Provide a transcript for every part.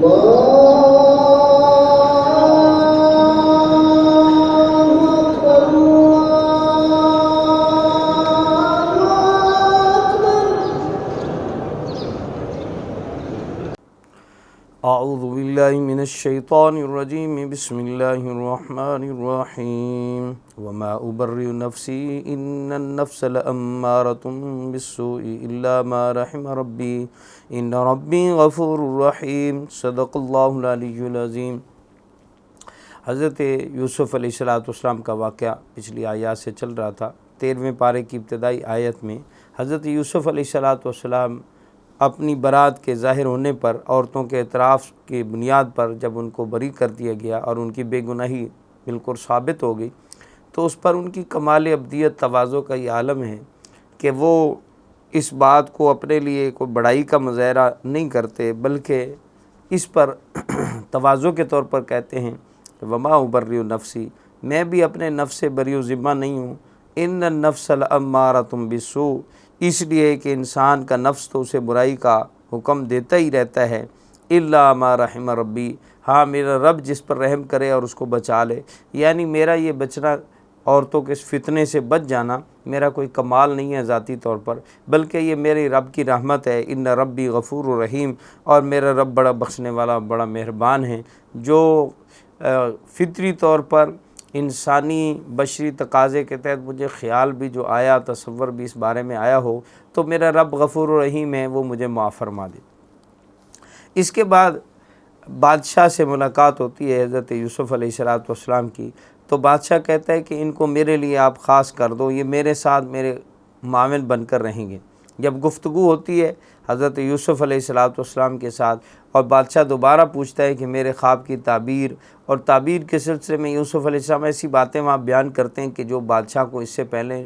اعوذ باللہ من الشیطان الرجیم بسم اللہ الرحمن الرحیم وما ابرئ نفسی ان النفس لامارۃ بالسوء الا ما رحم ربی ان ربی غفور رحیم صدق اللہ العلی العظیم۔ حضرت یوسف علیہ السلام کا واقعہ پچھلی آیات سے چل رہا تھا۔ 13ویں پارے کی ابتدائی آیت میں حضرت یوسف علیہ السلام اپنی برات کے ظاہر ہونے پر، عورتوں کے اعتراف کی بنیاد پر جب ان کو بری کر دیا گیا اور ان کی بے گناہی بالکل ثابت ہو گئی، تو اس پر ان کی کمال ابدیت تواضع کا یہ عالم ہے کہ وہ اس بات کو اپنے لیے کوئی بڑائی کا مظاہرہ نہیں کرتے، بلکہ اس پر تواضع کے طور پر کہتے ہیں کہ وما ابرئ نفسی، میں بھی اپنے نفس سے بری و ذمہ نہیں ہوں، ان النفس لامارۃ بالسوء، اس لیے کہ انسان کا نفس تو اسے برائی کا حکم دیتا ہی رہتا ہے، الا ما رحم ربی، ہاں میرا رب جس پر رحم کرے اور اس کو بچا لے، یعنی میرا یہ بچنا، عورتوں کے اس فتنے سے بچ جانا میرا کوئی کمال نہیں ہے ذاتی طور پر، بلکہ یہ میرے رب کی رحمت ہے۔ ان ربی غفور رحیم، اور میرا رب بڑا بخشنے والا، بڑا مہربان ہے۔ جو فطری طور پر انسانی بشری تقاضے کے تحت مجھے خیال بھی جو آیا، تصور بھی اس بارے میں آیا ہو، تو میرا رب غفور و رحیم ہے، وہ مجھے معاف فرما دے۔ اس کے بعد بادشاہ سے ملاقات ہوتی ہے حضرت یوسف علیہ السلام کی، تو بادشاہ کہتا ہے کہ ان کو میرے لیے آپ خاص کر دو، یہ میرے ساتھ میرے معاون بن کر رہیں گے۔ جب گفتگو ہوتی ہے حضرت یوسف علیہ السلام کے ساتھ، اور بادشاہ دوبارہ پوچھتا ہے کہ میرے خواب کی تعبیر، اور تعبیر کے سلسلے میں یوسف علیہ السلام ایسی باتیں وہاں بیان کرتے ہیں کہ جو بادشاہ کو اس سے پہلے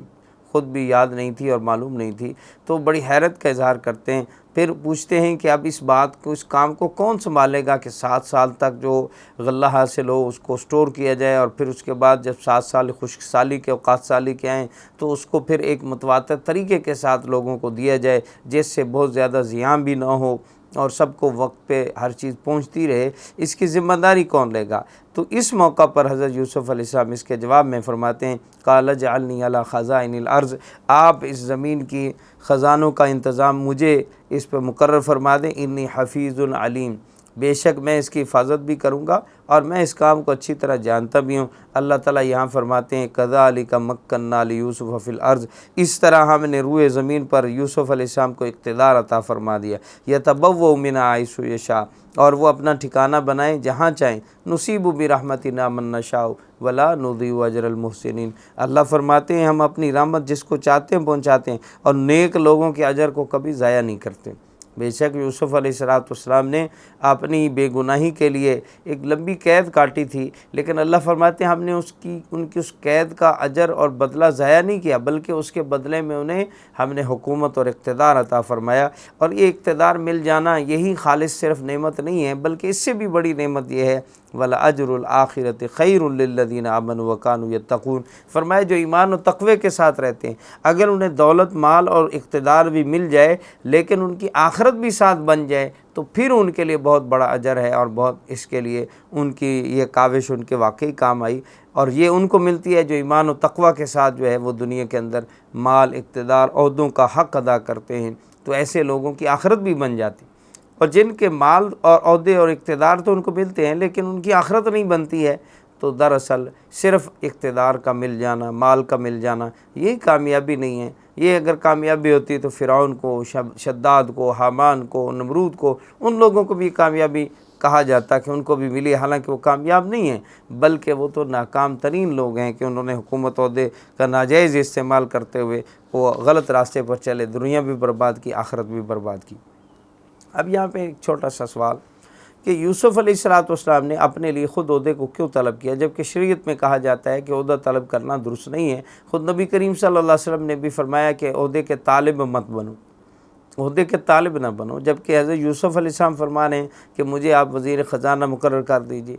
خود بھی یاد نہیں تھی اور معلوم نہیں تھی، تو بڑی حیرت کا اظہار کرتے ہیں۔ پھر پوچھتے ہیں کہ اب اس بات کو، اس کام کو کون سنبھالے گا کہ 7 سال تک جو غلہ حاصل ہو اس کو سٹور کیا جائے، اور پھر اس کے بعد جب 7 سال خشک سالی کے اوقات سالی کے آئیں تو اس کو پھر ایک متواتر طریقے کے ساتھ لوگوں کو دیا جائے، جس سے بہت زیادہ زیاں بھی نہ ہو اور سب کو وقت پہ ہر چیز پہنچتی رہے، اس کی ذمہ داری کون لے گا؟ تو اس موقع پر حضرت یوسف علیہ السلام اس کے جواب میں فرماتے ہیں قال اجعلنی علی خزائن الارض، آپ اس زمین کی خزانوں کا انتظام مجھے اس پہ مقرر فرما دیں، انی حفیظ علیم، بے شک میں اس کی حفاظت بھی کروں گا اور میں اس کام کو اچھی طرح جانتا بھی ہوں۔ اللہ تعالیٰ یہاں فرماتے ہیں کذالک مکننا لیوسف فی الارض، اس طرح ہم نے روئے زمین پر یوسف علیہ السلام کو اقتدار عطا فرما دیا، یتبوأ منہا حیث یشاء، اور وہ اپنا ٹھکانہ بنائیں جہاں چاہیں، نصیب برحمتنا من نشاء ولا نضیع اجر المحسنین، اللہ فرماتے ہیں ہم اپنی رحمت جس کو چاہتے ہیں پہنچاتے ہیں، اور نیک لوگوں کے اجر کو کبھی ضائع نہیں کرتے۔ بے شک یوسف علیہ السلام نے اپنی بے گناہی کے لیے ایک لمبی قید کاٹی تھی، لیکن اللہ فرماتے ہیں ہم نے ان کی اس قید کا اجر اور بدلہ ضائع نہیں کیا، بلکہ اس کے بدلے میں انہیں ہم نے حکومت اور اقتدار عطا فرمایا۔ اور یہ اقتدار مل جانا یہی خالص صرف نعمت نہیں ہے، بلکہ اس سے بھی بڑی نعمت یہ ہے وَلَأَجْرُ الْآخِرَةِ خَيْرٌ لِّلَّذِينَ آمَنُوا وَكَانُوا يَتَّقُونَ، فرمایا جو ایمان و تقوی کے ساتھ رہتے ہیں، اگر انہیں دولت مال اور اقتدار بھی مل جائے لیکن ان کی آخرت بھی ساتھ بن جائے تو پھر ان کے لیے بہت بڑا اجر ہے، اور بہت اس کے لیے ان کی یہ کاوش ان کے واقعی کام آئی، اور یہ ان کو ملتی ہے جو ایمان و تقوی کے ساتھ جو ہے وہ دنیا کے اندر مال، اقتدار، عہدوں کا حق ادا کرتے ہیں، تو ایسے لوگوں کی آخرت بھی بن جاتی۔ اور جن کے مال اور عہدے اور اقتدار تو ان کو ملتے ہیں لیکن ان کی آخرت نہیں بنتی ہے، تو دراصل صرف اقتدار کا مل جانا، مال کا مل جانا یہ کامیابی نہیں ہے۔ یہ اگر کامیابی ہوتی تو فرعون کو، شداد کو، حامان کو، نمرود کو، ان لوگوں کو بھی کامیابی کہا جاتا کہ ان کو بھی ملی، حالانکہ وہ کامیاب نہیں ہیں، بلکہ وہ تو ناکام ترین لوگ ہیں کہ انہوں نے حکومت عہدے کا ناجائز استعمال کرتے ہوئے وہ غلط راستے پر چلے، دنیا بھی برباد کی، آخرت بھی برباد کی۔ اب یہاں پہ ایک چھوٹا سا سوال کہ یوسف علیہ السلام نے اپنے لیے خود عہدے کو کیوں طلب کیا، جبکہ شریعت میں کہا جاتا ہے کہ عہدہ طلب کرنا درست نہیں ہے۔ خود نبی کریم صلی اللہ علیہ وسلم نے بھی فرمایا کہ عہدے کے طالب مت بنو، عہدے کے طالب نہ بنو، جبکہ حضرت یوسف علیہ السلام فرما رہے ہیں کہ مجھے آپ وزیر خزانہ مقرر کر دیجئے۔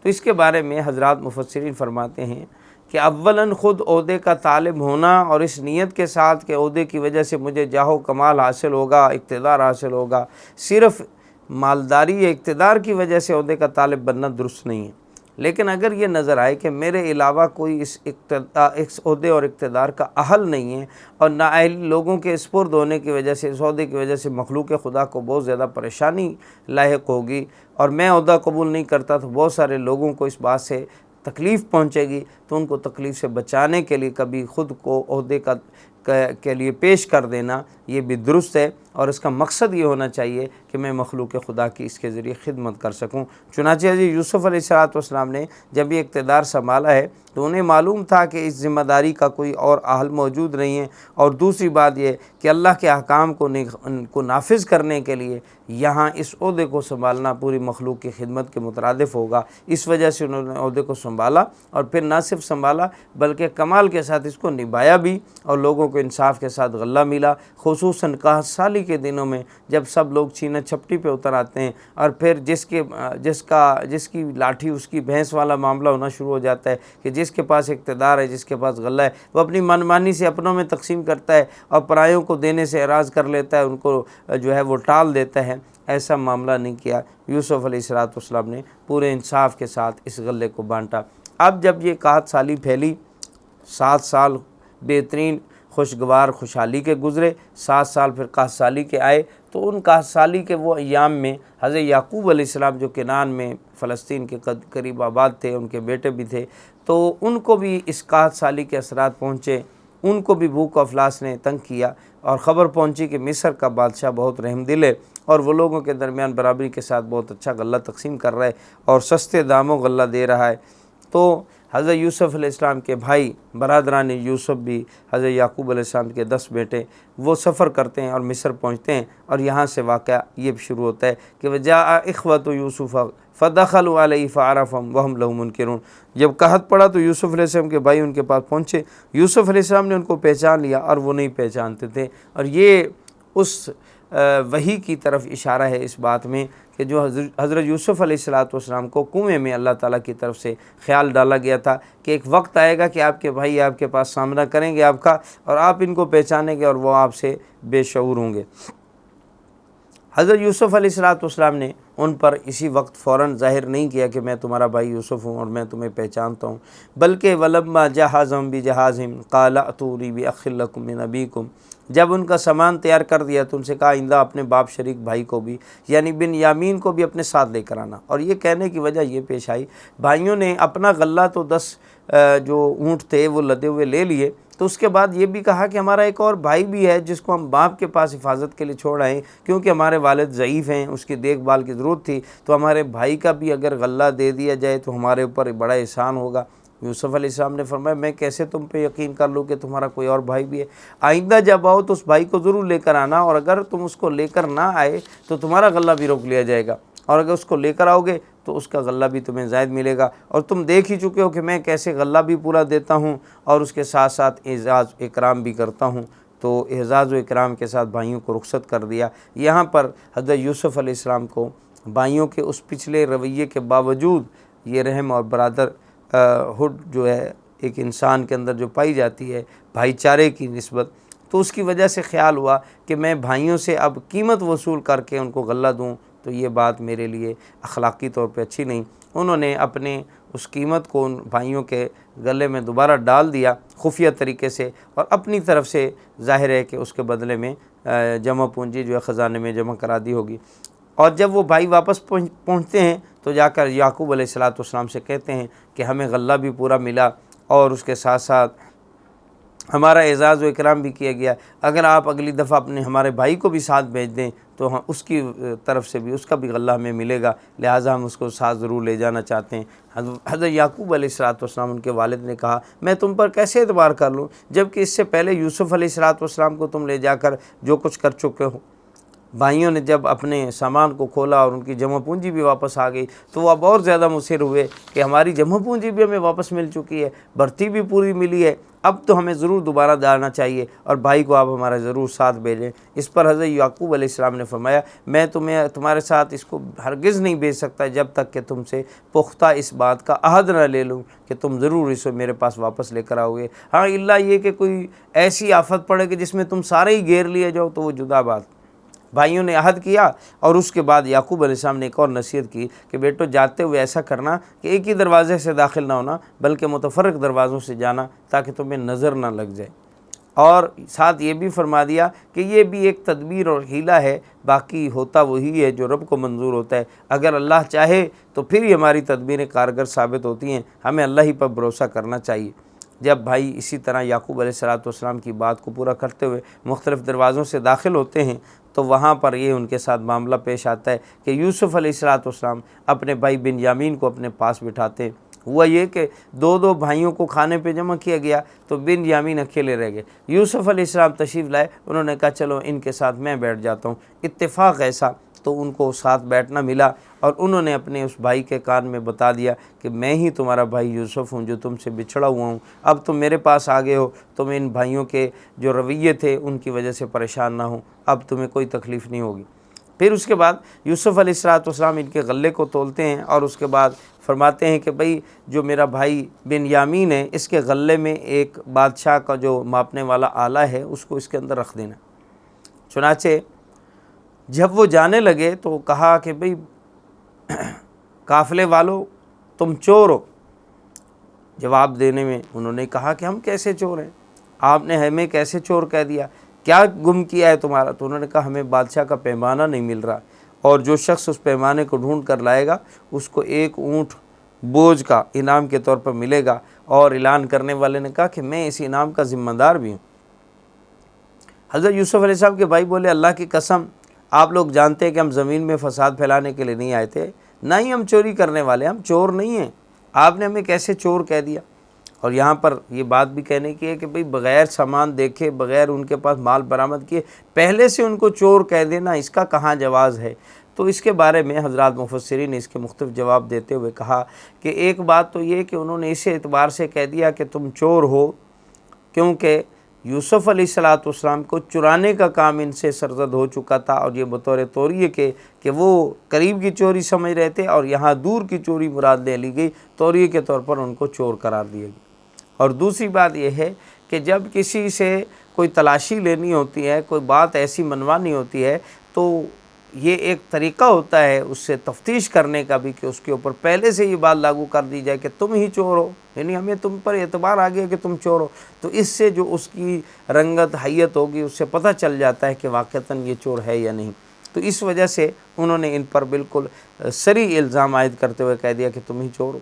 تو اس کے بارے میں حضرات مفسرین فرماتے ہیں کہ اولاً خود عہدے کا طالب ہونا اور اس نیت کے ساتھ کہ عہدے کی وجہ سے مجھے جاہ و کمال حاصل ہوگا، اقتدار حاصل ہوگا، صرف مالداری یا اقتدار کی وجہ سے عہدے کا طالب بننا درست نہیں ہے، لیکن اگر یہ نظر آئے کہ میرے علاوہ کوئی اس عہدے اور اقتدار کا اہل نہیں ہے اور نااہل لوگوں کے سپرد ہونے کی وجہ سے، اس عہدے کی وجہ سے مخلوق خدا کو بہت زیادہ پریشانی لاحق ہوگی اور میں عہدہ قبول نہیں کرتا تو بہت سارے لوگوں کو اس بات سے تکلیف پہنچے گی، تو ان کو تکلیف سے بچانے کے لیے کبھی خود کو عہدے کے لیے پیش کر دینا یہ بھی درست ہے، اور اس کا مقصد یہ ہونا چاہیے کہ میں مخلوق خدا کی اس کے ذریعے خدمت کر سکوں۔ چنانچہ حضرت یوسف علیہ السلام نے جب یہ اقتدار سنبھالا ہے تو انہیں معلوم تھا کہ اس ذمہ داری کا کوئی اور اہل موجود نہیں ہے، اور دوسری بات یہ کہ اللہ کے احکام کو نافذ کرنے کے لیے یہاں اس عہدے کو سنبھالنا پوری مخلوق کی خدمت کے مترادف ہوگا، اس وجہ سے انہوں نے عہدے کو سنبھالا، اور پھر نہ صرف سنبھالا بلکہ کمال کے ساتھ اس کو نبھایا بھی، اور لوگوں کو انصاف کے ساتھ غلہ ملا، خصوصاً 61 سالی کے دنوں میں جب سب لوگ چھینا چھپٹی پہ اتر آتے ہیں، اور پھر جس کی لاٹھی اس کی بھینس والا معاملہ ہونا شروع ہو جاتا ہے کہ جس کے پاس اقتدار ہے، جس کے پاس غلہ ہے، وہ اپنی منمانی سے اپنوں میں تقسیم کرتا ہے اور پرایوں کو دینے سے اعراض کر لیتا ہے، ان کو جو ہے وہ ٹال دیتا ہے۔ ایسا معاملہ نہیں کیا، یوسف علیہ السلام نے پورے انصاف کے ساتھ اس غلے کو بانٹا۔ اب جب یہ 61 سالی پھیلی، 7 سال بہترین خوشگوار خوشحالی کے گزرے، 7 سال پھر 61 سالی کے آئے، تو ان 61 سالی کے وہ ایام میں حضرت یعقوب علیہ السلام جو کنعان میں فلسطین کے قریب آباد تھے، ان کے بیٹے بھی تھے، تو ان کو بھی اس 61 سالی کے اثرات پہنچے، ان کو بھی بھوک و افلاس نے تنگ کیا، اور خبر پہنچی کہ مصر کا بادشاہ بہت رحم دل ہے اور وہ لوگوں کے درمیان برابری کے ساتھ بہت اچھا غلہ تقسیم کر رہا ہے اور سستے داموں غلہ دے رہا ہے۔ تو حضرت یوسف علیہ السلام کے بھائی برادران یوسف بھی، حضرت یعقوب علیہ السلام کے 10 بیٹے، وہ سفر کرتے ہیں اور مصر پہنچتے ہیں، اور یہاں سے واقعہ یہ شروع ہوتا ہے کہ وَجَاءَ إِخْوَةُ يُوسُفَ فَدَخَلُوا عَلَيْهِ فَعَرَفَهُمْ وَهُمْ لَهُ مُنْكِرُونَ۔ جب قحط پڑا تو یوسف علیہ السلام کے بھائی ان کے پاس پہنچے، یوسف علیہ السلام نے ان کو پہچان لیا اور وہ نہیں پہچانتے تھے، اور یہ اس وحی کی طرف اشارہ ہے اس بات میں کہ جو حضرت یوسف علیہ السلام کو کنویں میں اللہ تعالیٰ کی طرف سے خیال ڈالا گیا تھا کہ ایک وقت آئے گا کہ آپ کے بھائی آپ کے پاس سامنا کریں گے آپ کا، اور آپ ان کو پہچانیں گے اور وہ آپ سے بے شعور ہوں گے۔ حضرت یوسف علیہ السلام نے ان پر اسی وقت فوراً ظاہر نہیں کیا کہ میں تمہارا بھائی یوسف ہوں اور میں تمہیں پہچانتا ہوں، بلکہ وَلَمَّا جَهَّزَهُم بِجَهَازِهِمْ قَالَ ائْتُونِي بِأَخٍ لَكُم مِّنْ أَبِيكُمْ۔ جب ان کا سامان تیار کر دیا تو ان سے کہا آئندہ اپنے باپ شریک بھائی کو بھی، یعنی بن یامین کو بھی اپنے ساتھ لے کر آنا۔ اور یہ کہنے کی وجہ یہ پیش آئی، بھائیوں نے اپنا غلہ تو 10 جو اونٹ تھے وہ لدے ہوئے لے لیے، تو اس کے بعد یہ بھی کہا کہ ہمارا ایک اور بھائی بھی ہے جس کو ہم باپ کے پاس حفاظت کے لیے چھوڑ آئے، کیونکہ ہمارے والد ضعیف ہیں، اس کی دیکھ بھال کی ضرورت تھی، تو ہمارے بھائی کا بھی اگر غلہ دے دیا جائے تو ہمارے اوپر بڑا احسان ہوگا۔ یوسف علیہ السلام نے فرمایا میں کیسے تم پہ یقین کر لوں کہ تمہارا کوئی اور بھائی بھی ہے، آئندہ جب آؤ تو اس بھائی کو ضرور لے کر آنا، اور اگر تم اس کو لے کر نہ آئے تو تمہارا غلہ بھی روک لیا جائے گا، اور اگر اس کو لے کر آؤ گے تو اس کا غلہ بھی تمہیں زائد ملے گا، اور تم دیکھ ہی چکے ہو کہ میں کیسے غلہ بھی پورا دیتا ہوں اور اس کے ساتھ ساتھ اعزاز و اکرام بھی کرتا ہوں۔ تو اعزاز و اکرام کے ساتھ بھائیوں کو رخصت کر دیا۔ یہاں پر حضرت یوسف علیہ السلام کو بھائیوں کے اس پچھلے رویے کے باوجود یہ رحم اور برادر ہڈ جو ہے ایک انسان کے اندر جو پائی جاتی ہے بھائی چارے کی نسبت، تو اس کی وجہ سے خیال ہوا کہ میں بھائیوں سے اب قیمت وصول کر کے ان کو غلہ دوں تو یہ بات میرے لیے اخلاقی طور پہ اچھی نہیں۔ انہوں نے اپنے اس قیمت کو ان بھائیوں کے گلے میں دوبارہ ڈال دیا خفیہ طریقے سے، اور اپنی طرف سے ظاہر ہے کہ اس کے بدلے میں جمع پونجی جو ہے خزانے میں جمع کرا دی ہوگی۔ اور جب وہ بھائی واپس پہنچتے ہیں تو جا کر یعقوب علیہ السلام سے کہتے ہیں کہ ہمیں غلہ بھی پورا ملا اور اس کے ساتھ ساتھ ہمارا اعزاز و اکرام بھی کیا گیا، اگر آپ اگلی دفعہ اپنے ہمارے بھائی کو بھی ساتھ بھیج دیں تو ہم اس کی طرف سے بھی اس کا بھی غلہ ہمیں ملے گا، لہٰذا ہم اس کو ساتھ ضرور لے جانا چاہتے ہیں۔ حضرت یعقوب علیہ السلام ان کے والد نے کہا میں تم پر کیسے اعتبار کر لوں جبکہ اس سے پہلے یوسف علیہ السلام کو تم لے جا کر جو کچھ کر چکے ہو۔ بھائیوں نے جب اپنے سامان کو کھولا اور ان کی جمع پونجی بھی واپس آ گئی تو وہ اب اور زیادہ مصر ہوئے کہ ہماری جمع پونجی بھی ہمیں واپس مل چکی ہے، بھرتی بھی پوری ملی ہے، اب تو ہمیں ضرور دوبارہ ڈالنا چاہیے اور بھائی کو آپ ہمارا ضرور ساتھ بھیجیں۔ اس پر حضرت یعقوب علیہ السلام نے فرمایا میں تمہارے ساتھ اس کو ہرگز نہیں بھیج سکتا جب تک کہ تم سے پختہ اس بات کا عہد نہ لے لوں کہ تم ضرور اسے میرے پاس واپس لے کر آؤ گے، ہاں الا یہ کہ کوئی ایسی آفت پڑے کہ جس میں تم سارے ہی گھیر لیے جاؤ تو وہ جدا بات۔ بھائیوں نے عہد کیا، اور اس کے بعد یعقوب علیہ السلام نے ایک اور نصیحت کی کہ بیٹو جاتے ہوئے ایسا کرنا کہ ایک ہی دروازے سے داخل نہ ہونا بلکہ متفرق دروازوں سے جانا تاکہ تمہیں نظر نہ لگ جائے، اور ساتھ یہ بھی فرما دیا کہ یہ بھی ایک تدبیر اور حیلہ ہے، باقی ہوتا وہی ہے جو رب کو منظور ہوتا ہے، اگر اللہ چاہے تو پھر ہی ہماری تدبیریں کارگر ثابت ہوتی ہیں، ہمیں اللہ ہی پر بھروسہ کرنا چاہیے۔ جب بھائی اسی طرح یعقوب علیہ السلام کی بات کو پورا کرتے ہوئے مختلف دروازوں سے داخل ہوتے ہیں تو وہاں پر یہ ان کے ساتھ معاملہ پیش آتا ہے کہ یوسف علیہ السلام اپنے بھائی بنیامین کو اپنے پاس بٹھاتے ہیں۔ ہوا یہ کہ دو بھائیوں کو کھانے پہ جمع کیا گیا تو بنیامین اکیلے رہ گئے، یوسف علیہ السلام تشریف لائے، انہوں نے کہا چلو ان کے ساتھ میں بیٹھ جاتا ہوں، اتفاق ایسا تو ان کو ساتھ بیٹھنا ملا، اور انہوں نے اپنے اس بھائی کے کان میں بتا دیا کہ میں ہی تمہارا بھائی یوسف ہوں جو تم سے بچھڑا ہوا ہوں، اب تم میرے پاس آ گئے ہو، تم ان بھائیوں کے جو رویے تھے ان کی وجہ سے پریشان نہ ہوں، اب تمہیں کوئی تکلیف نہیں ہوگی۔ پھر اس کے بعد یوسف علیہ السلام ان کے غلے کو تولتے ہیں، اور اس کے بعد فرماتے ہیں کہ بھئی جو میرا بھائی بنیامین ہے اس کے غلے میں ایک بادشاہ کا جو ماپنے والا آلہ ہے اس کو اس کے اندر رکھ دینا۔ چنانچہ جب وہ جانے لگے تو کہا کہ بھئی قافلے والو تم چور ہو۔ جواب دینے میں انہوں نے کہا کہ ہم کیسے چور ہیں، آپ نے ہمیں کیسے چور کہہ دیا، کیا گم کیا ہے تمہارا؟ تو انہوں نے کہا ہمیں بادشاہ کا پیمانہ نہیں مل رہا، اور جو شخص اس پیمانے کو ڈھونڈ کر لائے گا اس کو ایک اونٹ بوجھ کا انعام کے طور پر ملے گا۔ اور اعلان کرنے والے نے کہا کہ میں اس انعام کا ذمہ دار بھی ہوں۔ حضرت یوسف علیہ السلام کے بھائی بولے اللہ کی قسم آپ لوگ جانتے ہیں کہ ہم زمین میں فساد پھیلانے کے لیے نہیں آئے تھے، نہ ہی ہم چوری کرنے والے، ہم چور نہیں ہیں، آپ نے ہمیں کیسے چور کہہ دیا؟ اور یہاں پر یہ بات بھی کہنے کی ہے کہ بھئی بغیر سامان دیکھے، بغیر ان کے پاس مال برآمد کیے پہلے سے ان کو چور کہہ دینا، اس کا کہاں جواز ہے؟ تو اس کے بارے میں حضرات مفسرین نے اس کے مختلف جواب دیتے ہوئے کہا کہ ایک بات تو یہ کہ انہوں نے اس اعتبار سے کہہ دیا کہ تم چور ہو کیونکہ یوسف علیہ السلام کو چرانے کا کام ان سے سرزد ہو چکا تھا، اور یہ بطور توریے کہ وہ قریب کی چوری سمجھ رہے تھے اور یہاں دور کی چوری مراد لے لی گئی، توریے کے طور پر ان کو چور قرار دیا گیا۔ اور دوسری بات یہ ہے کہ جب کسی سے کوئی تلاشی لینی ہوتی ہے، کوئی بات ایسی منوانی ہوتی ہے تو یہ ایک طریقہ ہوتا ہے اس سے تفتیش کرنے کا بھی کہ اس کے اوپر پہلے سے یہ بات لاگو کر دی جائے کہ تم ہی چور ہو، یعنی ہمیں تم پر اعتبار آ گیا کہ تم چور ہو، تو اس سے جو اس کی رنگت حیت ہوگی اس سے پتہ چل جاتا ہے کہ واقعتاً یہ چور ہے یا نہیں۔ تو اس وجہ سے انہوں نے ان پر بالکل صریح الزام عائد کرتے ہوئے کہہ دیا کہ تم ہی چور ہو۔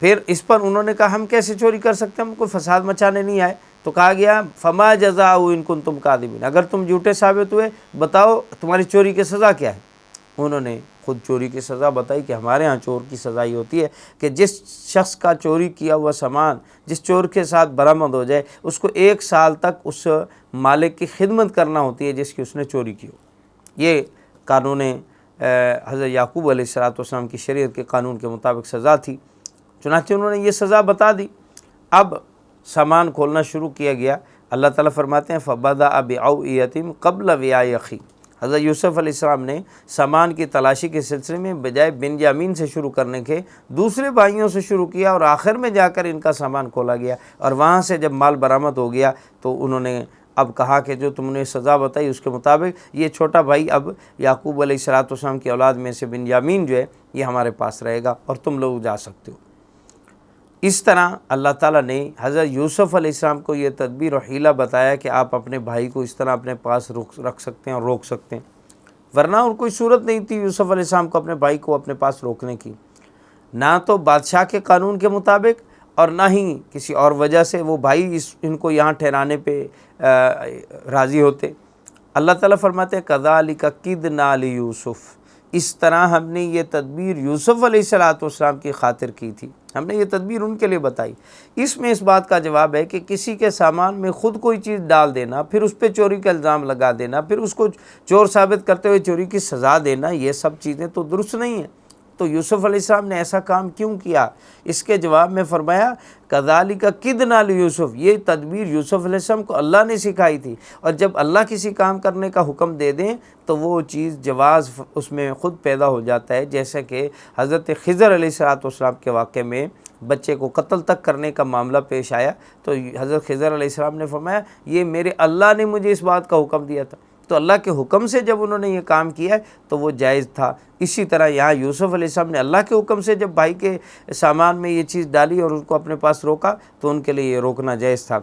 پھر اس پر انہوں نے کہا ہم کیسے چوری کر سکتے ہیں، ہم کوئی فساد مچانے نہیں آئے۔ تو کہا گیا فما جزاء ان کنتم کاذبین، اگر تم جھوٹے ثابت ہوئے بتاؤ تمہاری چوری کی سزا کیا ہے۔ انہوں نے خود چوری کی سزا بتائی کہ ہمارے ہاں چور کی سزا یہ ہوتی ہے کہ جس شخص کا چوری کیا ہوا سامان جس چور کے ساتھ برآمد ہو جائے اس کو 1 سال تک اس مالک کی خدمت کرنا ہوتی ہے جس کی اس نے چوری کی ہو۔ یہ قانون حضرت یعقوب علیہ السلام کی شریعت کے قانون کے مطابق سزا تھی۔ چنانچہ انہوں نے یہ سزا بتا دی۔ اب سامان کھولنا شروع کیا گیا۔ اللہ تعالیٰ فرماتے ہیں فَبَدَأَ بِأَوْعِيَةٍ قَبْلَ وِعَاءِ أَخِيهِ، حضرت یوسف علیہ السلام نے سامان کی تلاشی کے سلسلے میں بجائے بنیامین سے شروع کرنے کے دوسرے بھائیوں سے شروع کیا، اور آخر میں جا کر ان کا سامان کھولا گیا، اور وہاں سے جب مال برآمد ہو گیا تو انہوں نے اب کہا کہ جو تم نے سزا بتائی اس کے مطابق یہ چھوٹا بھائی اب یعقوب علیہ السلام کی اولاد میں سے بنیامین جو ہے یہ ہمارے پاس رہے گا اور تم لوگ جا سکتے ہو۔ اس طرح اللہ تعالیٰ نے حضرت یوسف علیہ السلام کو یہ تدبیر و حیلہ بتایا کہ آپ اپنے بھائی کو اس طرح اپنے پاس رکھ سکتے ہیں اور روک سکتے ہیں، ورنہ اور کوئی صورت نہیں تھی یوسف علیہ السلام کو اپنے بھائی کو اپنے پاس روکنے کی، نہ تو بادشاہ کے قانون کے مطابق اور نہ ہی کسی اور وجہ سے وہ بھائی ان کو یہاں ٹھہرانے پہ راضی ہوتے۔ اللہ تعالیٰ فرماتے ہیں کذالک کدنا لیوسف، اس طرح ہم نے یہ تدبیر یوسف علیہ السلام کی خاطر کی تھی، ہم نے یہ تدبیر ان کے لیے بتائی۔ اس میں اس بات کا جواب ہے کہ کسی کے سامان میں خود کوئی چیز ڈال دینا، پھر اس پہ چوری کا الزام لگا دینا، پھر اس کو چور ثابت کرتے ہوئے چوری کی سزا دینا، یہ سب چیزیں تو درست نہیں ہیں۔ تو یوسف علیہ السلام نے ایسا کام کیوں کیا؟ اس کے جواب میں فرمایا کذالک کدنا لیوسف، یہ تدبیر یوسف علیہ السلام کو اللہ نے سکھائی تھی، اور جب اللہ کسی کام کرنے کا حکم دے دیں تو وہ چیز جواز اس میں خود پیدا ہو جاتا ہے، جیسے کہ حضرت خضر علیہ السلام کے واقعے میں بچے کو قتل تک کرنے کا معاملہ پیش آیا تو حضرت خضر علیہ السلام نے فرمایا یہ میرے اللہ نے مجھے اس بات کا حکم دیا تھا، تو اللہ کے حکم سے جب انہوں نے یہ کام کیا تو وہ جائز تھا۔ اسی طرح یہاں یوسف علیہ السلام نے اللہ کے حکم سے جب بھائی کے سامان میں یہ چیز ڈالی اور ان کو اپنے پاس روکا تو ان کے لیے یہ روکنا جائز تھا۔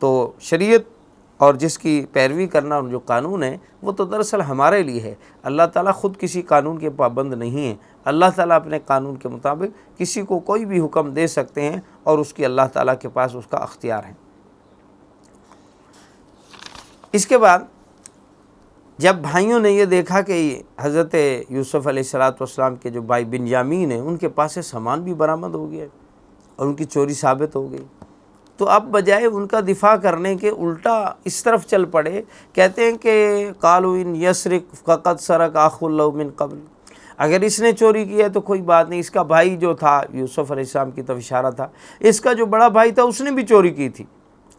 تو شریعت اور جس کی پیروی کرنا جو قانون ہے وہ تو دراصل ہمارے لیے ہے۔ اللہ تعالیٰ خود کسی قانون کے پابند نہیں ہے۔ اللہ تعالیٰ اپنے قانون کے مطابق کسی کو کوئی بھی حکم دے سکتے ہیں اور اس کی اللہ تعالیٰ کے پاس اس کا اختیار ہے۔ اس کے بعد جب بھائیوں نے یہ دیکھا کہ حضرت یوسف علیہ السلام کے جو بھائی بنیامین ہیں ان کے پاس سے سامان بھی برآمد ہو گیا اور ان کی چوری ثابت ہو گئی، تو اب بجائے ان کا دفاع کرنے کے الٹا اس طرف چل پڑے، کہتے ہیں کہ قالوا ان یسرق فقد سرق اخ له من قبل، اگر اس نے چوری کی ہے تو کوئی بات نہیں، اس کا بھائی جو تھا یوسف علیہ السلام کی طرف اشارہ تھا، اس کا جو بڑا بھائی تھا اس نے بھی چوری کی تھی۔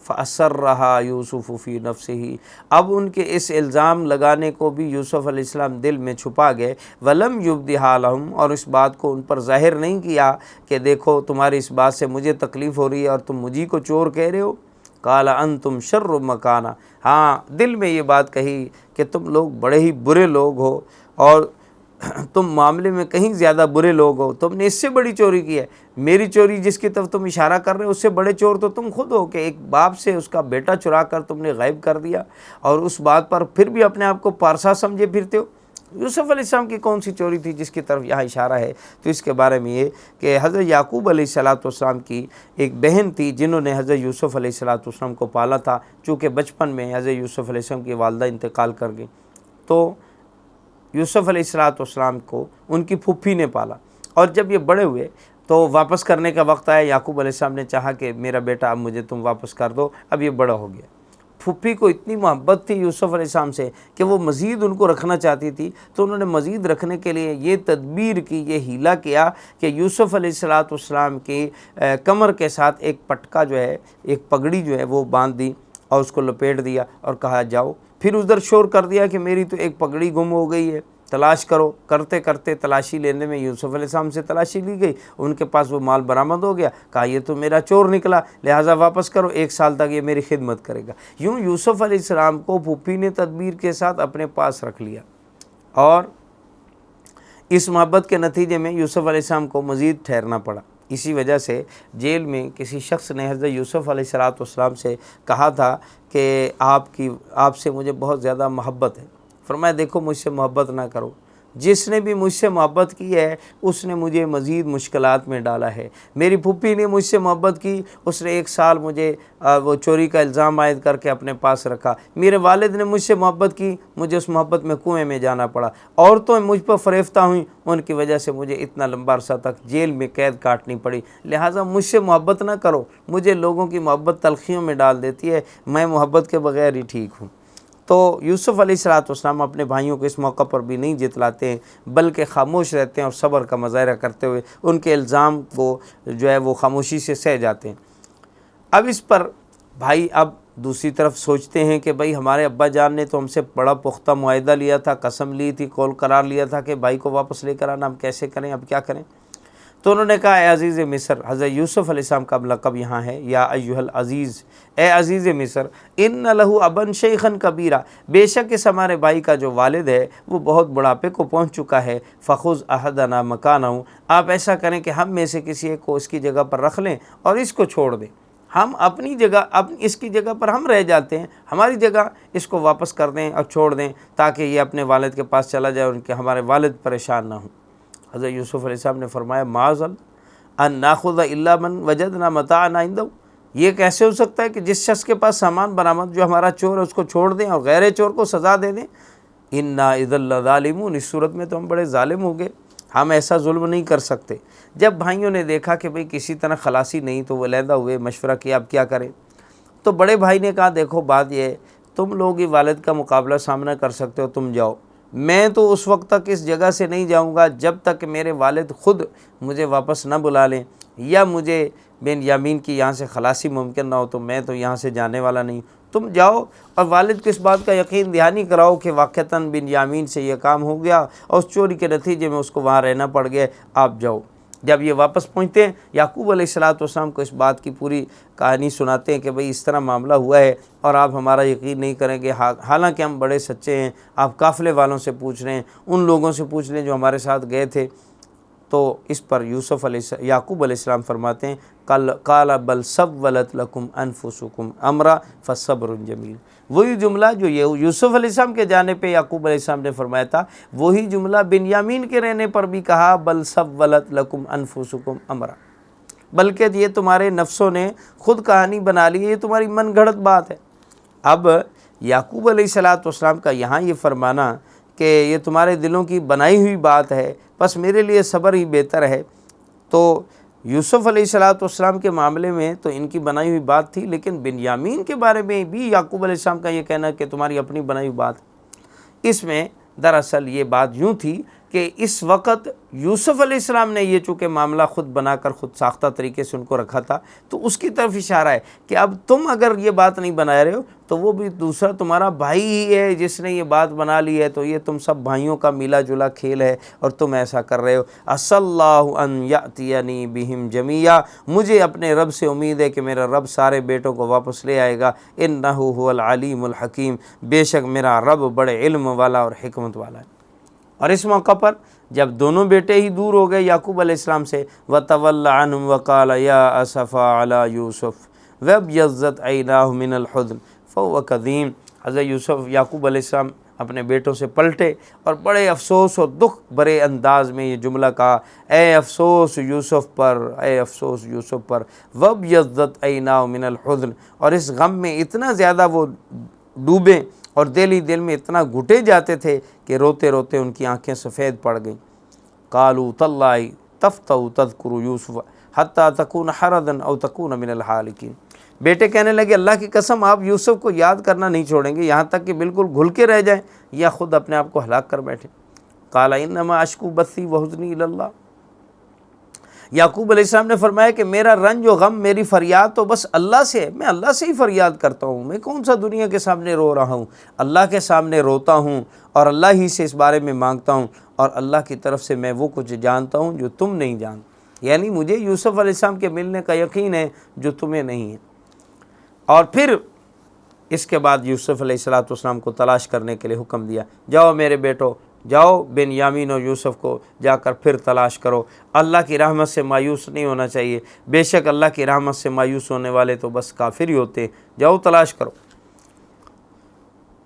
فَأَسَرَّهَا يُوسُفُ فِي نَفْسِهِ، اب ان کے اس الزام لگانے کو بھی یوسف علیہ السلام دل میں چھپا گئے، وَلَمْ يُبْدِهَا لَهُمْ، اور اس بات کو ان پر ظاہر نہیں کیا کہ دیکھو تمہاری اس بات سے مجھے تکلیف ہو رہی ہے اور تم مجھے کو چور کہہ رہے ہو۔ قَالَ أَنْتُمْ شَرُّ مَكَانًا، ہاں دل میں یہ بات کہی کہ تم لوگ بڑے ہی برے لوگ ہو اور تم معاملے میں کہیں زیادہ برے لوگ ہو، تم نے اس سے بڑی چوری کی ہے، میری چوری جس کی طرف تم اشارہ کر رہے ہو اس سے بڑے چور تو تم خود ہو کہ ایک باپ سے اس کا بیٹا چرا کر تم نے غائب کر دیا اور اس بات پر پھر بھی اپنے آپ کو پارسا سمجھے پھرتے ہو۔ یوسف علیہ السلام کی کون سی چوری تھی جس کی طرف یہاں اشارہ ہے؟ تو اس کے بارے میں یہ کہ حضرت یعقوب علیہ السلام کی ایک بہن تھی جنہوں نے حضرت یوسف علیہ السلام کو پالا تھا، چونکہ بچپن میں حضرت یوسف علیہ السلام کی والدہ انتقال کر گئی، تو یوسف علیہ السلام کو ان کی پھوپھی نے پالا، اور جب یہ بڑے ہوئے تو واپس کرنے کا وقت آیا، یعقوب علیہ السلام نے چاہا کہ میرا بیٹا اب مجھے تم واپس کر دو، اب یہ بڑا ہو گیا۔ پھوپھی کو اتنی محبت تھی یوسف علیہ السلام سے کہ وہ مزید ان کو رکھنا چاہتی تھی، تو انہوں نے مزید رکھنے کے لیے یہ تدبیر کی، یہ ہیلا کیا کہ یوسف علیہ السلام کی کمر کے ساتھ ایک پٹکا جو ہے، ایک پگڑی جو ہے وہ باندھ دی اور اس کو لپیٹ دیا اور کہا جاؤ، پھر ادھر شور کر دیا کہ میری تو ایک پگڑی گم ہو گئی ہے، تلاش کرو۔ کرتے کرتے تلاشی لینے میں یوسف علیہ السلام سے تلاشی لی گئی، ان کے پاس وہ مال برآمد ہو گیا، کہا یہ تو میرا چور نکلا لہٰذا واپس کرو، 1 سال تک یہ میری خدمت کرے گا۔ یوں یوسف علیہ السلام کو پھوپھی نے تدبیر کے ساتھ اپنے پاس رکھ لیا، اور اس محبت کے نتیجے میں یوسف علیہ السلام کو مزید ٹھہرنا پڑا۔ اسی وجہ سے جیل میں کسی شخص نے حضرت یوسف علیہ السلام سے کہا تھا کہ آپ سے مجھے بہت زیادہ محبت ہے۔ فرمایا دیکھو مجھ سے محبت نہ کرو، جس نے بھی مجھ سے محبت کی ہے اس نے مجھے مزید مشکلات میں ڈالا ہے۔ میری پھوپھی نے مجھ سے محبت کی، اس نے 1 سال مجھے وہ چوری کا الزام عائد کر کے اپنے پاس رکھا۔ میرے والد نے مجھ سے محبت کی، مجھے اس محبت میں کنویں میں جانا پڑا۔ عورتوں مجھ پر فریفتہ ہوئیں، ان کی وجہ سے مجھے اتنا لمبا عرصہ تک جیل میں قید کاٹنی پڑی، لہٰذا مجھ سے محبت نہ کرو، مجھے لوگوں کی محبت تلخیوں میں ڈال دیتی ہے، میں محبت کے بغیر ہی ٹھیک ہوں۔ تو یوسف علیہ السلام اپنے بھائیوں کو اس موقع پر بھی نہیں جتلاتے ہیں، بلکہ خاموش رہتے ہیں اور صبر کا مظاہرہ کرتے ہوئے ان کے الزام کو جو ہے وہ خاموشی سے سہ جاتے ہیں۔ اب اس پر بھائی اب دوسری طرف سوچتے ہیں کہ بھائی ہمارے ابا جان نے تو ہم سے بڑا پختہ معاہدہ لیا تھا، قسم لی تھی، قول قرار لیا تھا کہ بھائی کو واپس لے کر آنا، ہم کیسے کریں، اب کیا کریں؟ تو انہوں نے کہا اے عزیز مصر، حضرت یوسف علیہ السلام کا لقب یہاں ہے، یا ایھا العزیز، اے عزیز مصر، ان لہ ابا شیخا کبیرا، بے شک اس ہمارے بھائی کا جو والد ہے وہ بہت بڑھاپے کو پہنچ چکا ہے، فخذ احدنا مکانہ، آپ ایسا کریں کہ ہم میں سے کسی ایک کو اس کی جگہ پر رکھ لیں اور اس کو چھوڑ دیں، ہم اپنی جگہ اس کی جگہ پر ہم رہ جاتے ہیں، ہماری جگہ اس کو واپس کر دیں اور چھوڑ دیں تاکہ یہ اپنے والد کے پاس چلا جائے اور ان کے ہمارے والد پریشان نہ ہوں۔ حضرت یوسف علیہ السلام نے فرمایا معاذ ان ناخذ الا من وجدنا متاعنا عنده، یہ کیسے ہو سکتا ہے کہ جس شخص کے پاس سامان برآمد جو ہمارا چور ہے اس کو چھوڑ دیں اور غیر چور کو سزا دے دیں؟ انا اذا لظالمون، اس صورت میں تو ہم بڑے ظالم ہو گئے، ہم ایسا ظلم نہیں کر سکتے۔ جب بھائیوں نے دیکھا کہ بھئی کسی طرح خلاصی نہیں تو وہ علیحدہ ہوئے، مشورہ کیا اب کیا کریں، تو بڑے بھائی نے کہا دیکھو بات یہ ہے، تم لوگ ہی والد کا مقابلہ سامنا کر سکتے ہو، تم جاؤ، میں تو اس وقت تک اس جگہ سے نہیں جاؤں گا جب تک کہ میرے والد خود مجھے واپس نہ بلا لیں، یا مجھے بنیامین کی یہاں سے خلاصی ممکن نہ ہو تو میں تو یہاں سے جانے والا نہیں، تم جاؤ اور والد کو اس بات کا یقین دہانی کراؤ کہ واقعتاً بنیامین سے یہ کام ہو گیا اور اس چوری کے نتیجے میں اس کو وہاں رہنا پڑ گیا، آپ جاؤ۔ جب یہ واپس پہنچتے ہیں یعقوب علیہ السلام کو اس بات کی پوری کہانی سناتے ہیں کہ بھئی اس طرح معاملہ ہوا ہے اور آپ ہمارا یقین نہیں کریں گے، حالانکہ ہم بڑے سچے ہیں، آپ قافلے والوں سے پوچھ رہے ہیں، ان لوگوں سے پوچھ لیں جو ہمارے ساتھ گئے تھے۔ تو اس پر یعقوب علیہ السلام فرماتے ہیں قال بل سولت لکم انفسکم امرا فصبر جمیل۔ وہی جملہ جو یوسف علیہ السلام کے جانے پہ یعقوب علیہ السلام نے فرمایا تھا، وہی جملہ بنیامین کے رہنے پر بھی کہا بل سولت لکم انفسکم امرا، بلکہ یہ تمہارے نفسوں نے خود کہانی بنا لی ہے، یہ تمہاری من گھڑت بات ہے۔ اب یعقوب علیہ السلام کا یہاں یہ فرمانا کہ یہ تمہارے دلوں کی بنائی ہوئی بات ہے، بس میرے لیے صبر ہی بہتر ہے، تو یوسف علیہ السلام کے معاملے میں تو ان کی بنائی ہوئی بات تھی، لیکن بنیامین کے بارے میں بھی یعقوب علیہ السلام کا یہ کہنا کہ تمہاری اپنی بنائی ہوئی بات، اس میں دراصل یہ بات یوں تھی کہ اس وقت یوسف علیہ السلام نے یہ چونکہ معاملہ خود بنا کر خود ساختہ طریقے سے ان کو رکھا تھا، تو اس کی طرف اشارہ ہے کہ اب تم اگر یہ بات نہیں بنا رہے ہو تو وہ بھی دوسرا تمہارا بھائی ہی ہے جس نے یہ بات بنا لی ہے، تو یہ تم سب بھائیوں کا ملا جلا کھیل ہے اور تم ایسا کر رہے ہو۔ عسى اللہ ان یأتینی بہم جمیعا، مجھے اپنے رب سے امید ہے کہ میرا رب سارے بیٹوں کو واپس لے آئے گا، انہ هو العلیم الحکیم، بے شک میرا رب بڑے علم والا اور حکمت والا ہے۔ اور اس موقع پر جب دونوں بیٹے ہی دور ہو گئے یعقوب علیہ السلام سے، وَتَوَلَّ عَنْهُمْ وَقَالَ يَا أَسَفَا عَلَى يُوسُف وَابْيَضَّتْ عَيْنَاهُ مِنَ الْحُزْنِ فَهُوَ كَظِيمٌ۔ حضرت یعقوب علیہ السلام اپنے بیٹوں سے پلٹے اور بڑے افسوس اور دکھ بھرے انداز میں یہ جملہ کہا، اے افسوس یوسف پر، اے افسوس یوسف پر، وَابْيَضَّتْ عَيْنَاهُ مِنَ الْحُزْنِ، اور اس غم میں اتنا زیادہ وہ ڈوبے اور دل ہی دل میں اتنا گھٹے جاتے تھے کہ روتے روتے ان کی آنکھیں سفید پڑ گئیں۔ قالوا تاللہ تفتأ تذکر یوسف حتی تکون حردا او تکون من الحالکین، بیٹے کہنے لگے اللہ کی قسم آپ یوسف کو یاد کرنا نہیں چھوڑیں گے یہاں تک کہ بالکل گھل کے رہ جائیں یا خود اپنے آپ کو ہلاک کر بیٹھیں۔ قال انما اشکو بثی وحزنی الی اللہ، یعقوب علیہ السلام نے فرمایا کہ میرا رنج و غم، میری فریاد تو بس اللہ سے ہے، میں اللہ سے ہی فریاد کرتا ہوں، میں کون سا دنیا کے سامنے رو رہا ہوں، اللہ کے سامنے روتا ہوں اور اللہ ہی سے اس بارے میں مانگتا ہوں، اور اللہ کی طرف سے میں وہ کچھ جانتا ہوں جو تم نہیں جانتے، یعنی مجھے یوسف علیہ السلام کے ملنے کا یقین ہے جو تمہیں نہیں ہے۔ اور پھر اس کے بعد یوسف علیہ السلام کو تلاش کرنے کے لیے حکم دیا، جاؤ میرے بیٹو، جاؤ بنیامین اور یوسف کو جا کر پھر تلاش کرو، اللہ کی رحمت سے مایوس نہیں ہونا چاہیے، بے شک اللہ کی رحمت سے مایوس ہونے والے تو بس کافر ہی ہوتے ہیں، جاؤ تلاش کرو۔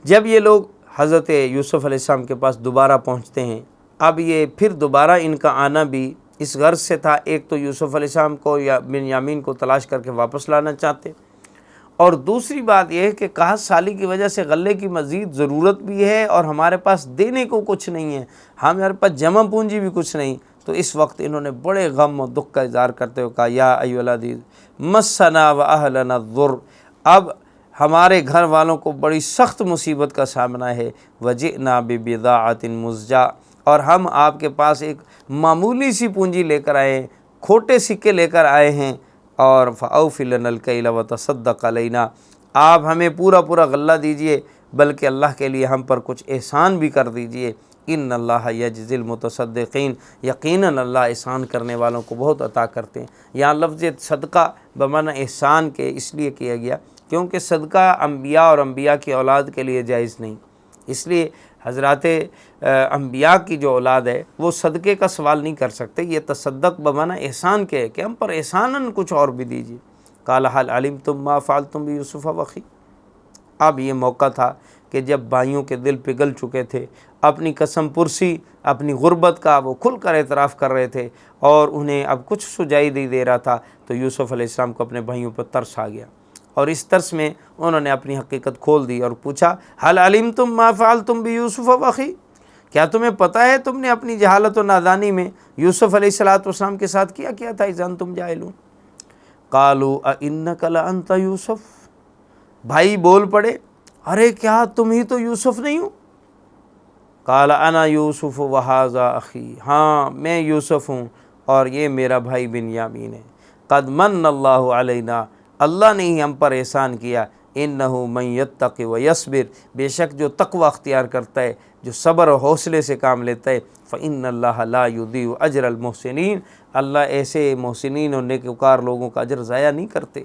جب یہ لوگ حضرت یوسف علیہ السلام کے پاس دوبارہ پہنچتے ہیں، اب یہ پھر دوبارہ ان کا آنا بھی اس غرض سے تھا، ایک تو یوسف علیہ السلام کو یا بنیامین کو تلاش کر کے واپس لانا چاہتے، اور دوسری بات یہ ہے کہ قحط سالی کی وجہ سے غلے کی مزید ضرورت بھی ہے اور ہمارے پاس دینے کو کچھ نہیں ہے، ہمارے پاس جمع پونجی بھی کچھ نہیں، تو اس وقت انہوں نے بڑے غم و دکھ کا اظہار کرتے ہوئے کہا یا ایھا العزیز مسنا واہلنا الضر، اب ہمارے گھر والوں کو بڑی سخت مصیبت کا سامنا ہے، وجئنا ببضاعۃ مزجاۃ، اور ہم آپ کے پاس ایک معمولی سی پونجی لے کر آئے ہیں، کھوٹے سکے لے کر آئے ہیں، اور فَأَوْفِ لَنَا الْكَيْلَ وَتَصَدَّقْ عَلَيْنَا، آپ ہمیں پورا پورا غلہ دیجئے، بلکہ اللہ کے لیے ہم پر کچھ احسان بھی کر دیجئے، ان اللہ یجزی المتصدقین، یقیناً اللہ احسان کرنے والوں کو بہت عطا کرتے ہیں۔ یہاں لفظ صدقہ بمعنی احسان کے اس لیے کیا گیا کیونکہ صدقہ انبیاء اور انبیاء کی اولاد کے لیے جائز نہیں، اس لیے حضرات انبیاء کی جو اولاد ہے وہ صدقے کا سوال نہیں کر سکتے، یہ تصدق بمعنی احسان کے ہے کہ ہم پر احساناً کچھ اور بھی دیجیے۔ قال هل علمتم ما فعلتم بيوسف واخيه، اب یہ موقع تھا کہ جب بھائیوں کے دل پگھل چکے تھے، اپنی قسم پرسی، اپنی غربت کا وہ کھل کر اعتراف کر رہے تھے، اور انہیں اب کچھ سجائی نہیں دے رہا تھا، تو یوسف علیہ السلام کو اپنے بھائیوں پر ترس آ گیا، اور اس ترس میں انہوں نے اپنی حقیقت کھول دی اور پوچھا هل علمتم ما فعلتم بيوسف واخيه، کیا تمہیں پتہ ہے تم نے اپنی جہالت و نادانی میں یوسف علیہ السلام کے ساتھ کیا کیا تھا، اذا انتم جاہلون۔ قالوا اانک لانت یوسف، بھائی بول پڑے ارے کیا تم ہی تو یوسف نہیں ہو؟ قال انا یوسف وہذا اخی، ہاں میں یوسف ہوں اور یہ میرا بھائی بنیامین ہے۔ قد من اللہ علینا، اللہ نے ہی ہم پر احسان کیا، انہ من یتق و یصبر، بے شک جو تقوی اختیار کرتا ہے، جو صبر و حوصلے سے کام لیتا ہے، فإن اللہ لا یضیع اجر المحسنین، اللہ ایسے محسنین اور نیکوکار لوگوں کا اجر ضائع نہیں کرتے۔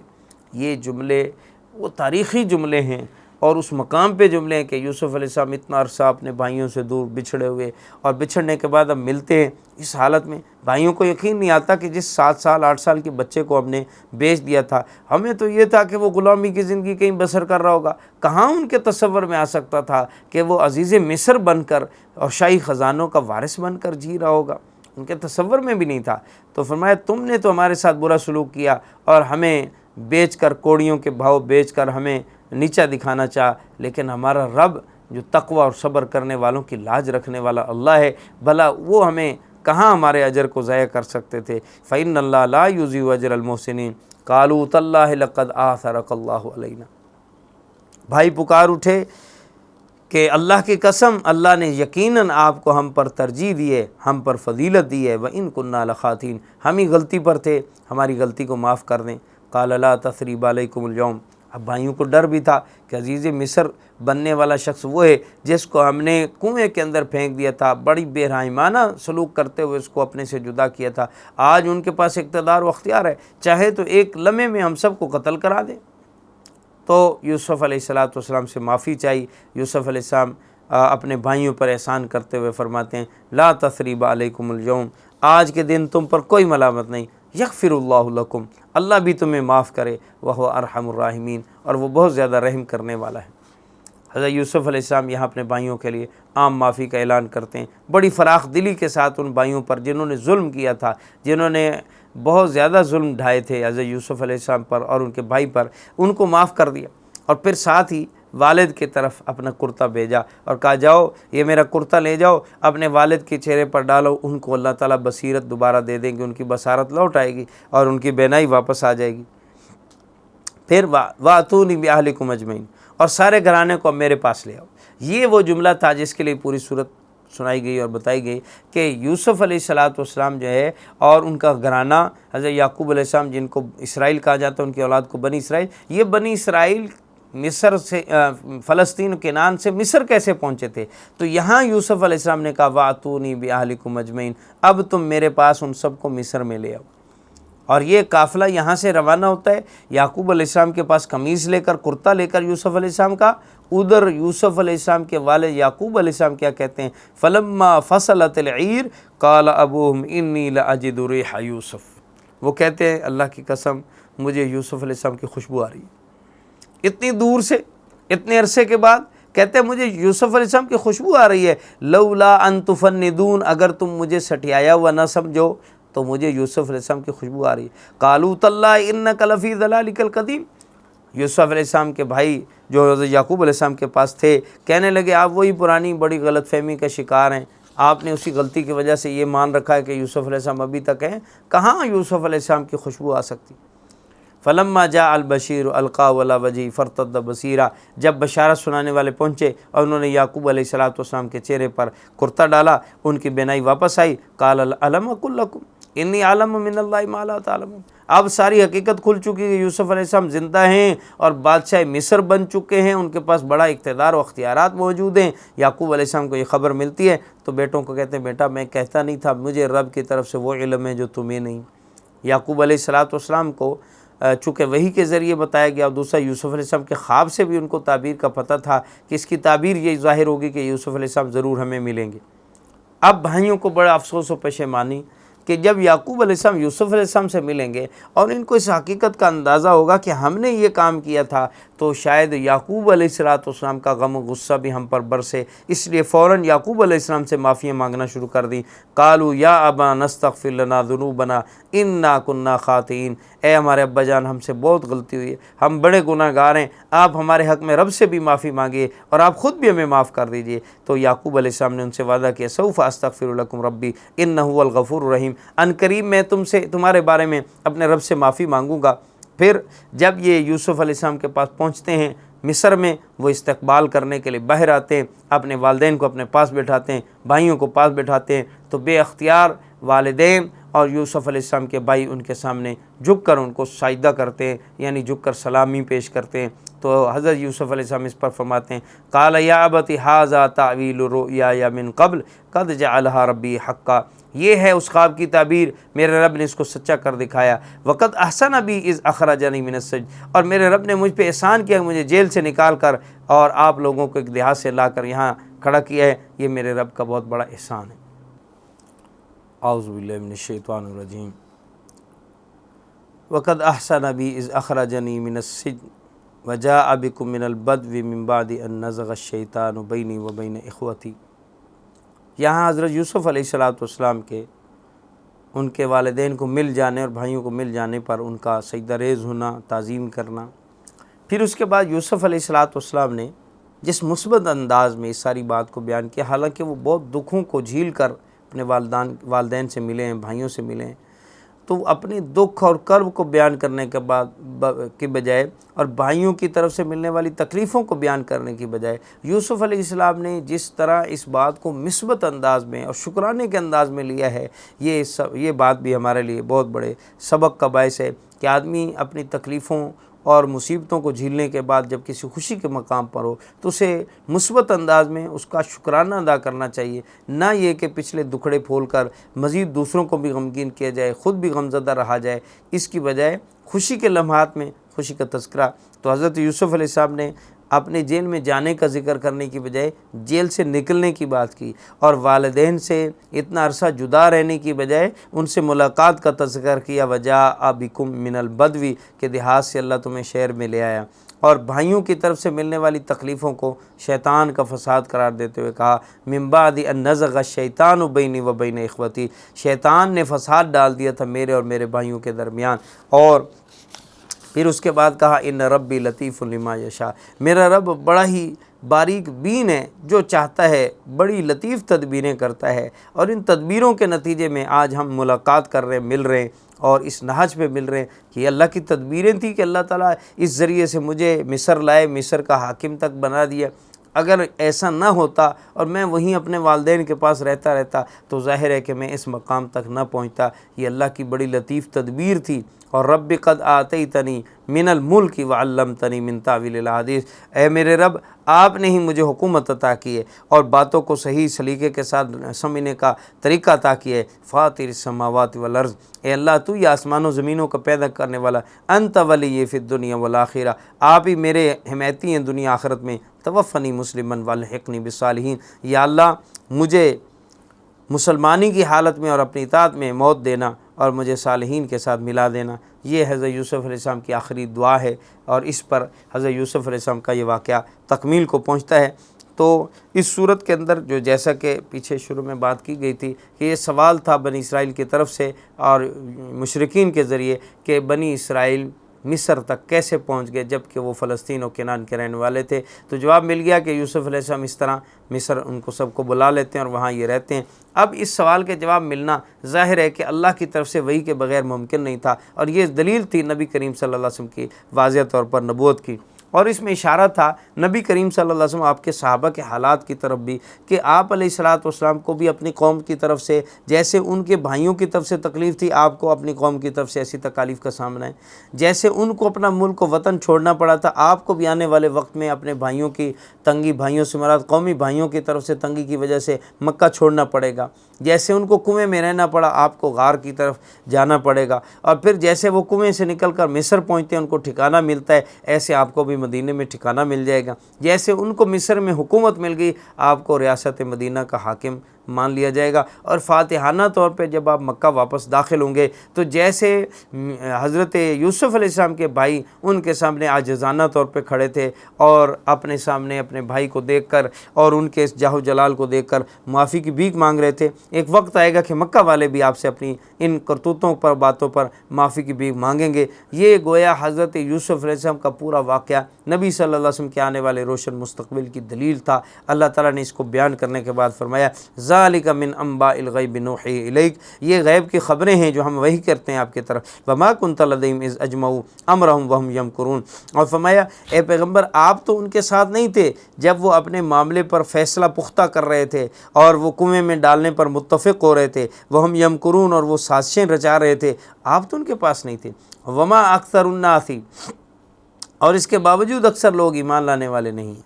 یہ جملے وہ تاریخی جملے ہیں اور اس مقام پہ جملے ہیں کہ یوسف علیہ السلام اتنا عرصہ اپنے بھائیوں سے دور بچھڑے ہوئے، اور بچھڑنے کے بعد اب ملتے ہیں اس حالت میں۔ بھائیوں کو یقین نہیں آتا کہ جس 7 سال 8 سال کے بچے کو ہم نے بیچ دیا تھا، ہمیں تو یہ تھا کہ وہ غلامی کی زندگی کہیں بسر کر رہا ہوگا، کہاں ان کے تصور میں آ سکتا تھا کہ وہ عزیز مصر بن کر اور شاہی خزانوں کا وارث بن کر جی رہا ہوگا، ان کے تصور میں بھی نہیں تھا۔ تو فرمایا تم نے تو ہمارے ساتھ برا سلوک کیا اور ہمیں بیچ کر، کوڑیوں کے بھاؤ بیچ کر ہمیں نیچا دکھانا چاہا، لیکن ہمارا رب جو تقوی اور صبر کرنے والوں کی لاج رکھنے والا اللہ ہے، بھلا وہ ہمیں کہاں ہمارے اجر کو ضائع کر سکتے تھے۔ فإن اللہ لا یضیع اجر المحسنین قالوا تاللہ لقد آثرک اللہ علینا۔ بھائی پکار اٹھے کہ اللہ کی قسم، اللہ نے یقیناً آپ کو ہم پر ترجیح دی ہے، ہم پر فضیلت دی ہے، وَإِن كُنَّا لَخَاطِئِينَ، ہم ہی غلطی پر تھے، ہماری غلطی کو معاف کر دیں۔ قَالَ لَا تَثْرِيبَ عَلَيْكُمُ الْيَوْمَ، اب بھائیوں کو ڈر بھی تھا کہ عزیز مصر بننے والا شخص وہ ہے جس کو ہم نے کنویں کے اندر پھینک دیا تھا، بڑی بے رحمانہ سلوک کرتے ہوئے اس کو اپنے سے جدا کیا تھا، آج ان کے پاس اقتدار و اختیار ہے، چاہے تو ایک لمحے میں ہم سب کو قتل کرا دیں۔ تو یوسف علیہ السلام سے معافی چاہی۔ یوسف علیہ السلام اپنے بھائیوں پر احسان کرتے ہوئے فرماتے ہیں لا تثریب علیکم اليوم، آج کے دن تم پر کوئی ملامت نہیں، یغفر اللہ لکم، اللہ بھی تمہیں معاف کرے، وہو ارحم الراحمین، اور وہ بہت زیادہ رحم کرنے والا ہے۔ حضرت یوسف علیہ السلام یہاں اپنے بھائیوں کے لیے عام معافی کا اعلان کرتے ہیں، بڑی فراخ دلی کے ساتھ ان بھائیوں پر جنہوں نے ظلم کیا تھا، جنہوں نے بہت زیادہ ظلم ڈھائے تھے حضرت یوسف علیہ السلام پر اور ان کے بھائی پر، ان کو معاف کر دیا، اور پھر ساتھ ہی والد کی طرف اپنا کرتا بھیجا اور کہا جاؤ یہ میرا کرتا لے جاؤ، اپنے والد کے چہرے پر ڈالو، ان کو اللہ تعالیٰ بصیرت دوبارہ دے دیں گے، ان کی بصارت لوٹ آئے گی اور ان کی بینائی واپس آ جائے گی۔ پھر وَأْتُونِي بِأَهْلِكُمْ أَجْمَعِينَ، اور سارے گھرانے کو اب میرے پاس لے آؤ۔ یہ وہ جملہ تھا جس کے لیے پوری صورت سنائی گئی اور بتائی گئی کہ یوسف علیہ السلام جو ہے اور ان کا گھرانہ، حضرت یعقوب علیہ السلام جن کو اسرائیل کہا جاتا ہے، ان کی اولاد کو بنی اسرائیل، یہ بنی اسرائیل مصر سے، فلسطین کنعان سے مصر کیسے پہنچے تھے؟ تو یہاں یوسف علیہ السلام نے کہا وَأْتُونِي بِأَهْلِكُمْ أَجْمَعِينَ، اب تم میرے پاس ان سب کو مصر میں لے آؤ۔ اور یہ قافلہ یہاں سے روانہ ہوتا ہے، یعقوب علیہ السلام کے پاس قمیص لے کر، کرتا لے کر یوسف علیہ السلام کا، ادھر یوسف علیہ السلام کے والد یعقوب علیہ السلام کیا کہتے ہیں فَلَمَّا فَصَلَتِ الْعِيرُ قَالَ أَبُوهُمْ إِنِّي لَأَجِدُ رِيحَ يُوسُف، وہ کہتے ہیں اللہ کی قسم مجھے یوسف علیہ السلام کی خوشبو آ رہی ہے، اتنی دور سے، اتنے عرصے کے بعد کہتے ہیں مجھے یوسف علیہ السلام کی خوشبو آ رہی ہے، لولا ان تفندون، اگر تم مجھے سٹیایا ہوا نہ سمجھو تو مجھے یوسف علیہ السلام کی خوشبو آ رہی ہے۔ قالوا تاللہ انک لفی ضلالک القدیم، یوسف علیہ السلام کے بھائی جو حضرت یعقوب علیہ السلام کے پاس تھے کہنے لگے آپ وہی پرانی بڑی غلط فہمی کا شکار ہیں، آپ نے اسی غلطی کی وجہ سے یہ مان رکھا ہے کہ یوسف علیہ السلام ابھی تک ہیں، کہاں یوسف علیہ السلام کی خوشبو آ سکتی۔ فلما جاء البشیر القا ولا وجی فرتد بصیرا، جب بشارت سنانے والے پہنچے اور انہوں نے یعقوب علیہ السلام کے چہرے پر کرتا ڈالا، ان کی بینائی واپس آئی۔ قال الم اقل لکم انی اعلم من اللہ ما لا تعلمون، اب ساری حقیقت کھل چکی ہے، یوسف علیہ السلام زندہ ہیں اور بادشاہ مصر بن چکے ہیں، ان کے پاس بڑا اقتدار و اختیارات موجود ہیں۔ یعقوب علیہ السلام کو یہ خبر ملتی ہے تو بیٹوں کو کہتے ہیں بیٹا میں کہتا نہیں تھا، مجھے رب کی طرف سے وہ علم ہے جو تمہیں نہیں۔ یعقوب علیہ السلام کو چونکہ وحی کے ذریعے بتایا گیا، اور دوسرا یوسف علیہ السلام کے خواب سے بھی ان کو تعبیر کا پتہ تھا کہ اس کی تعبیر یہ ظاہر ہوگی کہ یوسف علیہ السلام ضرور ہمیں ملیں گے۔ اب بھائیوں کو بڑا افسوس و پشیمانی کہ جب یعقوب علیہ السلام یوسف علیہ السلام سے ملیں گے اور ان کو اس حقیقت کا اندازہ ہوگا کہ ہم نے یہ کام کیا تھا، تو شاید یعقوب علیہ السلام کا غم و غصہ بھی ہم پر برسے، اس لیے فوراً یعقوب علیہ السلام سے معافیاں مانگنا شروع کر دی۔ قالوا یا ابا نستغفر لنا ذنوبنا انا کنا خاطئین، اے ہمارے ابا جان ہم سے بہت غلطی ہوئی ہے، ہم بڑے گناہ گار ہیں، آپ ہمارے حق میں رب سے بھی معافی مانگیے اور آپ خود بھی ہمیں معاف کر دیجئے۔ تو یعقوب علیہ السلام نے ان سے وعدہ کیا سوف استغفر لکم ربی انہ هو الغفور الرحیم، ان قریب میں تمہارے بارے میں اپنے رب سے معافی مانگوں گا۔ پھر جب یہ یوسف علیہ السلام کے پاس پہنچتے ہیں مصر میں، وہ استقبال کرنے کے لیے باہر آتے ہیں، اپنے والدین کو اپنے پاس بٹھاتے ہیں، بھائیوں کو پاس بٹھاتے ہیں، تو بے اختیار والدین اور یوسف علیہ السلام کے بھائی ان کے سامنے جھک کر ان کو سجدہ کرتے ہیں، یعنی جھک کر سلامی پیش کرتے ہیں۔ تو تو حضرت یوسف علیہ السلام اس پر فرماتے ہیں قال یا ابت ھذا تعویل رؤیا من قبل قد جعلها ربی حقا، یہ ہے اس خواب کی تعبیر، میرے رب نے اس کو سچا کر دکھایا۔ وقد احسن بی اذ اخرجنی من السجن، اور میرے رب نے مجھ پہ احسان کیا، مجھے جیل سے نکال کر اور آپ لوگوں کو ایک دیہات سے لا کر یہاں کھڑا کیا ہے، یہ میرے رب کا بہت بڑا احسان ہے۔ اعوذ باللہ من الشیطان الرجیم۔ وقد احسن بی اذ اخرجنی من السجن وجاء بکم من البدو من بعد ان نزغ الشیطان بینی و بین اخوتی۔ یہاں حضرت یوسف علیہ السلام کے ان کے والدین کو مل جانے اور بھائیوں کو مل جانے پر ان کا سجدہ ریز ہونا، تعظیم کرنا، پھر اس کے بعد یوسف علیہ السلام نے جس مثبت انداز میں اس ساری بات کو بیان کیا، حالانکہ وہ بہت دکھوں کو جھیل کر اپنے والدین سے ملے ہیں، بھائیوں سے ملے ہیں، تو اپنے دکھ اور کرب کو بیان کرنے کے بعد کے بجائے اور بھائیوں کی طرف سے ملنے والی تکلیفوں کو بیان کرنے کی بجائے یوسف علیہ السلام نے جس طرح اس بات کو مثبت انداز میں اور شکرانے کے انداز میں لیا ہے، یہ بات بھی ہمارے لیے بہت بڑے سبق کا باعث ہے کہ آدمی اپنی تکلیفوں اور مصیبتوں کو جھیلنے کے بعد جب کسی خوشی کے مقام پر ہو تو اسے مثبت انداز میں اس کا شکرانہ ادا کرنا چاہیے، نہ یہ کہ پچھلے دکھڑے پھول کر مزید دوسروں کو بھی غمگین کیا جائے، خود بھی غمزدہ رہا جائے، اس کی بجائے خوشی کے لمحات میں خوشی کا تذکرہ۔ تو حضرت یوسف علیہ السلام نے اپنے جیل میں جانے کا ذکر کرنے کی بجائے جیل سے نکلنے کی بات کی، اور والدین سے اتنا عرصہ جدا رہنے کی بجائے ان سے ملاقات کا تذکر کیا، وجاء بکم من البدو، کہ دیہات سے اللہ تمہیں شہر میں لے آیا، اور بھائیوں کی طرف سے ملنے والی تکلیفوں کو شیطان کا فساد قرار دیتے ہوئے کہا من بعد ان نزغ الشیطان بینی و بین اخوتی، شیطان نے فساد ڈال دیا تھا میرے اور میرے بھائیوں کے درمیان۔ اور پھر اس کے بعد کہا ان ربی لطیف لما یشاء، میرا رب بڑا ہی باریک بین ہے، جو چاہتا ہے بڑی لطیف تدبیریں کرتا ہے، اور ان تدبیروں کے نتیجے میں آج ہم ملاقات کر رہے ہیں، مل رہے ہیں اور اس نہج پہ مل رہے ہیں کہ یہ اللہ کی تدبیریں تھیں کہ اللہ تعالیٰ اس ذریعے سے مجھے مصر لائے، مصر کا حاکم تک بنا دیا۔ اگر ایسا نہ ہوتا اور میں وہیں اپنے والدین کے پاس رہتا تو ظاہر ہے کہ میں اس مقام تک نہ پہنچتا، یہ اللہ کی بڑی لطیف تدبیر تھی۔ اور رب قد آتیتنی من الملک وعلمتنی من تاویل الاحادیث، اے میرے رب آپ نے ہی مجھے حکومت عطا کی ہے اور باتوں کو صحیح سلیقے کے ساتھ سمجھنے کا طریقہ عطا کیا ہے۔ فاطر السماوات والارض، اے اللہ تو یہ آسمان و زمینوں کا پیدا کرنے والا، انت ولی فی الدنیا والآخرہ، آپ ہی میرے حمایتی ہیں دنیا آخرت میں۔ توفنی مسلمن والحقنی بالصالحین، یا اللہ مجھے مسلمانی کی حالت میں اور اپنی اطاعت میں موت دینا اور مجھے صالحین کے ساتھ ملا دینا۔ یہ حضرت یوسف علیہ السلام کی آخری دعا ہے، اور اس پر حضرت یوسف علیہ السلام کا یہ واقعہ تکمیل کو پہنچتا ہے۔ تو اس صورت کے اندر جو جیسا کہ پیچھے شروع میں بات کی گئی تھی کہ یہ سوال تھا بنی اسرائیل کی طرف سے اور مشرکین کے ذریعے کہ بنی اسرائیل مصر تک کیسے پہنچ گئے جب کہ وہ فلسطین و کنعان کے رہنے والے تھے، تو جواب مل گیا کہ یوسف علیہ السلام اس طرح مصر ان کو سب کو بلا لیتے ہیں اور وہاں یہ رہتے ہیں۔ اب اس سوال کے جواب ملنا ظاہر ہے کہ اللہ کی طرف سے وحی کے بغیر ممکن نہیں تھا، اور یہ دلیل تھی نبی کریم صلی اللہ علیہ وسلم کی واضح طور پر نبوت کی، اور اس میں اشارہ تھا نبی کریم صلی اللہ علیہ وسلم آپ کے صحابہ کے حالات کی طرف بھی کہ آپ علیہ السلام کو بھی اپنی قوم کی طرف سے جیسے ان کے بھائیوں کی طرف سے تکلیف تھی، آپ کو اپنی قوم کی طرف سے ایسی تکالیف کا سامنا ہے، جیسے ان کو اپنا ملک و وطن چھوڑنا پڑا تھا، آپ کو بھی آنے والے وقت میں اپنے بھائیوں کی تنگی، بھائیوں سے مراد قومی بھائیوں کی طرف سے تنگی کی وجہ سے مکہ چھوڑنا پڑے گا، جیسے ان کو کنویں میں رہنا پڑا آپ کو غار کی طرف جانا پڑے گا، اور پھر جیسے وہ کنویں سے نکل کر مصر پہنچتے ہیں ان کو ٹھکانہ ملتا ہے، ایسے آپ کو بھی مدینے میں ٹھکانہ مل جائے گا، جیسے ان کو مصر میں حکومت مل گئی آپ کو ریاست مدینہ کا حاکم مان لیا جائے گا، اور فاتحانہ طور پہ جب آپ مکہ واپس داخل ہوں گے تو جیسے حضرت یوسف علیہ السلام کے بھائی ان کے سامنے عاجزانہ طور پہ کھڑے تھے اور اپنے سامنے اپنے بھائی کو دیکھ کر اور ان کے اس جاہ و جلال کو دیکھ کر معافی کی بھیک مانگ رہے تھے، ایک وقت آئے گا کہ مکہ والے بھی آپ سے اپنی ان کرتوتوں پر باتوں پر معافی کی بھیک مانگیں گے۔ یہ گویا حضرت یوسف علیہ السلام کا پورا واقعہ نبی صلی اللہ علیہ وسلم کے آنے والے روشن مستقبل کی دلیل تھا۔ اللہ تعالیٰ نے اس کو بیان کرنے کے بعد فرمایا ذالک من انباء الغیب نوحی الیک، یہ غیب کی خبریں ہیں جو ہم وحی کرتے ہیں آپ کی طرف، وما کنت لدیہم اذ اجمعوا امرہم وہم یمکرون، اور فرمایا اے پیغمبر آپ تو ان کے ساتھ نہیں تھے جب وہ اپنے معاملے پر فیصلہ پختہ کر رہے تھے اور وہ کنویں میں ڈالنے پر متفق ہو رہے تھے، وہم یمکرون، اور وہ سازشیں رچا رہے تھے، آپ تو ان کے پاس نہیں تھے۔ وما اکثر الناس اور اس کے باوجود اکثر لوگ ایمان لانے والے نہیں ہیں۔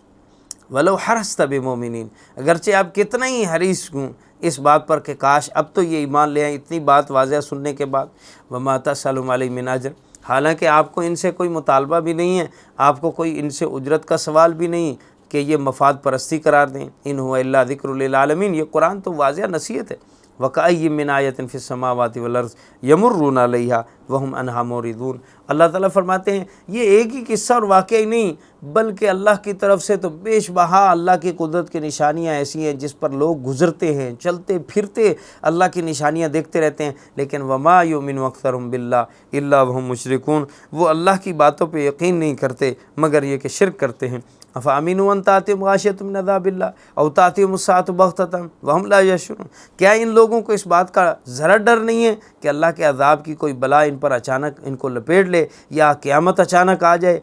وَلَوْ حَرَصْتَ بِمُؤْمِنِينَ، اگرچہ آپ کتنا ہی حریص ہوں اس بات پر کہ کاش اب تو یہ ایمان لے آئیں، اتنی بات واضح سننے کے بعد۔ وَمَا تَسْأَلُهُمْ عَلَيْهِ مِنْ أَجْرٍ، حالانکہ آپ کو ان سے کوئی مطالبہ بھی نہیں ہے، آپ کو کوئی ان سے اجرت کا سوال بھی نہیں کہ یہ مفاد پرستی قرار دیں۔ إِنْ هُوَ إِلَّا ذِكْرٌ لِلْعَالَمِينَ، یہ قرآن تو واضح نصیحت ہے۔ وَكَأَيٍّ مِّنْ آيَةٍ فِي السَّمَاوَاتِ وَالْأَرْضِ يَمُرُّونَ عَلَيْهَا وَهُمْ عَنْهَا مُعْرِضُونَ۔ اللہ تعالیٰ فرماتے ہیں یہ ایک ہی قصہ اور واقعہ ہی نہیں، بلکہ اللہ کی طرف سے تو بیش بہا اللہ کی قدرت کی نشانیاں ایسی ہیں جس پر لوگ گزرتے ہیں، چلتے پھرتے اللہ کی نشانیاں دیکھتے رہتے ہیں، لیکن وَمَا يُؤْمِنُ أَكْثَرُهُم بِاللَّهِ إِلَّا وَهُم مُشْرِكُونَ، وہ اللہ کی باتوں پہ یقین نہیں کرتے مگر یہ کہ شرک کرتے ہیں۔ أَفَأَمِنُوا أَن تَأْتِيَهُمْ غَاشِيَةٌ مِّنْ عَذَابِ اللَّهِ أَوْ تَأْتِيَهُمُ السَّاعَةُ بَغْتَةً وَهُمْ لَا يَشْعُرُونَ، کیا ان لوگوں کو اس بات کا ذرا ڈر نہیں ہے کہ اللہ کے عذاب کی کوئی بلا ان پر اچانک ان کو لپیٹ لے، یا قیامت اچانک آ جائے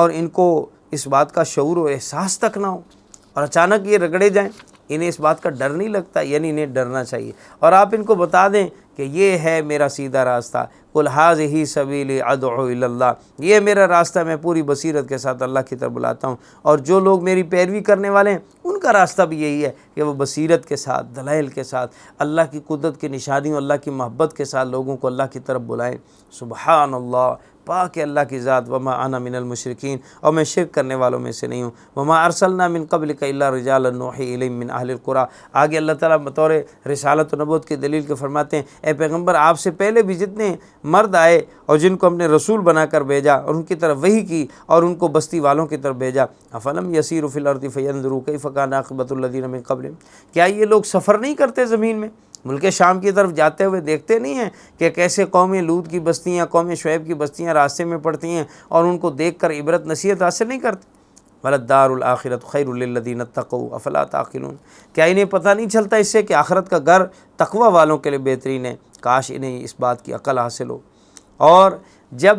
اور ان کو اس بات کا شعور و احساس تک نہ ہو اور اچانک یہ رگڑے جائیں؟ انہیں اس بات کا ڈر نہیں لگتا؟ یعنی انہیں ڈرنا چاہیے، اور آپ ان کو بتا دیں کہ یہ ہے میرا سیدھا راستہ، قُلْ هَٰذِهِ سَبِيلِي أَدْعُو إِلَى اللَّهِ، یہ میرا راستہ، میں پوری بصیرت کے ساتھ اللہ کی طرف بلاتا ہوں، اور جو لوگ میری پیروی کرنے والے ہیں ان کا راستہ بھی یہی ہے کہ وہ بصیرت کے ساتھ، دلائل کے ساتھ، اللہ کی قدرت کی نشانیوں، اللہ کی محبت کے ساتھ لوگوں کو اللہ کی طرف بلائیں۔ سبحان اللہ، پاک ہے اللہ کی ذات۔ وما انا من المشرکین، اور میں شرک کرنے والوں میں سے نہیں ہوں۔ وما ارسلنا من قبلک الا رجالا نوحی الیہم من اہل القری، آگے اللہ تعالیٰ بطور رسالت و نبوت کی دلیل کے فرماتے ہیں اے پیغمبر آپ سے پہلے بھی جتنے مرد آئے اور جن کو ہم نے رسول بنا کر بھیجا اور ان کی طرف وحی کی اور ان کو بستی والوں کی طرف بھیجا، افلم یسیروا فی الارض فینظروا کیف کان عاقبۃ الذین من قبلہم، کیا یہ لوگ سفر نہیں کرتے زمین میں، ملک شام کی طرف جاتے ہوئے دیکھتے نہیں ہیں کہ کیسے قوم لوط کی بستیاں، قوم شعیب کی بستیاں راستے میں پڑتی ہیں اور ان کو دیکھ کر عبرت نصیحت حاصل نہیں کرتے؟ وَلَلدَّارُ الْآخِرَةُ خَيْرٌ لِّلَّذِينَ اتَّقَوْا أَفَلَا تَعْقِلُونَ، کیا انہیں پتہ نہیں چلتا اس سے کہ آخرت کا گھر تقوی والوں کے لیے بہترین ہے؟ کاش انہیں اس بات کی عقل حاصل ہو۔ اور جب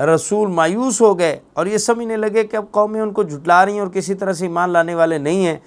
رسول مایوس ہو گئے اور یہ سمجھنے لگے کہ اب قومیں ان کو جھٹلا رہی ہیں اور کسی طرح سے ایمان لانے والے نہیں ہیں،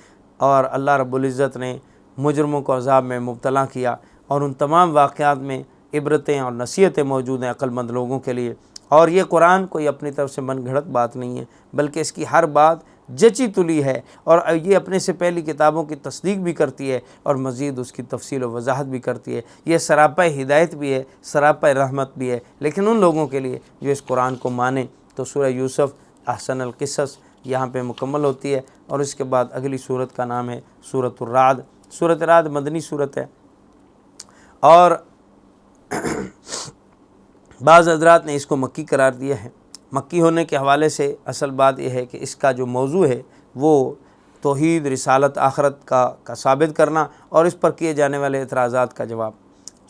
اور اللہ رب العزت نے مجرموں کو عذاب میں مبتلا کیا، اور ان تمام واقعات میں عبرتیں اور نصیحتیں موجود ہیں عقل مند لوگوں کے لیے۔ اور یہ قرآن کوئی اپنی طرف سے من گھڑت بات نہیں ہے، بلکہ اس کی ہر بات جچی تلی ہے، اور یہ اپنے سے پہلی کتابوں کی تصدیق بھی کرتی ہے اور مزید اس کی تفصیل و وضاحت بھی کرتی ہے۔ یہ سراپا ہدایت بھی ہے، سراپا رحمت بھی ہے، لیکن ان لوگوں کے لیے جو اس قرآن کو مانیں۔ تو سورہ یوسف احسن القصص یہاں پہ مکمل ہوتی ہے، اور اس کے بعد اگلی صورت کا نام ہے سورۃ الرعد۔ سورۃ الرعد مدنی صورت ہے، اور بعض حضرات نے اس کو مکی قرار دیا ہے۔ مکی ہونے کے حوالے سے اصل بات یہ ہے کہ اس کا جو موضوع ہے وہ توحید، رسالت، آخرت کا ثابت کرنا اور اس پر کیے جانے والے اعتراضات کا جواب۔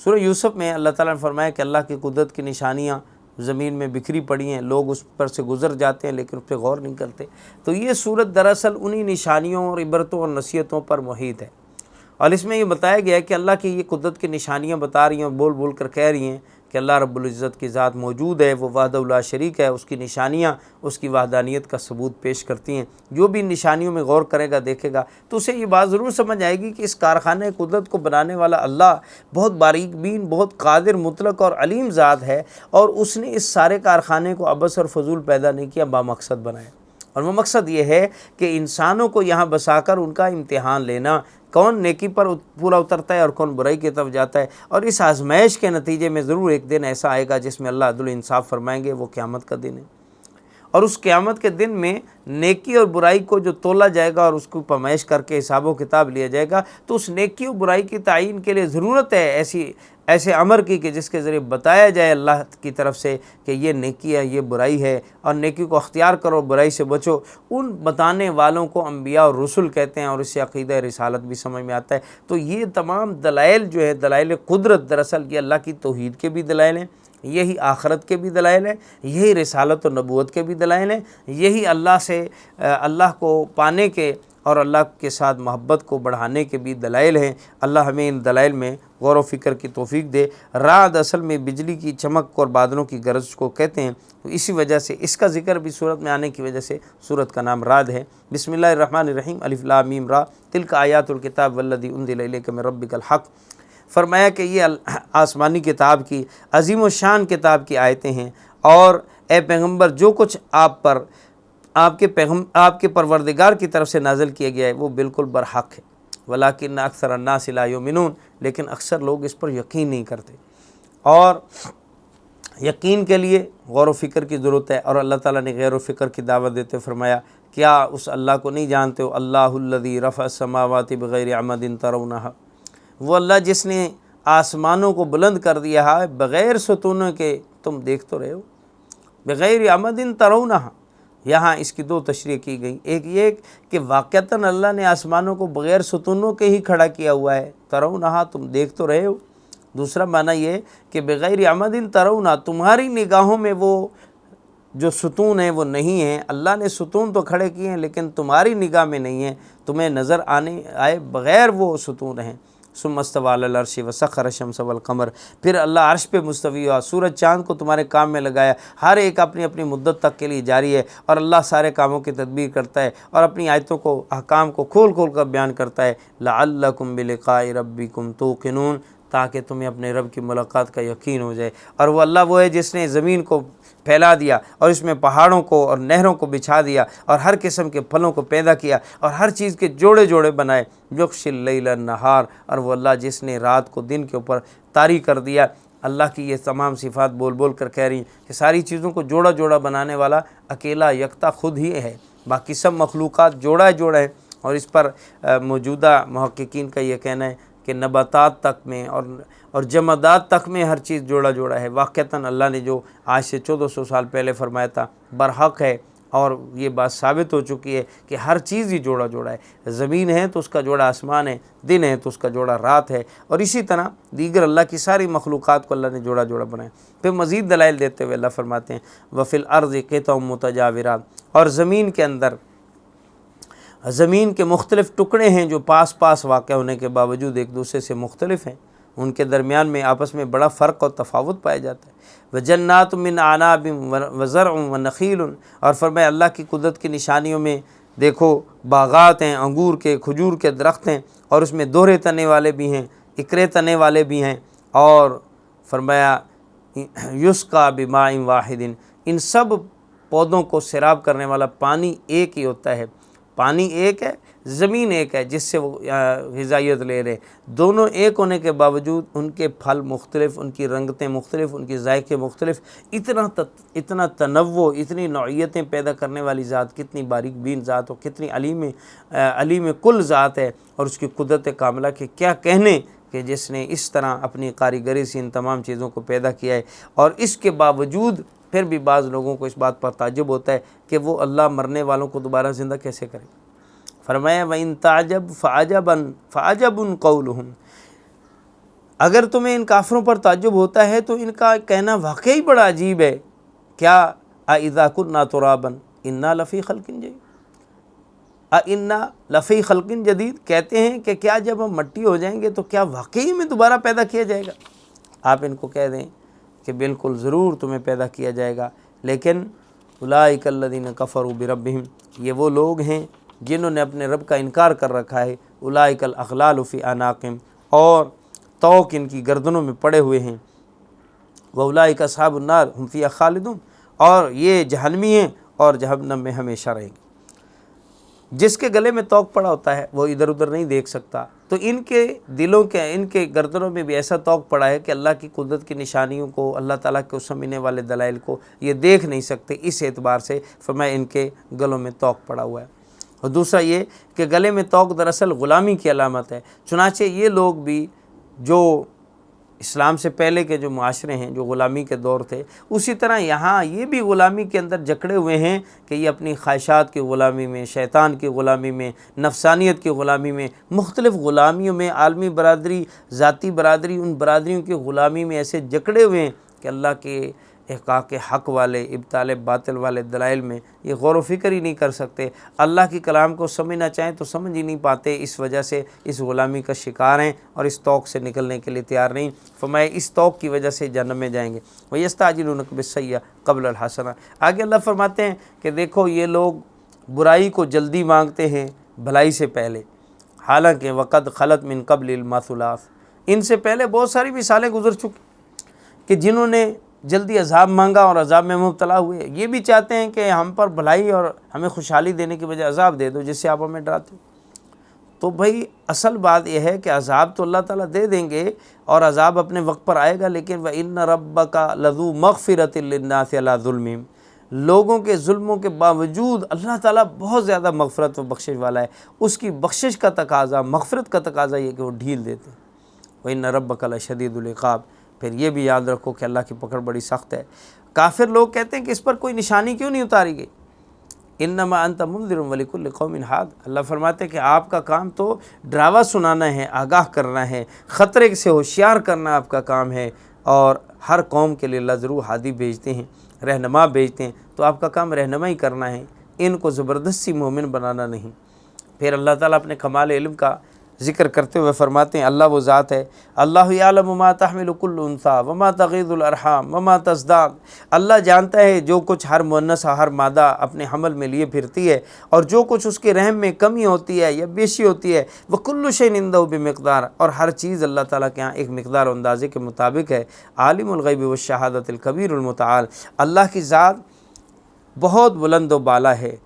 سورہ یوسف میں اللہ تعالیٰ نے فرمایا کہ اللہ کی قدرت کی نشانیاں زمین میں بکھری پڑی ہیں، لوگ اس پر سے گزر جاتے ہیں لیکن اس پہ غور نہیں کرتے۔ تو یہ صورت دراصل انہی نشانیوں اور عبرتوں اور نصیحتوں پر محیط ہے، اور اس میں یہ بتایا گیا ہے کہ اللہ کی یہ قدرت کی نشانیاں بتا رہی ہیں اور بول بول کر کہہ رہی ہیں کہ اللہ رب العزت کی ذات موجود ہے، وہ وحدہ لا شریک ہے، اس کی نشانیاں اس کی وحدانیت کا ثبوت پیش کرتی ہیں۔ جو بھی ان نشانیوں میں غور کرے گا، دیکھے گا، تو اسے یہ بات ضرور سمجھ آئے گی کہ اس کارخانہ قدرت کو بنانے والا اللہ بہت باریک بین، بہت قادر، مطلق اور علیم ذات ہے، اور اس نے اس سارے کارخانے کو عبث اور فضول پیدا نہیں کیا، بامقصد بنایا، اور وہ مقصد یہ ہے کہ انسانوں کو یہاں بسا کر ان کا امتحان لینا، کون نیکی پر پورا اترتا ہے اور کون برائی کی طرف جاتا ہے، اور اس آزمائش کے نتیجے میں ضرور ایک دن ایسا آئے گا جس میں اللہ عدل و انصاف فرمائیں گے، وہ قیامت کا دن ہے۔ اور اس قیامت کے دن میں نیکی اور برائی کو جو تولا جائے گا اور اس کو پیمائش کر کے حساب و کتاب لیا جائے گا، تو اس نیکی اور برائی کی تعیین کے لیے ضرورت ہے ایسے امر کی کہ جس کے ذریعے بتایا جائے اللہ کی طرف سے کہ یہ نیکی ہے، یہ برائی ہے، اور نیکی کو اختیار کرو، برائی سے بچو۔ ان بتانے والوں کو انبیاء اور رسل کہتے ہیں، اور اس سے عقیدہ رسالت بھی سمجھ میں آتا ہے۔ تو یہ تمام دلائل جو ہے، دلائل قدرت، دراصل یہ اللہ کی توحید کے بھی دلائل ہیں، یہی آخرت کے بھی دلائل ہیں، یہی رسالت و نبوت کے بھی دلائل ہیں، یہی اللہ کو پانے کے اور اللہ کے ساتھ محبت کو بڑھانے کے بھی دلائل ہیں۔ اللہ ہمیں ان دلائل میں غور و فکر کی توفیق دے۔ رعد اصل میں بجلی کی چمک اور بادلوں کی گرج کو کہتے ہیں، تو اسی وجہ سے اس کا ذکر بھی صورت میں آنے کی وجہ سے صورت کا نام رعد ہے۔ بسم اللہ الرحمن الرحیم، الف لام میم را، تلک آیات الکتاب والذی انزل الیک من ربک الحق۔ فرمایا کہ یہ آسمانی کتاب کی، عظیم و شان کتاب کی آیتیں ہیں، اور اے پیغمبر جو کچھ آپ پر آپ کے پروردگار کی طرف سے نازل کیا گیا ہے وہ بالکل برحق ہے، ولیکن اکثر الناس لا یؤمنون، لیکن اکثر لوگ اس پر یقین نہیں کرتے۔ اور یقین کے لیے غور و فکر کی ضرورت ہے، اور اللہ تعالیٰ نے غور و فکر کی دعوت دیتے فرمایا کیا اس اللہ کو نہیں جانتے ہو؟ اللہ الذی رفع السماوات بغیر عمد ترونہا، وہ اللہ جس نے آسمانوں کو بلند کر دیا ہے بغیر ستونوں کے، تم دیکھ تو رہے ہو، بغیر عمد ترونہا۔ یہاں اس کی دو تشریح کی گئی، ایک یہ کہ واقعتاً اللہ نے آسمانوں کو بغیر ستونوں کے ہی کھڑا کیا ہوا ہے، ترونہا تم دیکھ تو رہے ہو۔ دوسرا معنی یہ کہ بغیر عمد ترونہا، تمہاری نگاہوں میں وہ جو ستون ہیں وہ نہیں ہیں، اللہ نے ستون تو کھڑے کیے ہیں لیکن تمہاری نگاہ میں نہیں ہیں، تمہیں نظر آئے بغیر وہ ستون ہیں۔ ثم استوى علی العرش وسخر الشمس والقمر، پھر اللہ عرش پہ مستوی ہوا، سورج چاند کو تمہارے کام میں لگایا، ہر ایک اپنی اپنی مدت تک کے لیے جاری ہے، اور اللہ سارے کاموں کی تدبیر کرتا ہے اور اپنی آیتوں کو، احکام کو کھول کھول کر بیان کرتا ہے۔ لعلکم بلقاء ربکم توقنون، تاکہ تمہیں اپنے رب کی ملاقات کا یقین ہو جائے۔ اور وہ ہے جس نے زمین کو پھیلا دیا اور اس میں پہاڑوں کو اور نہروں کو بچھا دیا اور ہر قسم کے پھلوں کو پیدا کیا اور ہر چیز کے جوڑے جوڑے بنائے، یغشی اللیل النہار، اور وہ اللہ جس نے رات کو دن کے اوپر طاری کر دیا۔ اللہ کی یہ تمام صفات بول بول کر کہہ رہی ہیں کہ ساری چیزوں کو جوڑا جوڑا بنانے والا اکیلا یکتا خود ہی ہے، باقی سب مخلوقات جوڑا جوڑا ہے۔ اور اس پر موجودہ محققین کا یہ کہنا ہے کہ نباتات تک میں اور جمادات تک میں ہر چیز جوڑا جوڑا ہے۔ واقعتاً اللہ نے جو آج سے 1400 سال پہلے فرمایا تھا برحق ہے، اور یہ بات ثابت ہو چکی ہے کہ ہر چیز ہی جوڑا جوڑا ہے، زمین ہے تو اس کا جوڑا آسمان ہے، دن ہے تو اس کا جوڑا رات ہے، اور اسی طرح دیگر اللہ کی ساری مخلوقات کو اللہ نے جوڑا جوڑا بنایا۔ پھر مزید دلائل دیتے ہوئے اللہ فرماتے ہیں وَفِي الْأَرْضِ قِطَعٌ مُتَجَاوِرَاتٌ، اور زمین کے اندر زمین کے مختلف ٹکڑے ہیں جو پاس پاس واقع ہونے کے باوجود ایک دوسرے سے مختلف ہیں، ان کے درمیان میں آپس میں بڑا فرق اور تفاوت پایا جاتا ہے۔ وَجَنَّاتٌ مِّنْ أَعْنَابٍ وَزَرْعٌ وَنَخِيلٌ، اور فرمایا اللہ کی قدرت کی نشانیوں میں دیکھو باغات ہیں، انگور کے، کھجور کے درخت ہیں، اور اس میں دوہرے تنے والے بھی ہیں، اکرے تنے والے بھی ہیں، اور فرمایا یسقیٰ بِمَاءٍ وَاحِدٍ، ان سب پودوں کو سیراب کرنے والا پانی ایک ہی ہوتا ہے، پانی ایک ہے، زمین ایک ہے جس سے وہ غذائیت لے رہے، دونوں ایک ہونے کے باوجود ان کے پھل مختلف، ان کی رنگتیں مختلف، ان کی ذائقے مختلف، اتنا تنوع، اتنی نوعیتیں پیدا کرنے والی ذات کتنی باریک بین ذات ہو، کتنی علیم کل ذات ہے، اور اس کی قدرت کاملہ کے کیا کہنے کہ جس نے اس طرح اپنی کاریگری سے ان تمام چیزوں کو پیدا کیا ہے۔ اور اس کے باوجود پھر بھی بعض لوگوں کو اس بات پر تعجب ہوتا ہے کہ وہ اللہ مرنے والوں کو دوبارہ زندہ کیسے کرے۔ فرمایا وَإِن تَعْجَبْ فَعَجَبٌ قَوْلُهُمْ، اگر تمہیں ان کافروں پر تعجب ہوتا ہے تو ان کا کہنا واقعی بڑا عجیب ہے، کیا أَإِذَا كُنَّا تُرَابًا إِنَّا لَفِي خَلْقٍ جَدِيدٍ، أَإِنَّا لَفِي خَلْقٍ جَدِيدٍ، کہتے ہیں کہ کیا جب ہم مٹی ہو جائیں گے تو کیا واقعی میں دوبارہ پیدا کیا جائے گا؟ آپ ان کو کہہ دیں کہ بالکل ضرور تمہیں پیدا کیا جائے گا، لیکن اولئک الذین کفروا بربہم، یہ وہ لوگ ہیں جنہوں نے اپنے رب کا انکار کر رکھا ہے، اولئک الاغلال فی اعناقہم، اور طوق ان کی گردنوں میں پڑے ہوئے ہیں، واولئک اصحاب النار ھم فیہا خالدون، اور یہ جہنمی ہیں اور جہنم میں ہمیشہ رہیں گے۔ جس کے گلے میں طوق پڑا ہوتا ہے وہ ادھر ادھر نہیں دیکھ سکتا، تو ان کے دلوں کے، ان کے گردنوں میں بھی ایسا طوق پڑا ہے کہ اللہ کی قدرت کی نشانیوں کو، اللہ تعالیٰ کو سمجھنے والے دلائل کو یہ دیکھ نہیں سکتے، اس اعتبار سے فرمایا ان کے گلوں میں طوق پڑا ہوا ہے۔ اور دوسرا یہ کہ گلے میں طوق دراصل غلامی کی علامت ہے، چنانچہ یہ لوگ بھی جو اسلام سے پہلے کے جو معاشرے ہیں جو غلامی کے دور تھے، اسی طرح یہاں یہ بھی غلامی کے اندر جکڑے ہوئے ہیں کہ یہ اپنی خواہشات کی غلامی میں، شیطان کی غلامی میں، نفسانیت کی غلامی میں، مختلف غلامیوں میں، عالمی برادری، ذاتی برادری، ان برادریوں کی غلامی میں ایسے جکڑے ہوئے ہیں کہ اللہ کے احقاق حق والے، ابطال باطل والے دلائل میں یہ غور و فکر ہی نہیں کر سکتے، اللہ کی کلام کو سمجھنا چاہیں تو سمجھ ہی نہیں پاتے، اس وجہ سے اس غلامی کا شکار ہیں اور اس طوق سے نکلنے کے لیے تیار نہیں۔ فرمایا اس طوق کی وجہ سے جہنم میں جائیں گے۔ وَيَسْتَعْجِلُونَكَ بِالسَّيِّئَةِ قَبْلَ الْحَسَنَةِ، آگے اللہ فرماتے ہیں کہ دیکھو یہ لوگ برائی کو جلدی مانگتے ہیں بھلائی سے پہلے، حالانکہ وَقَدْ خَلَتْ مِن قَبْلِ الْمَثُلَاتُ، ان سے پہلے بہت ساری مثالیں گزر چکی کہ جنہوں نے جلدی عذاب مانگا اور عذاب میں مبتلا ہوئے، یہ بھی چاہتے ہیں کہ ہم پر بھلائی اور ہمیں خوشحالی دینے کی بجائے عذاب دے دو جس سے آپ ہمیں ڈراتے ہو۔ تو بھائی اصل بات یہ ہے کہ عذاب تو اللہ تعالیٰ دے دیں گے اور عذاب اپنے وقت پر آئے گا، لیکن وَإِنَّ رَبَّكَ لَذُو مَغْفِرَةٍ لِلنَّاسِ عَلَىٰ ظُلْمِهِمْ، لوگوں کے ظلموں کے باوجود اللہ تعالیٰ بہت زیادہ مغفرت و بخشش والا ہے، اس کی بخشش کا تقاضا، مغفرت کا تقاضا یہ کہ وہ ڈھیل دیتے ہیں۔ وَإِنَّ رَبَّكَ لَشَدِيدُ الْعِقَابِ، پھر یہ بھی یاد رکھو کہ اللہ کی پکڑ بڑی سخت ہے۔ کافر لوگ کہتے ہیں کہ اس پر کوئی نشانی کیوں نہیں اتاری گئی؟ انما انت منذر ولکل قوم ہاد، اللہ فرماتے ہیں کہ آپ کا کام تو ڈراوا سنانا ہے، آگاہ کرنا ہے، خطرے سے ہوشیار کرنا آپ کا کام ہے، اور ہر قوم کے لیے اللہ ضرور ہادی بھیجتے ہیں، رہنما بھیجتے ہیں، تو آپ کا کام رہنمائی کرنا ہے، ان کو زبردستی مومن بنانا نہیں۔ پھر اللہ تعالیٰ اپنے کمال علم کا ذکر کرتے ہوئے فرماتے ہیں اللہ وہ ذات ہے، اللہ یعلم ما تحمل کل انثی وما تغیض الارحام وما تزداد، اللہ جانتا ہے جو کچھ ہر مؤنثہ، ہر مادہ اپنے حمل میں لیے پھرتی ہے، اور جو کچھ اس کے رحم میں کمی ہوتی ہے یا بیشی ہوتی ہے، وکل شیء عنده بمقدار، اور ہر چیز اللہ تعالیٰ کے ہاں ایک مقدار و اندازے کے مطابق ہے۔ عالم الغیب والشہادۃ الکبیر المتعال، اللہ کی ذات بہت بلند و بالا ہے،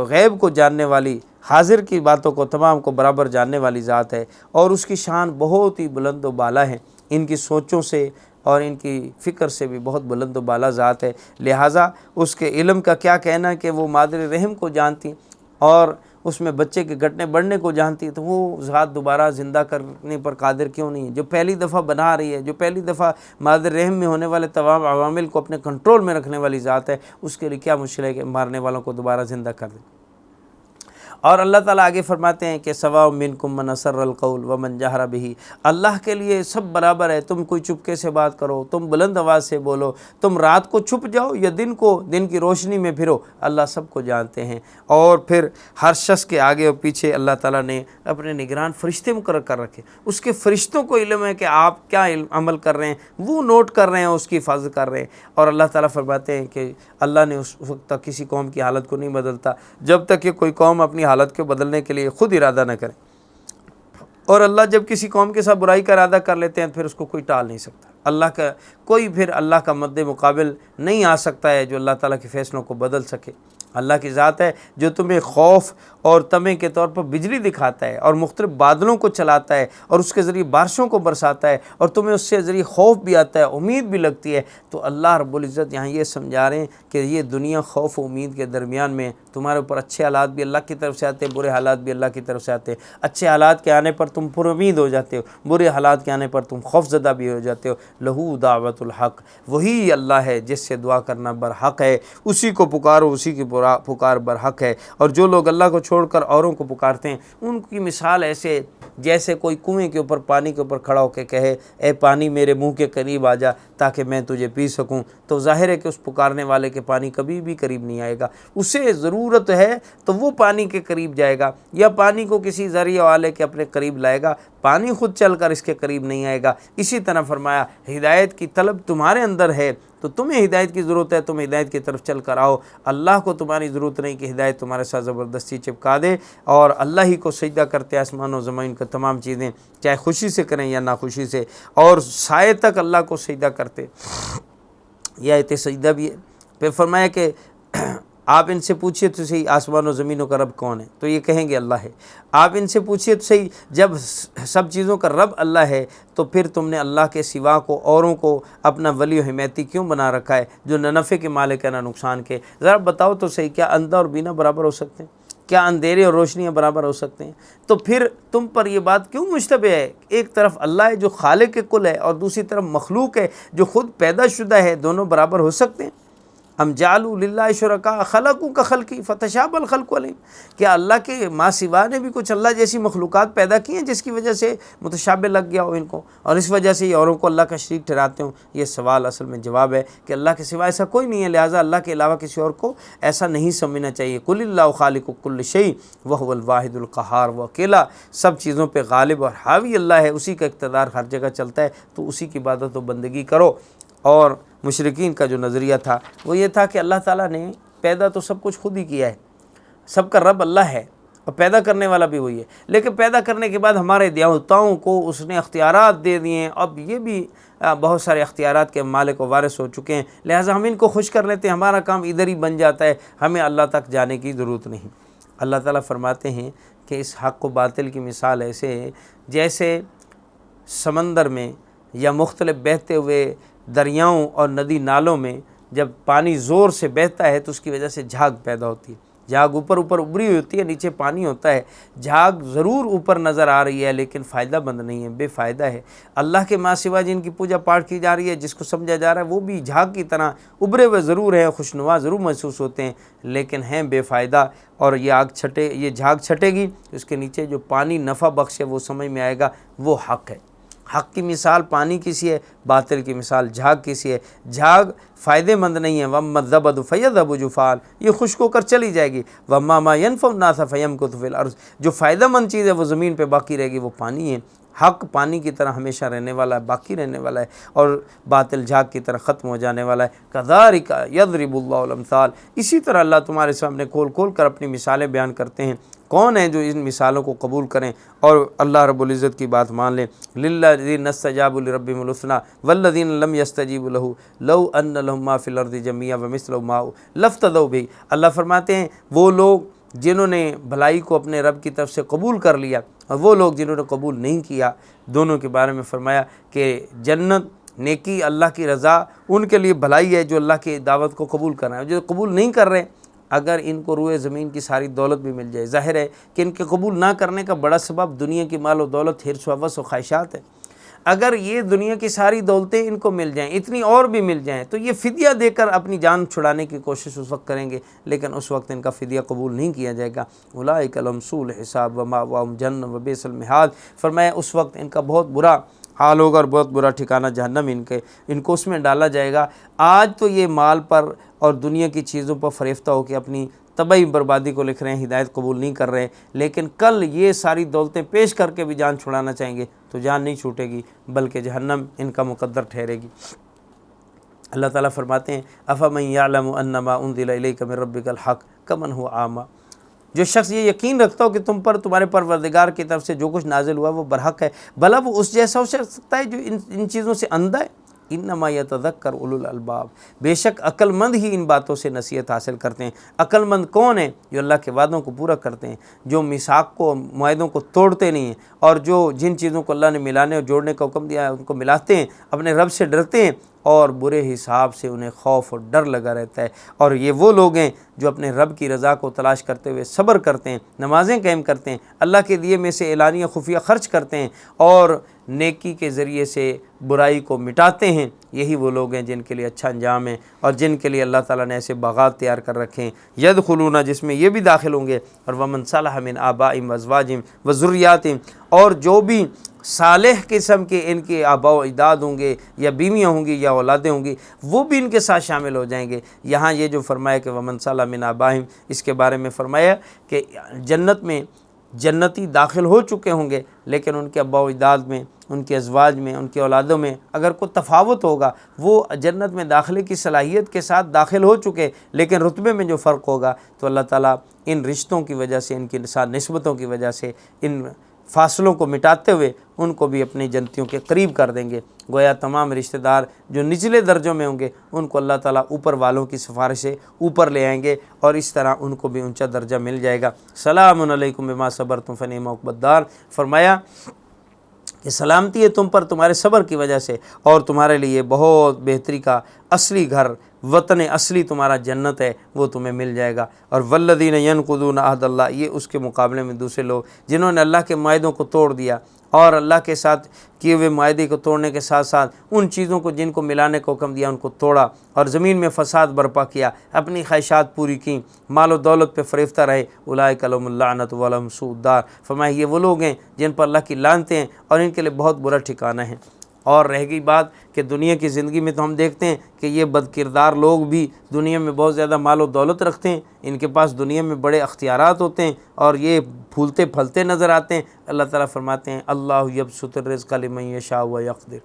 غیب کو جاننے والی، حاضر کی باتوں کو تمام کو برابر جاننے والی ذات ہے، اور اس کی شان بہت ہی بلند و بالا ہے، ان کی سوچوں سے اور ان کی فکر سے بھی بہت بلند و بالا ذات ہے، لہٰذا اس کے علم کا کیا کہنا کہ وہ مادر رحم کو جانتی اور اس میں بچے کے گھٹنے بڑھنے کو جانتی، تو وہ ذات دوبارہ زندہ کرنے پر قادر کیوں نہیں ہے؟ جو پہلی دفعہ بنا رہی ہے، جو پہلی دفعہ مادر رحم میں ہونے والے تمام عوامل کو اپنے کنٹرول میں رکھنے والی ذات ہے، اس کے لیے کیا مشکل ہے کہ مارنے والوں کو دوبارہ زندہ کر دے۔ اور اللہ تعالیٰ آگے فرماتے ہیں کہ سواء منکم من اسر القول ومن جہر بہ، اللہ کے لیے سب برابر ہے، تم کوئی چپکے سے بات کرو، تم بلند آواز سے بولو، تم رات کو چھپ جاؤ یا دن کی روشنی میں پھرو، اللہ سب کو جانتے ہیں۔ اور پھر ہر شخص کے آگے اور پیچھے اللہ تعالیٰ نے اپنے نگران فرشتے مقرر کر رکھے، اس کے فرشتوں کو علم ہے کہ آپ کیا عمل کر رہے ہیں، وہ نوٹ کر رہے ہیں، اس کی حفاظت کر رہے ہیں۔ اور اللہ تعالیٰ فرماتے ہیں کہ اللہ نے اس وقت تک کسی قوم کی حالت کو نہیں بدلتا جب تک کہ کوئی قوم اپنی حالت کو بدلنے کے لیے خود ارادہ نہ کرے، اور اللہ جب کسی قوم کے ساتھ برائی کا ارادہ کر لیتے ہیں پھر اس کو کوئی ٹال نہیں سکتا، اللہ کا کوئی پھر اللہ کا مد مقابل نہیں آ سکتا ہے جو اللہ تعالیٰ کے فیصلوں کو بدل سکے۔ اللہ کی ذات ہے جو تمہیں خوف اور طمع کے طور پر بجلی دکھاتا ہے اور مختلف بادلوں کو چلاتا ہے اور اس کے ذریعے بارشوں کو برساتا ہے، اور تمہیں اس سے ذریعے خوف بھی آتا ہے، امید بھی لگتی ہے۔ تو اللہ رب العزت یہاں یہ سمجھا رہے ہیں کہ یہ دنیا خوف و امید کے درمیان میں، تمہارے اوپر اچھے حالات بھی اللہ کی طرف سے آتے ہیں، برے حالات بھی اللہ کی طرف سے آتے ہیں۔ اچھے حالات کے آنے پر تم پر امید ہو جاتے ہو، برے حالات کے آنے پر تم خوف زدہ بھی ہو جاتے ہو۔ لہو دعوت الحق، وہی اللہ ہے جس سے دعا کرنا برحق ہے، اسی کو پکارو، اسی کی پکار برحق ہے۔ اور جو لوگ اللہ کو چھوڑ کر اوروں کو پکارتے ہیں ان کی مثال ایسے جیسے کوئی کنویں کے اوپر پانی کے اوپر کھڑا ہو کے کہے اے پانی میرے منہ کے قریب آ جا تاکہ میں تجھے پی سکوں، تو ظاہر ہے کہ اس پکارنے والے کے پانی کبھی بھی قریب نہیں آئے گا، اسے ضرورت ہے تو وہ پانی کے قریب جائے گا یا پانی کو کسی ذریعہ والے کے اپنے قریب لائے گا، پانی خود چل کر اس کے قریب نہیں آئے گا۔ اسی طرح فرمایا ہدایت کی طلب تمہارے اندر ہے تو تمہیں ہدایت کی ضرورت ہے، تم ہدایت کی طرف چل کر آؤ، اللہ کو تمہاری ضرورت نہیں کہ ہدایت تمہارے ساتھ زبردستی چپکا دے، اور اللہ ہی کو سجدہ کرتے آسمان و زمین کا تمام چیزیں، چاہے خوشی سے کریں یا ناخوشی سے، اور سائے تک اللہ کو سجدہ کرتے، یہ آیت سجدہ بھی ہے۔ پھر فرمایا کہ آپ ان سے پوچھئے تو صحیح آسمان و زمینوں کا رب کون ہے، تو یہ کہیں گے اللہ ہے۔ آپ ان سے پوچھئے تو صحیح جب سب چیزوں کا رب اللہ ہے تو پھر تم نے اللہ کے سوا کو اوروں کو اپنا ولی و حمایتی کیوں بنا رکھا ہے جو نہ نفع کے مالک ہے نہ نقصان کے؟ ذرا بتاؤ تو صحیح، کیا اندھا اور بینا برابر ہو سکتے ہیں؟ کیا اندھیرے اور روشنیاں برابر ہو سکتے ہیں؟ تو پھر تم پر یہ بات کیوں مشتبہ ہے؟ ایک طرف اللہ ہے جو خالق کل ہے اور دوسری طرف مخلوق ہے جو خود پیدا شدہ ہے، دونوں برابر ہو سکتے ہیں؟ ام جعلوا للہ شرکاء خلقوا کخلقہ فتشابہ الخلق علیہم، کیا اللہ کے ماں سوا نے بھی کچھ اللہ جیسی مخلوقات پیدا کی ہیں جس کی وجہ سے متشابہ لگ گیا ہو ان کو، اور اس وجہ سے یہ اوروں کو اللہ کا شریک ٹھہراتے ہوں؟ یہ سوال اصل میں جواب ہے کہ اللہ کے سوا ایسا کوئی نہیں ہے، لہٰذا اللہ کے علاوہ کسی اور کو ایسا نہیں سمجھنا چاہیے۔ قل اللہ خالق کل شیء وہو الواحد القہار، وہ اکیلا سب چیزوں پہ غالب اور حاوی اللہ ہے، اسی کا اقتدار ہر جگہ چلتا ہے، تو اسی کی عبادت و بندگی کرو۔ اور مشرکین کا جو نظریہ تھا وہ یہ تھا کہ اللہ تعالیٰ نے پیدا تو سب کچھ خود ہی کیا ہے، سب کا رب اللہ ہے اور پیدا کرنے والا بھی وہی ہے، لیکن پیدا کرنے کے بعد ہمارے دیوتاؤں کو اس نے اختیارات دے دیے ہیں۔ اب یہ بھی بہت سارے اختیارات کے مالک و وارث ہو چکے ہیں، لہٰذا ہم ان کو خوش کر لیتے ہیں، ہمارا کام ادھر ہی بن جاتا ہے، ہمیں اللہ تک جانے کی ضرورت نہیں۔ اللہ تعالیٰ فرماتے ہیں کہ اس حق و باطل کی مثال ایسے ہے جیسے سمندر میں یا مختلف بہتے ہوئے دریاؤں اور ندی نالوں میں جب پانی زور سے بہتا ہے تو اس کی وجہ سے جھاگ پیدا ہوتی ہے، جھاگ اوپر ابری ہوئی ہوتی ہے، نیچے پانی ہوتا ہے، جھاگ ضرور اوپر نظر آ رہی ہے لیکن فائدہ مند نہیں ہے، بے فائدہ ہے۔ اللہ کے ماں سوا جن کی پوجا پاٹ کی جا رہی ہے، جس کو سمجھا جا رہا ہے، وہ بھی جھاگ کی طرح ابھرے ہوئے ضرور ہیں، خوشنما ضرور محسوس ہوتے ہیں لیکن ہیں بے فائدہ، اور یہ جھاگ چھٹے گی اس کے نیچے جو پانی نفع بخش ہے وہ سمجھ میں آئے گا، وہ حق ہے۔ حق کی مثال پانی کسی ہے، باطل کی مثال جھاگ کسی ہے۔ جھاگ فائدہ مند نہیں ہے، وَأَمَّا الزَّبَدُ فَيَذْهَبُ جُفَاءً، یہ خشک ہو کر چلی جائے گی، وَأَمَّا مَا يَنفَعُ النَّاسَ فَيَمْكُثُ فِي الْأَرْضِ، جو فائدہ مند چیز ہے وہ زمین پہ باقی رہے گی، وہ پانی ہے۔ حق پانی کی طرح ہمیشہ رہنے والا ہے، باقی رہنے والا ہے، اور باطل جھاگ کی طرح ختم ہو جانے والا ہے۔ كَذَلِكَ يَضْرِبُ اللَّهُ الْأَمْثَالَ، اسی طرح اللہ تمہارے سامنے کھول کر اپنی مثالیں بیان کرتے ہیں۔ کون ہیں جو ان مثالوں کو قبول کریں اور اللہ رب العزت کی بات مان لیں؟ لِلَّذِينَ اسْتَجَابُوا لِرَبِّهِمُ الْحُسْنَىٰ وَالَّذِينَ لَمْ يَسْتَجِيبُوا لَهُ لَوْ أَنَّ لَهُم مَّا فِي الْأَرْضِ جَمِيعًا وَمِثْلُهُ مَعَهُ لَافْتَدَوْا بِهِ، اللہ فرماتے ہیں وہ لوگ جنہوں نے بھلائی کو اپنے رب کی طرف سے قبول کر لیا اور وہ لوگ جنہوں نے قبول نہیں کیا، دونوں کے بارے میں فرمایا کہ جنت، نیکی، اللہ کی رضا ان کے لیے بھلائی ہے جو اللہ کی دعوت کو قبول کر رہے ہیں۔ جو قبول نہیں کر رہے، اگر ان کو روئے زمین کی ساری دولت بھی مل جائے، ظاہر ہے کہ ان کے قبول نہ کرنے کا بڑا سبب دنیا کی مال و دولت، حرص و ہوس و خواہشات ہے۔ اگر یہ دنیا کی ساری دولتیں ان کو مل جائیں، اتنی اور بھی مل جائیں، تو یہ فدیہ دے کر اپنی جان چھڑانے کی کوشش اس وقت کریں گے، لیکن اس وقت ان کا فدیہ قبول نہیں کیا جائے گا۔ اولئک لہم سوء الحساب ومأواہم جہنم وبئس المہاد، فرمایا اس وقت ان کا بہت برا حال ہوگا اور بہت برا ٹھکانہ جہنم ان کو اس میں ڈالا جائے گا۔ آج تو یہ مال پر اور دنیا کی چیزوں پر فریفتہ ہو کے اپنی تباہی بربادی کو لکھ رہے ہیں، ہدایت قبول نہیں کر رہے، لیکن کل یہ ساری دولتیں پیش کر کے بھی جان چھڑانا چاہیں گے تو جان نہیں چھوٹے گی بلکہ جہنم ان کا مقدر ٹھہرے گی۔ اللہ تعالیٰ فرماتے ہیں افمن یعلم انما انزل الیک من ربک الحق کمن هو اعمی، جو شخص یہ یقین رکھتا ہو کہ تم پر تمہارے پروردگار کی طرف سے جو کچھ نازل ہوا وہ برحق ہے، بھلا وہ اس جیسا ہو سکتا ہے جو ان چیزوں سے اندھا ہے؟ انما یتذکر اولو الالباب، بے شک عقل مند ہی ان باتوں سے نصیحت حاصل کرتے ہیں۔ عقل مند کون ہیں؟ جو اللہ کے وعدوں کو پورا کرتے ہیں، جو میثاق کو، معاہدوں کو توڑتے نہیں ہیں، اور جو جن چیزوں کو اللہ نے ملانے اور جوڑنے کا حکم دیا ہے ان کو ملاتے ہیں، اپنے رب سے ڈرتے ہیں اور برے حساب سے انہیں خوف اور ڈر لگا رہتا ہے۔ اور یہ وہ لوگ ہیں جو اپنے رب کی رضا کو تلاش کرتے ہوئے صبر کرتے ہیں، نمازیں قائم کرتے ہیں، اللہ کے دیے میں سے اعلانیہ خفیہ خرچ کرتے ہیں اور نیکی کے ذریعے سے برائی کو مٹاتے ہیں۔ یہی وہ لوگ ہیں جن کے لیے اچھا انجام ہے اور جن کے لیے اللہ تعالیٰ نے ایسے باغات تیار کر رکھے ہیں، یدخلون، جس میں یہ بھی داخل ہوں گے، اور ومن صلح من آبائہم وازواجہم وذریاتہم، اور جو بھی صالح قسم کے ان کے آباء و اجداد ہوں گے یا بیویاں ہوں گی یا اولادیں ہوں گی، وہ بھی ان کے ساتھ شامل ہو جائیں گے۔ یہاں یہ جو فرمایا کہ ومن صلح من آبائہم، اس کے بارے میں فرمایا کہ جنت میں جنتی داخل ہو چکے ہوں گے لیکن ان کے آباء و اجداد میں، ان کے ازواج میں، ان کی اولادوں میں اگر کوئی تفاوت ہوگا، وہ جنت میں داخلے کی صلاحیت کے ساتھ داخل ہو چکے لیکن رتبے میں جو فرق ہوگا تو اللہ تعالیٰ ان رشتوں کی وجہ سے، ان کے ساتھ نسبتوں کی وجہ سے، ان فاصلوں کو مٹاتے ہوئے ان کو بھی اپنی جنتیوں کے قریب کر دیں گے۔ گویا تمام رشتہ دار جو نچلے درجوں میں ہوں گے ان کو اللہ تعالیٰ اوپر والوں کی سفارش سے اوپر لے آئیں گے اور اس طرح ان کو بھی اونچا درجہ مل جائے گا۔ سلام علیکم بما صبرتم فنعم عقبی الدار، فرمایا کہ سلامتی ہے تم پر تمہارے صبر کی وجہ سے، اور تمہارے لیے بہت بہتری کا اصلی گھر، وطن اصلی تمہارا جنت ہے، وہ تمہیں مل جائے گا۔ اور والذین ینقضون عہد اللہ، یہ اس کے مقابلے میں دوسرے لوگ جنہوں نے اللہ کے معاہدوں کو توڑ دیا اور اللہ کے ساتھ کیے ہوئے معاہدے کو توڑنے کے ساتھ ساتھ ان چیزوں کو جن کو ملانے کو حکم دیا ان کو توڑا اور زمین میں فساد برپا کیا، اپنی خواہشات پوری کیں، مال و دولت پہ فریفتہ رہے، اولئک لہم اللعنۃ ولہم سوء الدار، فرمایا یہ وہ لوگ ہیں جن پر اللہ کی لعنتیں ہیں اور ان کے لیے بہت برا ٹھکانہ ہے۔ اور رہ گئی بات کہ دنیا کی زندگی میں تو ہم دیکھتے ہیں کہ یہ بد کردار لوگ بھی دنیا میں بہت زیادہ مال و دولت رکھتے ہیں، ان کے پاس دنیا میں بڑے اختیارات ہوتے ہیں اور یہ پھولتے پھلتے نظر آتے ہیں۔ اللہ تعالیٰ فرماتے ہیں اللہ یبسط الرزق لمن یشاء ویقدر،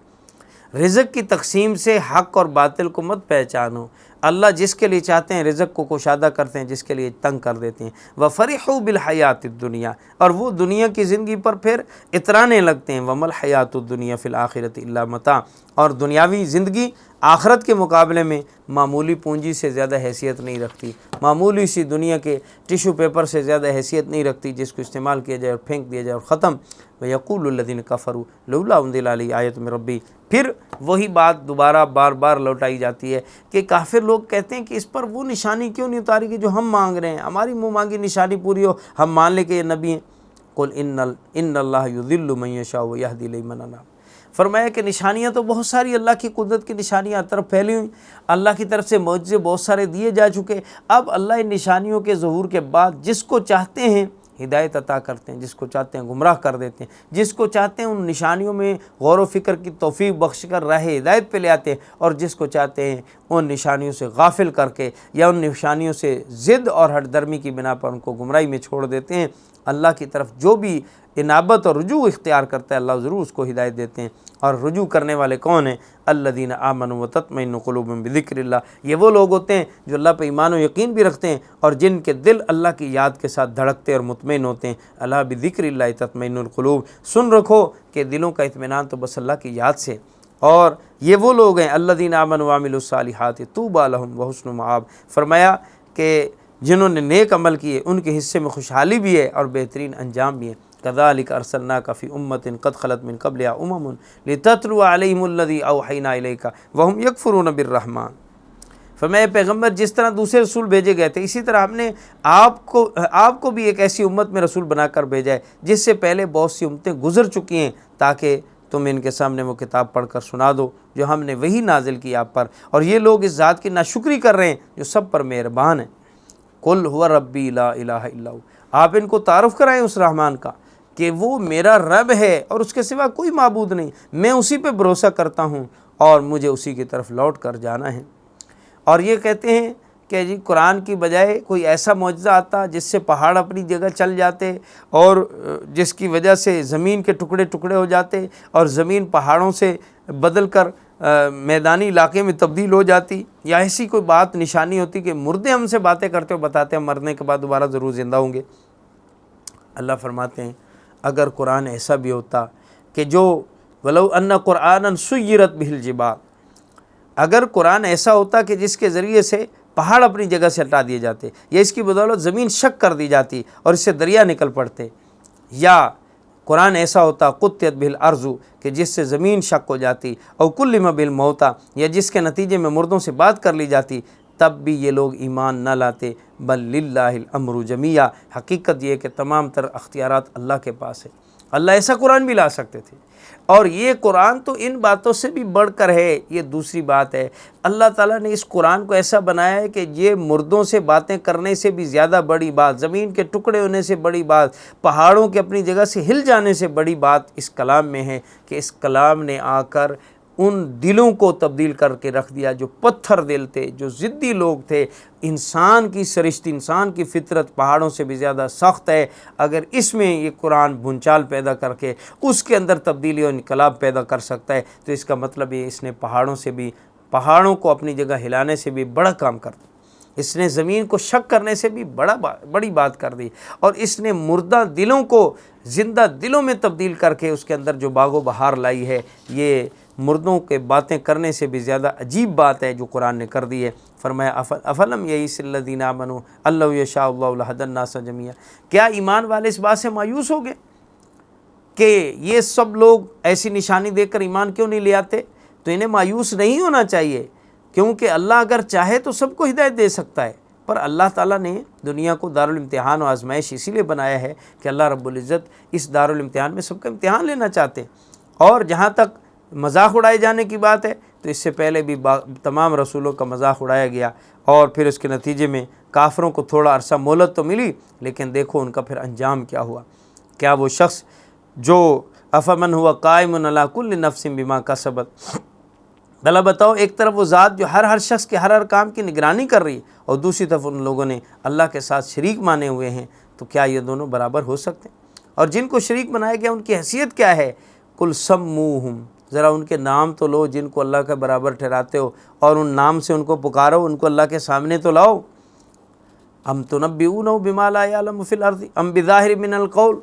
رزق کی تقسیم سے حق اور باطل کو مت پہچانو۔ اللہ جس کے لیے چاہتے ہیں رزق کو کشادہ کرتے ہیں، جس کے لیے تنگ کر دیتے ہیں۔ وَفَرِحُوا بِالْحَيَاةِ الدُّنْيَا، اور وہ دنیا کی زندگی پر پھر اترانے لگتے ہیں۔ وَمَا الْحَيَاةُ الدُّنْيَا فِي الْآخِرَةِ إِلَّا مَتَاعٌ، اور دنیاوی زندگی آخرت کے مقابلے میں معمولی پونجی سے زیادہ حیثیت نہیں رکھتی، معمولی سی دنیا کے ٹیشو پیپر سے زیادہ حیثیت نہیں رکھتی جس کو استعمال کیا جائے اور پھینک دیا جائے اور ختم۔ وَيَقُولُ الَّذِينَ كَفَرُوا لَوْلَا أُنزِلَ عَلَيْهِ آیَةٌ مِّن رَّبِّهِ، پھر وہی بات دوبارہ بار بار لوٹائی جاتی ہے کہ کافر لوگ کہتے ہیں کہ اس پر وہ نشانی کیوں نہیں اتاری گئی جو ہم مانگ رہے ہیں، ہماری منہ مانگی نشانی پوری ہو، ہم مان لیں کہ یہ نبی ہیں۔ قُلْ إِنَّ اللَّهَ يُضِلُّ مَن يَشَاءُ وَيَهْدِي إِلَيْهِ مَنْ أَنَابَ، فرمایا کہ نشانیاں تو بہت ساری اللہ کی قدرت کی نشانیاں ہر طرف پھیلی ہوئی، اللہ کی طرف سے معجزے بہت سارے دیے جا چکے۔ اب اللہ ان نشانیوں کے ظہور کے بعد جس کو چاہتے ہیں ہدایت عطا کرتے ہیں، جس کو چاہتے ہیں گمراہ کر دیتے ہیں، جس کو چاہتے ہیں ان نشانیوں میں غور و فکر کی توفیق بخش کر راہ ہدایت پہ لے آتے ہیں، اور جس کو چاہتے ہیں ان نشانیوں سے غافل کر کے یا ان نشانیوں سے ضد اور ہٹ درمی کی بنا پر ان کو گمراہی میں چھوڑ دیتے ہیں۔ اللہ کی طرف جو بھی انابت اور رجوع اختیار کرتا ہے اللہ ضرور اس کو ہدایت دیتے ہیں۔ اور رجوع کرنے والے کون ہیں؟ الذین آمنوا وتطمئن قلوبهم بذکر اللہ، یہ وہ لوگ ہوتے ہیں جو اللہ پہ ایمان و یقین بھی رکھتے ہیں اور جن کے دل اللہ کی یاد کے ساتھ دھڑکتے اور مطمئن ہوتے ہیں۔ الا بذکر اللہ تطمئن القلوب، سن رکھو کہ دلوں کا اطمینان تو بس اللہ کی یاد سے۔ اور یہ وہ لوگ ہیں الذین آمنوا وعملوا الصالحات طوبی لہم وحسن مآب، فرمایا کہ جنہوں نے نیک عمل کیے ان کے حصے میں خوشحالی بھی ہے اور بہترین انجام بھی ہے۔ کذالک ارسلناک فی امۃ قد خلت من قبلہا امم لتتلو علیہم الذی اوحینا الیک وہم یکفرون بالرحمن، فرمایا پیغمبر جس طرح دوسرے رسول بھیجے گئے تھے اسی طرح ہم نے آپ کو بھی ایک ایسی امت میں رسول بنا کر بھیجا ہے جس سے پہلے بہت سی امتیں گزر چکی ہیں، تاکہ تم ان کے سامنے وہ کتاب پڑھ کر سنا دو جو ہم نے وہی نازل کی آپ پر، اور یہ لوگ اس ذات کی ناشکری کر رہے ہیں جو سب پر مہربان ہے۔ قل هو ربی لا الہ الا ہو، آپ ان کو تعارف کرائیں اس رحمان کا کہ وہ میرا رب ہے اور اس کے سوا کوئی معبود نہیں، میں اسی پہ بھروسہ کرتا ہوں اور مجھے اسی کی طرف لوٹ کر جانا ہے۔ اور یہ کہتے ہیں کہ جی قرآن کی بجائے کوئی ایسا معجزہ آتا جس سے پہاڑ اپنی جگہ چل جاتے اور جس کی وجہ سے زمین کے ٹکڑے ٹکڑے ہو جاتے اور زمین پہاڑوں سے بدل کر میدانی علاقے میں تبدیل ہو جاتی، یا ایسی کوئی بات نشانی ہوتی کہ مردے ہم سے باتیں کرتے ہو بتاتے ہیں مرنے کے بعد دوبارہ ضرور زندہ ہوں گے۔ اللہ فرماتے ہیں اگر قرآن ایسا بھی ہوتا کہ جو ولو ان قرآنا سیرت بہ الجبال، اگر قرآن ایسا ہوتا کہ جس کے ذریعے سے پہاڑ اپنی جگہ سے ہٹا دیے جاتے یا اس کی بدولت زمین شق کر دی جاتی اور اس سے دریا نکل پڑتے، یا قرآن ایسا ہوتا قطعت بہ الارض کہ جس سے زمین شق ہو جاتی، او کلم بالموتى یا جس کے نتیجے میں مردوں سے بات کر لی جاتی، تب بھی یہ لوگ ایمان نہ لاتے۔ بل للہ الامر جمیعا، حقیقت یہ کہ تمام تر اختیارات اللہ کے پاس ہے۔ اللہ ایسا قرآن بھی لا سکتے تھے، اور یہ قرآن تو ان باتوں سے بھی بڑھ کر ہے۔ یہ دوسری بات ہے، اللہ تعالیٰ نے اس قرآن کو ایسا بنایا ہے کہ یہ مردوں سے باتیں کرنے سے بھی زیادہ بڑی بات، زمین کے ٹکڑے ہونے سے بڑی بات، پہاڑوں کے اپنی جگہ سے ہل جانے سے بڑی بات اس کلام میں ہے کہ اس کلام نے آ کر ان دلوں کو تبدیل کر کے رکھ دیا جو پتھر دل تھے، جو ضدی لوگ تھے۔ انسان کی سرشت، انسان کی فطرت پہاڑوں سے بھی زیادہ سخت ہے، اگر اس میں یہ قرآن بھونچال پیدا کر کے اس کے اندر تبدیلی اور انقلاب پیدا کر سکتا ہے تو اس کا مطلب یہ اس نے پہاڑوں کو اپنی جگہ ہلانے سے بھی بڑا کام کر دیا، اس نے زمین کو شق کرنے سے بھی بڑی بات کر دی، اور اس نے مردہ دلوں کو زندہ دلوں میں تبدیل کر کے اس کے اندر جو باغ و بہار لائی ہے، یہ مردوں کے باتیں کرنے سے بھی زیادہ عجیب بات ہے جو قرآن نے کر دی ہے۔ فرمایا افلم یئس الذین آمنوا ان لو یشاء اللہ لہدی الناس جمیعا، کیا ایمان والے اس بات سے مایوس ہو گئے کہ یہ سب لوگ ایسی نشانی دے کر ایمان کیوں نہیں لے آتے؟ تو انہیں مایوس نہیں ہونا چاہیے، کیونکہ اللہ اگر چاہے تو سب کو ہدایت دے سکتا ہے، پر اللہ تعالیٰ نے دنیا کو دارالامتحان و آزمائش اسی لیے بنایا ہے کہ اللہ رب العزت اس دارالامتحان میں سب کا امتحان لینا چاہتے ہیں۔ اور جہاں تک مذاق اڑائے جانے کی بات ہے تو اس سے پہلے بھی تمام رسولوں کا مذاق اڑایا گیا، اور پھر اس کے نتیجے میں کافروں کو تھوڑا عرصہ مہلت تو ملی، لیکن دیکھو ان کا پھر انجام کیا ہوا۔ کیا وہ شخص جو افمن ہوا قائم علی کل نفس بما کسبت، بھلا بتاؤ ایک طرف وہ ذات جو ہر شخص کے ہر کام کی نگرانی کر رہی ہے، اور دوسری طرف ان لوگوں نے اللہ کے ساتھ شریک مانے ہوئے ہیں، تو کیا یہ دونوں برابر ہو سکتے ہیں؟ اور جن کو شریک بنایا گیا ان کی حیثیت کیا ہے؟ قل سموہم ذرا ان کے نام تو لو جن کو اللہ کے برابر ٹھہراتے ہو، اور ان نام سے ان کو پکارو، ان کو اللہ کے سامنے تو لاؤ۔ ام تنبئونہ بما لا یعلم فی الارض ام بظاہر من القول،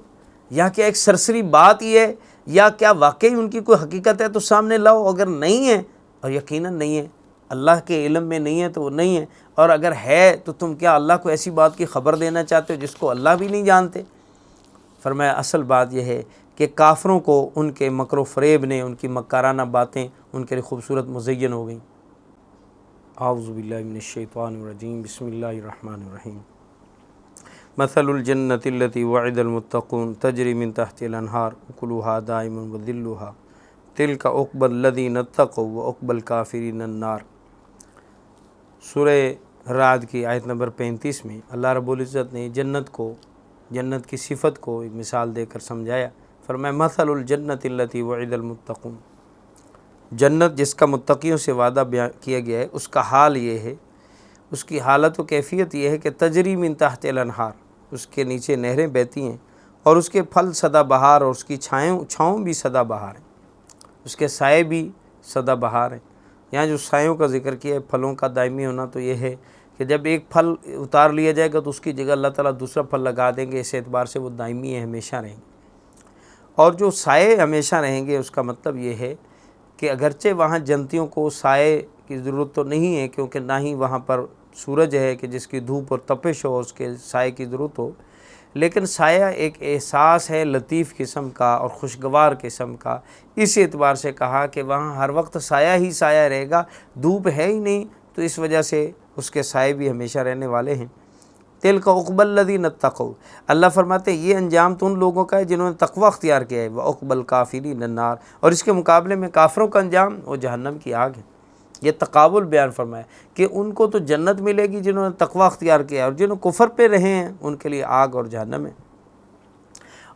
یا کہ ایک سرسری بات یہ ہے، یا کیا واقعی ان کی کوئی حقیقت ہے تو سامنے لاؤ۔ اگر نہیں ہے، اور یقیناً نہیں ہے، اللہ کے علم میں نہیں ہے تو وہ نہیں ہے، اور اگر ہے تو تم کیا اللہ کو ایسی بات کی خبر دینا چاہتے ہو جس کو اللہ بھی نہیں جانتے؟ فرمایا اصل بات یہ ہے کہ کافروں کو ان کے مکر و فریب نے، ان کی مکارانہ باتیں ان کے لیے خوبصورت مزین ہو گئیں۔ اعوذ باللہ من الشیطان الرجیم، بسم اللہ الرحمن الرحیم۔ مثل الجنۃ التی وعد المتقون تجری من تحت الانہار اکلها دائم وظلها تلک عقبی الذین اتقوا وعقبی الکافرین النار۔ سورہ رعد کی آیت نمبر 35 میں اللہ رب العزت نے جنت کی صفت کو ایک مثال دے کر سمجھایا۔ فرمایا مثل الجنۃ التی وعد المتقون، جنت جس کا متقیوں سے وعدہ بیان کیا گیا ہے، اس کا حال یہ ہے، اس کی حالت و کیفیت یہ ہے کہ تجری من تحت الانہار، اس کے نیچے نہریں بہتی ہیں، اور اس کے پھل سدا بہار، اور اس کی چھاؤں بھی سدا بہار ہیں، اس کے سائے بھی سدا بہار ہیں۔ یہاں جو سایوں کا ذکر کیا ہے، پھلوں کا دائمی ہونا، تو یہ ہے کہ جب ایک پھل اتار لیا جائے گا تو اس کی جگہ اللہ تعالیٰ دوسرا پھل لگا دیں گے، اس اعتبار سے وہ دائمی ہے، ہمیشہ رہیں گے۔ اور جو سائے ہمیشہ رہیں گے، اس کا مطلب یہ ہے کہ اگرچہ وہاں جنتیوں کو سائے کی ضرورت تو نہیں ہے، کیونکہ نہ ہی وہاں پر سورج ہے کہ جس کی دھوپ اور تپش ہو، اس کے سائے کی ضرورت ہو، لیکن سایہ ایک احساس ہے لطیف قسم کا اور خوشگوار قسم کا، اس اعتبار سے کہا کہ وہاں ہر وقت سایہ ہی سایہ رہے گا، دھوپ ہے ہی نہیں، تو اس وجہ سے اس کے سائے بھی ہمیشہ رہنے والے ہیں۔ تلک عقبی الذین اتقوا، اللہ فرماتے ہیں یہ انجام تو ان لوگوں کا ہے جنہوں نے تقوی اختیار کیا ہے، وعقبی الکافرین النار، اور اس کے مقابلے میں کافروں کا انجام وہ جہنم کی آگ ہے۔ یہ تقابل بیان فرمایا کہ ان کو تو جنت ملے گی جنہوں نے تقوی اختیار کیا ہے، اور جنہوں کفر پہ رہے ہیں ان کے لیے آگ اور جہنم ہے۔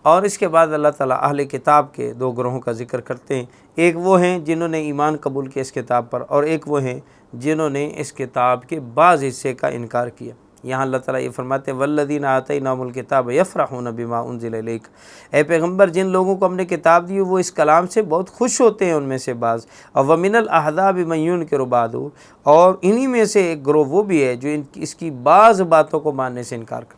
اور اس کے بعد اللہ تعالیٰ اہل کتاب کے دو گروہوں کا ذکر کرتے ہیں، ایک وہ ہیں جنہوں نے ایمان قبول کیا اس کتاب پر، اور ایک وہ ہیں جنہوں نے اس کتاب کے بعض حصے کا انکار کیا۔ یہاں اللہ تعالیٰ یہ فرماتے ہیں والذین آتیناہم الکتاب یفرحون بما انزل الیک، اے پیغمبر جن لوگوں کو ہم نے کتاب دی وہ اس کلام سے بہت خوش ہوتے ہیں، ان میں سے بعض، اور ومن الاحزاب من ینکر بعضہ، اور انہی میں سے ایک گروہ وہ بھی ہے جو اس کی بعض باتوں کو ماننے سے انکار کرتا ہے۔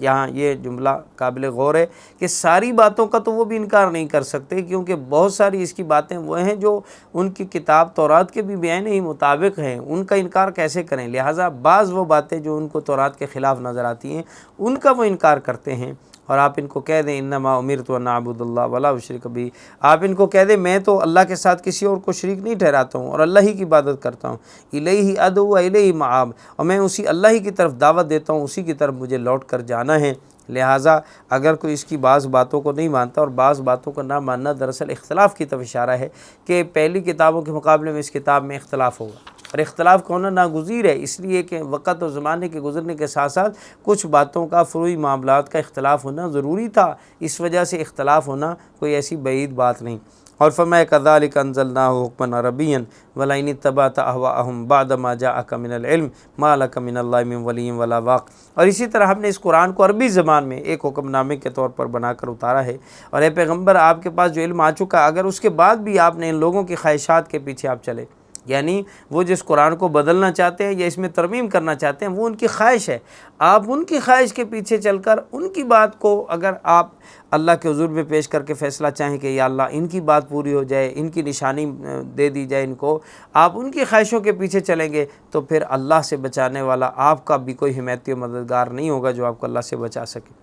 یہاں یہ جملہ قابل غور ہے کہ ساری باتوں کا تو وہ بھی انکار نہیں کر سکتے، کیونکہ بہت ساری اس کی باتیں وہ ہیں جو ان کی کتاب تورات کے بھی بیان ہی مطابق ہیں، ان کا انکار کیسے کریں؟ لہٰذا بعض وہ باتیں جو ان کو تورات کے خلاف نظر آتی ہیں ان کا وہ انکار کرتے ہیں، اور آپ ان کو کہہ دیں انما امرت ان اعبد اللہ ولا اشرک بہ، آپ ان کو کہہ دیں میں تو اللہ کے ساتھ کسی اور کو شریک نہیں ٹھہراتا ہوں اور اللہ ہی کی عبادت کرتا ہوں، الیہ ادعو و الیہ مآب، اور میں اسی اللہ ہی کی طرف دعوت دیتا ہوں، اسی کی طرف مجھے لوٹ کر جانا ہے۔ لہٰذا اگر کوئی اس کی بعض باتوں کو نہیں مانتا، اور بعض باتوں کو نہ ماننا دراصل اختلاف کی طرف اشارہ ہے کہ پہلی کتابوں کے مقابلے میں اس کتاب میں اختلاف ہوگا، اور اختلاف کا ہونا ناگزیر ہے، اس لیے کہ وقت اور زمانے کے گزرنے کے ساتھ ساتھ کچھ باتوں کا فروعی معاملات کا اختلاف ہونا ضروری تھا، اس وجہ سے اختلاف ہونا کوئی ایسی بعید بات نہیں۔ اور فرمایا کذالک انزلناہ حکما عربیا ولئن اتبعت اہواءہم بعد ما جاءک من العلم ما لک من اللہ من ولی ولا واق، اور اسی طرح ہم نے اس قرآن کو عربی زبان میں ایک حکم نامے کے طور پر بنا کر اتارا ہے، اور اے پیغمبر آپ کے پاس جو علم آ چکا، اگر اس کے بعد بھی آپ نے ان لوگوں کی خواہشات کے پیچھے آپ چلے، یعنی وہ جس قرآن کو بدلنا چاہتے ہیں یا اس میں ترمیم کرنا چاہتے ہیں وہ ان کی خواہش ہے، آپ ان کی خواہش کے پیچھے چل کر ان کی بات کو اگر آپ اللہ کے حضور میں پیش کر کے فیصلہ چاہیں کہ یا اللہ ان کی بات پوری ہو جائے، ان کی نشانی دے دی جائے ان کو، آپ ان کی خواہشوں کے پیچھے چلیں گے تو پھر اللہ سے بچانے والا آپ کا بھی کوئی حمایتی و مددگار نہیں ہوگا جو آپ کو اللہ سے بچا سکے۔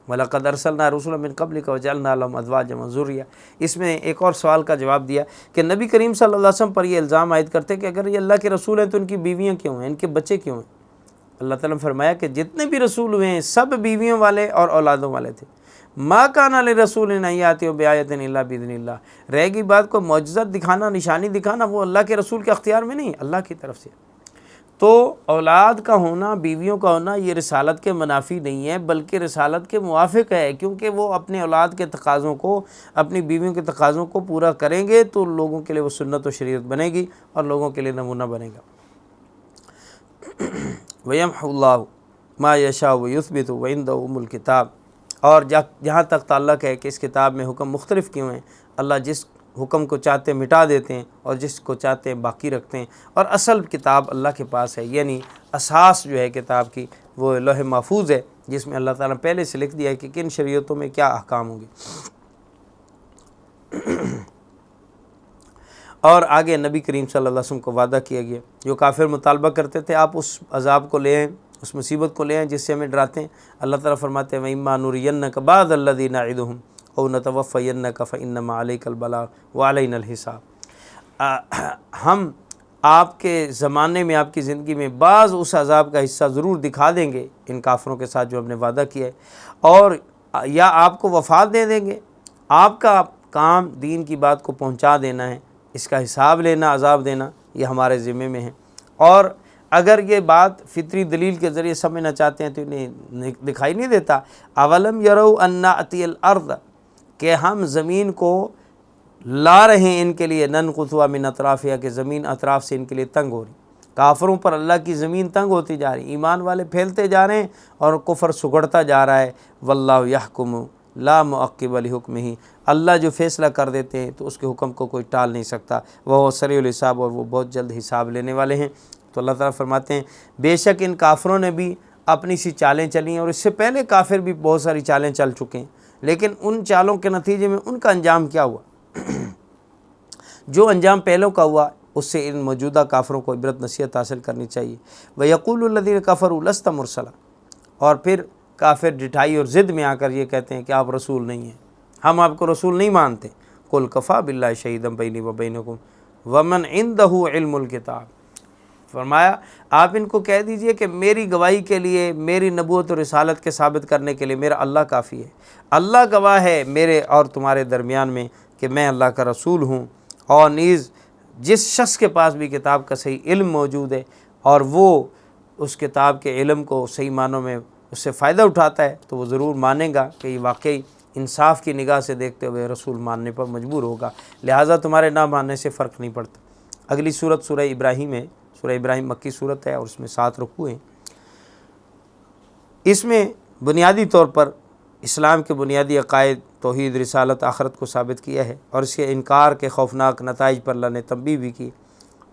وَلَقَدْ أَرْسَلْنَا رُسُلًا مِّن قَبْلِكَ وَجَعَلْنَا لَهُمْ أَزْوَاجًا وَذُرِّيَّةً، اس میں ایک اور سوال کا جواب دیا کہ نبی کریم صلی اللہ علیہ وسلم پر یہ الزام عائد کرتے کہ اگر یہ اللہ کے رسول ہیں تو ان کی بیویاں کیوں ہیں، ان کے بچے کیوں ہیں؟ اللہ تعالیٰ نے فرمایا کہ جتنے بھی رسول ہوئے ہیں سب بیویوں والے اور اولادوں والے تھے۔ مَا كَانَ لِرَسُولٍ أَن يَأْتِيَ بِآيَةٍ إِلَّا بِإِذْنِ اللَّهِ، رہ گئی بات کو معجزہ دکھانا، نشانی دکھانا، وہ اللہ کے رسول کے اختیار میں نہیں، اللہ کی طرف سے۔ تو اولاد کا ہونا، بیویوں کا ہونا یہ رسالت کے منافی نہیں ہے بلکہ رسالت کے موافق ہے، کیونکہ وہ اپنے اولاد کے تقاضوں کو، اپنی بیویوں کے تقاضوں کو پورا کریں گے تو لوگوں کے لیے وہ سنت و شریعت بنے گی اور لوگوں کے لیے نمونہ بنے گا۔ وَيَمْحُ اللَّهُ مَا يَشَاءُ وَيُثْبِتُ وَعِندَهُ أُمُّ الْكِتَابِ، اور جہاں تک تعلق ہے کہ اس کتاب میں حکم مختلف کیوں ہیں، اللہ جس حکم کو چاہتے ہیں مٹا دیتے ہیں اور جس کو چاہتے ہیں باقی رکھتے ہیں، اور اصل کتاب اللہ کے پاس ہے، یعنی اساس جو ہے کتاب کی وہ لوح محفوظ ہے، جس میں اللہ تعالیٰ نے پہلے سے لکھ دیا ہے کہ کن شریعتوں میں کیا احکام ہوں گے۔ اور آگے نبی کریم صلی اللہ علیہ وسلم کو وعدہ کیا گیا، جو کافر مطالبہ کرتے تھے آپ اس عذاب کو لے آئیں، اس مصیبت کو لے آئیں جس سے ہمیں ڈراتے ہیں، اللہ تعالیٰ فرماتے ہیں وَإِمَّا نُرِيَنَّكَ بَعْضَ الَّذِي نَعِدُهُمْ أَوْ نَتَوَفَّيَنَّكَ فَإِنَّمَا عَلَيْكَ الْبَلَاغُ وَعَلَيْنَا الْحِسَابُ۔ ہم آپ کے زمانے میں، آپ کی زندگی میں بعض اس عذاب کا حصہ ضرور دکھا دیں گے ان کافروں کے ساتھ جو ہم نے وعدہ کیا ہے، اور یا آپ کو وفات دے دیں گے، آپ کا کام دین کی بات کو پہنچا دینا ہے، اس کا حساب لینا، عذاب دینا یہ ہمارے ذمے میں ہے۔ اور اگر یہ بات فطری دلیل کے ذریعے سمجھنا چاہتے ہیں تو انہیں دکھائی نہیں دیتا، اولم یروا انا اتی الارض، کہ ہم زمین کو لا رہے ہیں ان کے لیے، ننقصها من اطرافها، کہ زمین اطراف سے ان کے لیے تنگ ہو رہی۔ کافروں پر اللہ کی زمین تنگ ہوتی جا رہی، ایمان والے پھیلتے جا رہے ہیں اور کفر سگڑتا جا رہا ہے۔ واللہ یحکم لا معقب لحکمہ، اللہ جو فیصلہ کر دیتے ہیں تو اس کے حکم کو کوئی ٹال نہیں سکتا، وہ سریع الحساب، اور وہ بہت جلد حساب لینے والے ہیں۔ تو اللہ تعالیٰ فرماتے ہیں بے شک ان کافروں نے بھی اپنی سی چالیں چلی ہیں، اور اس سے پہلے کافر بھی بہت ساری چالیں چل چکے ہیں، لیکن ان چالوں کے نتیجے میں ان کا انجام کیا ہوا؟ جو انجام پہلوں کا ہوا اس سے ان موجودہ کافروں کو عبرت نصیحت حاصل کرنی چاہیے۔ وَيَقُولُ الَّذِينَ كَفَرُوا لَسْتَ مُرْسَلًا، اور پھر کافر ڈٹھائی اور ضد میں آ کر یہ کہتے ہیں کہ آپ رسول نہیں ہیں، ہم آپ کو رسول نہیں مانتے۔ قُلْ كَفَىٰ بِاللَّهِ شَهِيدًا بَيْنِي وَبَيْنَكُمْ وَمَنْ عِندَهُ عِلْمُ الْكِتَابِ، فرمایا آپ ان کو کہہ دیجئے کہ میری گواہی کے لیے، میری نبوت اور رسالت کے ثابت کرنے کے لیے میرا اللہ کافی ہے، اللہ گواہ ہے میرے اور تمہارے درمیان میں کہ میں اللہ کا رسول ہوں، اور نیز جس شخص کے پاس بھی کتاب کا صحیح علم موجود ہے اور وہ اس کتاب کے علم کو صحیح معنوں میں اس سے فائدہ اٹھاتا ہے تو وہ ضرور مانے گا کہ یہ واقعی انصاف کی نگاہ سے دیکھتے ہوئے رسول ماننے پر مجبور ہوگا، لہٰذا تمہارے نہ ماننے سے فرق نہیں پڑتا۔ اگلی صورت سورہ ابراہیم ہے، سورہ ابراہیم مکی صورت ہے اور اس میں 7 رکوع ہیں۔ اس میں بنیادی طور پر اسلام کے بنیادی عقائد، توحید، رسالت، آخرت کو ثابت کیا ہے، اور اس کے انکار کے خوفناک نتائج پر اللہ نے تنبیہ بھی کی۔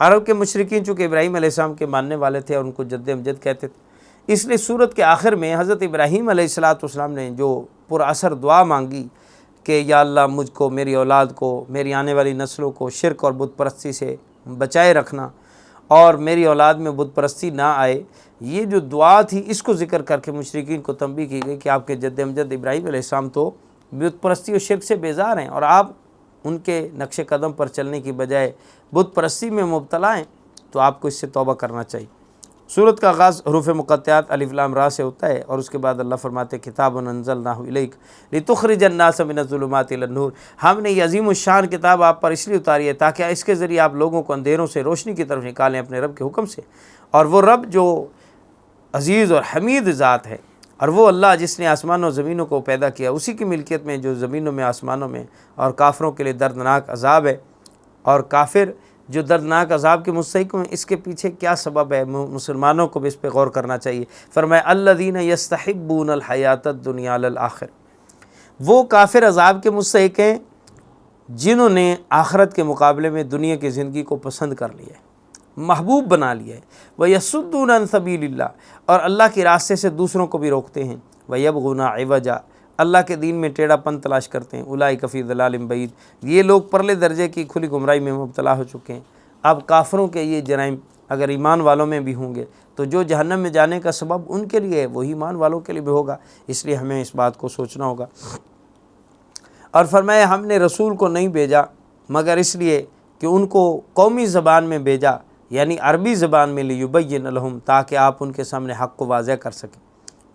عرب کے مشرکین چونکہ ابراہیم علیہ السلام کے ماننے والے تھے اور ان کو جد امجد کہتے تھے، اس لیے سورت کے آخر میں حضرت ابراہیم علیہ السلام نے جو پراثر دعا مانگی کہ یا اللہ مجھ کو، میری اولاد کو، میری آنے والی نسلوں کو شرک اور بت پرستی سے بچائے رکھنا، اور میری اولاد میں بت پرستی نہ آئے، یہ جو دعا تھی اس کو ذکر کر کے مشرکین کو تنبیہ کی گئی کہ آپ کے جد امجد ابراہیم علیہ السلام تو بت پرستی اور شرک سے بیزار ہیں، اور آپ ان کے نقش قدم پر چلنے کی بجائے بت پرستی میں مبتلا ہیں، تو آپ کو اس سے توبہ کرنا چاہیے۔ سورت کا آغاز حروف مقطعات الف لام را سے ہوتا ہے، اور اس کے بعد اللہ فرماتے ہیں کتاب انزلناہ الیک لتخرج الناس من الظلمات الی النور، ہم نے یہ عظیم الشان کتاب آپ پر اس لیے اتاری ہے تاکہ اس کے ذریعے آپ لوگوں کو اندھیروں سے روشنی کی طرف نکالیں اپنے رب کے حکم سے، اور وہ رب جو عزیز اور حمید ذات ہے، اور وہ اللہ جس نے آسمانوں و زمینوں کو پیدا کیا، اسی کی ملکیت میں جو زمینوں میں، آسمانوں میں، اور کافروں کے لیے دردناک عذاب ہے، اور کافر جو دردناک عذاب کے مستحق ہیں، اس کے پیچھے کیا سبب ہے؟ مسلمانوں کو بھی اس پہ غور کرنا چاہیے۔ فرمایا الذین یستحبون الحیات الدنیا علی الآخر، وہ کافر عذاب کے مستحق ہیں جنہوں نے آخرت کے مقابلے میں دنیا کی زندگی کو پسند کر لیا ہے، محبوب بنا لیا ہے۔ وَيَصُدُّونَ عَن سَبِيلِ اللَّهِ، اور اللہ کے راستے سے دوسروں کو بھی روکتے ہیں۔ وَيَبْغُونَ عِوَجًا، اللہ کے دین میں ٹیڑھا پن تلاش کرتے ہیں۔ اولئک فی ضلال بعید، یہ لوگ پرلے درجے کی کھلی گمراہی میں مبتلا ہو چکے ہیں۔ اب کافروں کے یہ جرائم اگر ایمان والوں میں بھی ہوں گے تو جو جہنم میں جانے کا سبب ان کے لیے ہے وہی ایمان والوں کے لیے بھی ہوگا، اس لیے ہمیں اس بات کو سوچنا ہوگا۔ اور فرمایا ہم نے رسول کو نہیں بھیجا مگر اس لیے کہ ان کو قومی زبان میں بھیجا، یعنی عربی زبان میں، لیبین لہم، تاکہ آپ ان کے سامنے حق کو واضح کر سکیں۔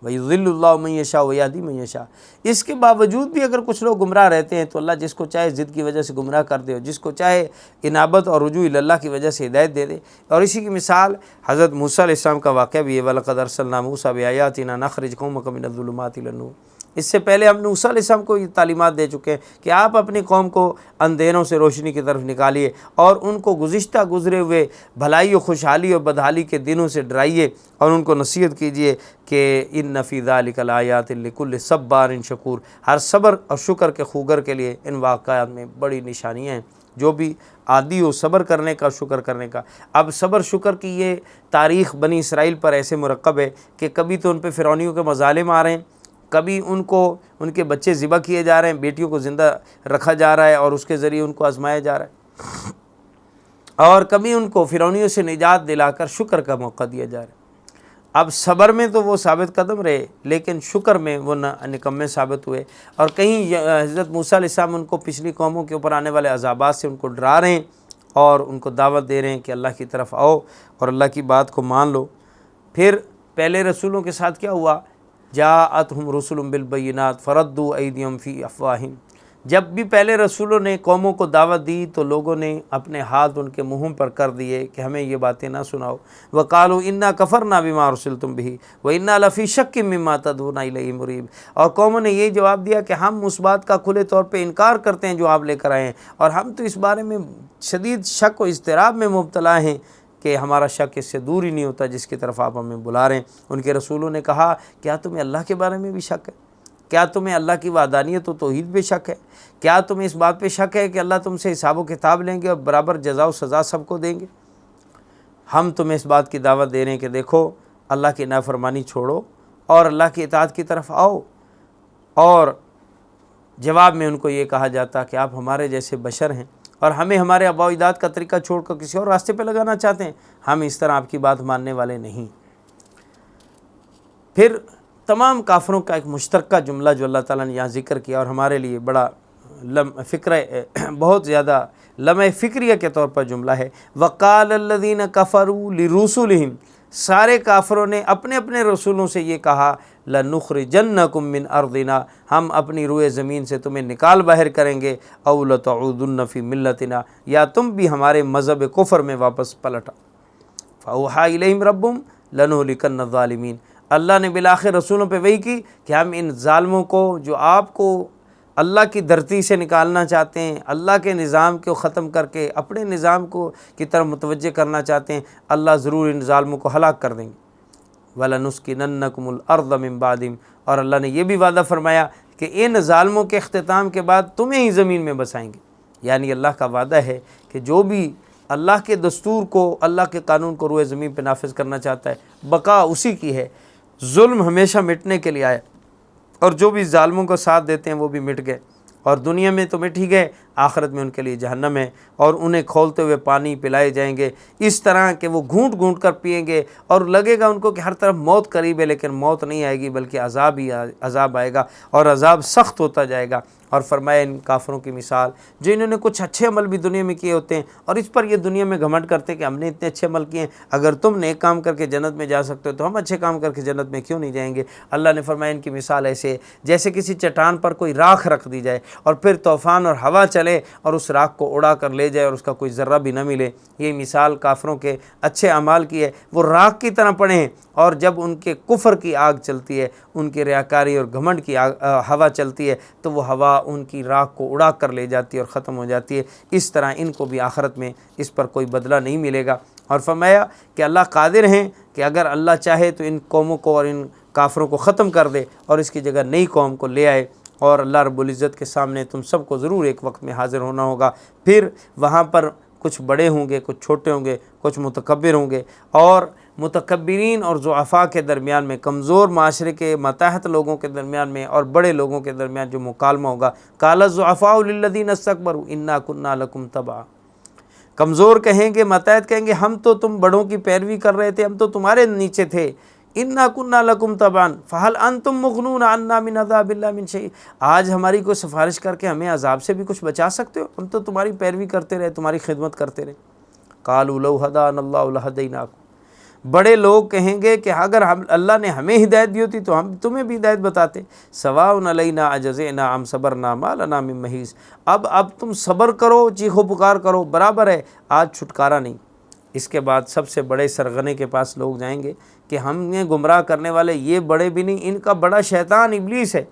وَيُضِلُّ اللَّهُ مَن يَشَاءُ وَيَهْدِي مَن يَشَاءُ، اس کے باوجود بھی اگر کچھ لوگ گمراہ رہتے ہیں تو اللہ جس کو چاہے ضد کی وجہ سے گمراہ کر دے، اور جس کو چاہے انابت اور رجوع الی اللہ کی وجہ سے ہدایت دے دے۔ اور اسی کی مثال حضرت موسیٰ علیہ السلام کا واقعہ بھی ہے، وَلَقَدْ أَرْسَلْنَا مُوسَىٰ بِآيَاتِنَا نَخْرِجْ قَوْمَكَ مِنَ الظُّلُمَاتِ إِلَى النُّورِ، اس سے پہلے ہم نے موسیٰ علیہ السلام کو یہ تعلیمات دے چکے ہیں کہ آپ اپنی قوم کو اندھیروں سے روشنی کی طرف نکالیے، اور ان کو گزشتہ گزرے ہوئے بھلائی و خوشحالی اور بدحالی کے دنوں سے ڈرائیے، اور ان کو نصیحت کیجیے کہ ان فی ذلک لآیات لکل صبار شکور، ہر صبر اور شکر کے خوگر کے لیے ان واقعات میں بڑی نشانیاں ہیں۔ جو بھی عادی ہو صبر کرنے کا، شکر کرنے کا۔ اب صبر شکر کی یہ تاریخ بنی اسرائیل پر ایسے مرکب ہے کہ کبھی تو ان پہ فرعونیوں کے مظالم آ رہے ہیں، کبھی ان کو ان کے بچے ذبح کیے جا رہے ہیں، بیٹیوں کو زندہ رکھا جا رہا ہے اور اس کے ذریعے ان کو آزمایا جا رہا ہے، اور کبھی ان کو فرعونیوں سے نجات دلا کر شکر کا موقع دیا جا رہا ہے۔ اب صبر میں تو وہ ثابت قدم رہے، لیکن شکر میں وہ نکمے ثابت ہوئے، اور کہیں حضرت موسیٰ علیہ السلام ان کو پچھلی قوموں کے اوپر آنے والے عذابات سے ان کو ڈرا رہے ہیں اور ان کو دعوت دے رہے ہیں کہ اللہ کی طرف آؤ اور اللہ کی بات کو مان لو۔ پھر پہلے رسولوں کے ساتھ کیا ہوا؟ جاءتہم رسل بالبینات فردوا ایدیہم فی افواہہم، جب بھی پہلے رسولوں نے قوموں کو دعوت دی تو لوگوں نے اپنے ہاتھ ان کے منہوں پر کر دیے کہ ہمیں یہ باتیں نہ سناؤ۔ وقالوا انا کفرنا بما ارسلتم بہ وانا لفی شک مما تدعون الیہ مریب، اور قوموں نے یہ جواب دیا کہ ہم اس بات کا کھلے طور پہ انکار کرتے ہیں جو آپ لے کر آئے ہیں، اور ہم تو اس بارے میں شدید شک و اضطراب میں مبتلا ہیں کہ ہمارا شک اس سے دور ہی نہیں ہوتا جس کی طرف آپ ہمیں بلا رہے ہیں۔ ان کے رسولوں نے کہا کیا تمہیں اللہ کے بارے میں بھی شک ہے؟ کیا تمہیں اللہ کی وحدانیت و توحید پہ شک ہے؟ کیا تمہیں اس بات پہ شک ہے کہ اللہ تم سے حساب و کتاب لیں گے اور برابر جزا و سزا سب کو دیں گے؟ ہم تمہیں اس بات کی دعوت دے رہے ہیں کہ دیکھو اللہ کی نافرمانی چھوڑو اور اللہ کی اطاعت کی طرف آؤ، اور جواب میں ان کو یہ کہا جاتا کہ آپ ہمارے جیسے بشر ہیں اور ہمیں ہمارے آباء و اجداد کا طریقہ چھوڑ کر کسی اور راستے پہ لگانا چاہتے ہیں، ہم اس طرح آپ کی بات ماننے والے نہیں۔ پھر تمام کافروں کا ایک مشترکہ جملہ جو اللہ تعالیٰ نے یہاں ذکر کیا اور ہمارے لیے بڑا بہت زیادہ لمحہ فکریہ کے طور پر جملہ ہے، وقال الذین کفروا لرسلہم، سارے کافروں نے اپنے اپنے رسولوں سے یہ کہا لنخرجنکم من ارضنا، ہم اپنی روئے زمین سے تمہیں نکال باہر کریں گے، او لتعودن فی ملتنا، یا تم بھی ہمارے مذہب کفر میں واپس پلٹا۔ فاوحی الیہم ربہم لنہلکن الظالمین، اللہ نے بالآخر رسولوں پہ وحی کی کہ ہم ان ظالموں کو جو آپ کو اللہ کی دھرتی سے نکالنا چاہتے ہیں، اللہ کے نظام کو ختم کر کے اپنے نظام کو کی طرف متوجہ کرنا چاہتے ہیں، اللہ ضرور ان ظالموں کو ہلاک کر دیں گے۔ وَلَنُسْكِنَنَّكُمُ الْأَرْضَ مِن بَعْدِهِمْ، اور اللہ نے یہ بھی وعدہ فرمایا کہ ان ظالموں کے اختتام کے بعد تمہیں ہی زمین میں بسائیں گے، یعنی اللہ کا وعدہ ہے کہ جو بھی اللہ کے دستور کو، اللہ کے قانون کو روئے زمین پہ نافذ کرنا چاہتا ہے، بقا اسی کی ہے، ظلم ہمیشہ مٹنے کے لیے آئے، اور جو بھی ظالموں کو ساتھ دیتے ہیں وہ بھی مٹ گئے، اور دنیا میں تو مٹ ہی گئے، آخرت میں ان کے لیے جہنم ہے، اور انہیں کھولتے ہوئے پانی پلائے جائیں گے اس طرح کہ وہ گھونٹ گھونٹ کر پئیں گے، اور لگے گا ان کو کہ ہر طرف موت قریب ہے، لیکن موت نہیں آئے گی بلکہ عذاب ہی عذاب آئے گا، اور عذاب سخت ہوتا جائے گا۔ اور فرمایا ان کافروں کی مثال جو انہوں نے کچھ اچھے عمل بھی دنیا میں کیے ہوتے ہیں اور اس پر یہ دنیا میں گھمنڈ کرتے کہ ہم نے اتنے اچھے عمل کیے ہیں، اگر تم نیک کام کر کے جنت میں جا سکتے ہو تو ہم اچھے کام کر کے جنت میں کیوں نہیں جائیں گے؟ اللہ نے فرمایا ان کی مثال ایسے جیسے کسی چٹان پر کوئی راکھ رکھ دی جائے اور پھر طوفان اور ہوا چلے اور اس راکھ کو اڑا کر لے جائے اور اس کا کوئی ذرہ بھی نہ ملے۔ یہ مثال کافروں کے اچھے اعمال کی ہے، وہ راکھ کی طرح پڑے ہیں، اور جب ان کے کفر کی آگ چلتی ہے، ان کی ریاکاری اور گھمنڈ کی ہوا چلتی ہے تو وہ ہوا ان کی راکھ کو اڑا کر لے جاتی ہے اور ختم ہو جاتی ہے۔ اس طرح ان کو بھی آخرت میں اس پر کوئی بدلہ نہیں ملے گا۔ اور فرمایا کہ اللہ قادر ہیں کہ اگر اللہ چاہے تو ان قوموں کو اور ان کافروں کو ختم کر دے اور اس کی جگہ نئی قوم کو لے آئے، اور اللہ رب العزت کے سامنے تم سب کو ضرور ایک وقت میں حاضر ہونا ہوگا۔ پھر وہاں پر کچھ بڑے ہوں گے، کچھ چھوٹے ہوں گے، کچھ متکبر ہوں گے، اور متکبرین اور ضعفاء کے درمیان میں، کمزور معاشرے کے ماتحت لوگوں کے درمیان میں اور بڑے لوگوں کے درمیان جو مکالمہ ہوگا، قال الضعفاء للذین استکبروا انا کنا لکم تبعا، کمزور کہیں گے، ماتحت کہیں گے ہم تو تم بڑوں کی پیروی کر رہے تھے، ہم تو تمہارے نیچے تھے، انا کنا لکم تبعا فہل انتم مغنون عنا من عذاب اللہ من شیء، آج ہماری کوئی سفارش کر کے ہمیں عذاب سے بھی کچھ بچا سکتے ہو؟ ہم تو تمہاری پیروی کرتے رہے، تمہاری خدمت کرتے رہے۔ قالوا لو ہدانا اللہ لہدیناکم، بڑے لوگ کہیں گے کہ اگر اللہ نے ہمیں ہدایت دی ہوتی تو ہم تمہیں بھی ہدایت بتاتے۔ سواء علینا اجزعنا ام صبرنا ما لنا من محیص، اب تم صبر کرو، چیخو پکار کرو، برابر ہے، آج چھٹکارا نہیں۔ اس کے بعد سب سے بڑے سرغنے کے پاس لوگ جائیں گے کہ ہم نے گمراہ کرنے والے یہ بڑے بھی نہیں، ان کا بڑا شیطان ابلیس ہے۔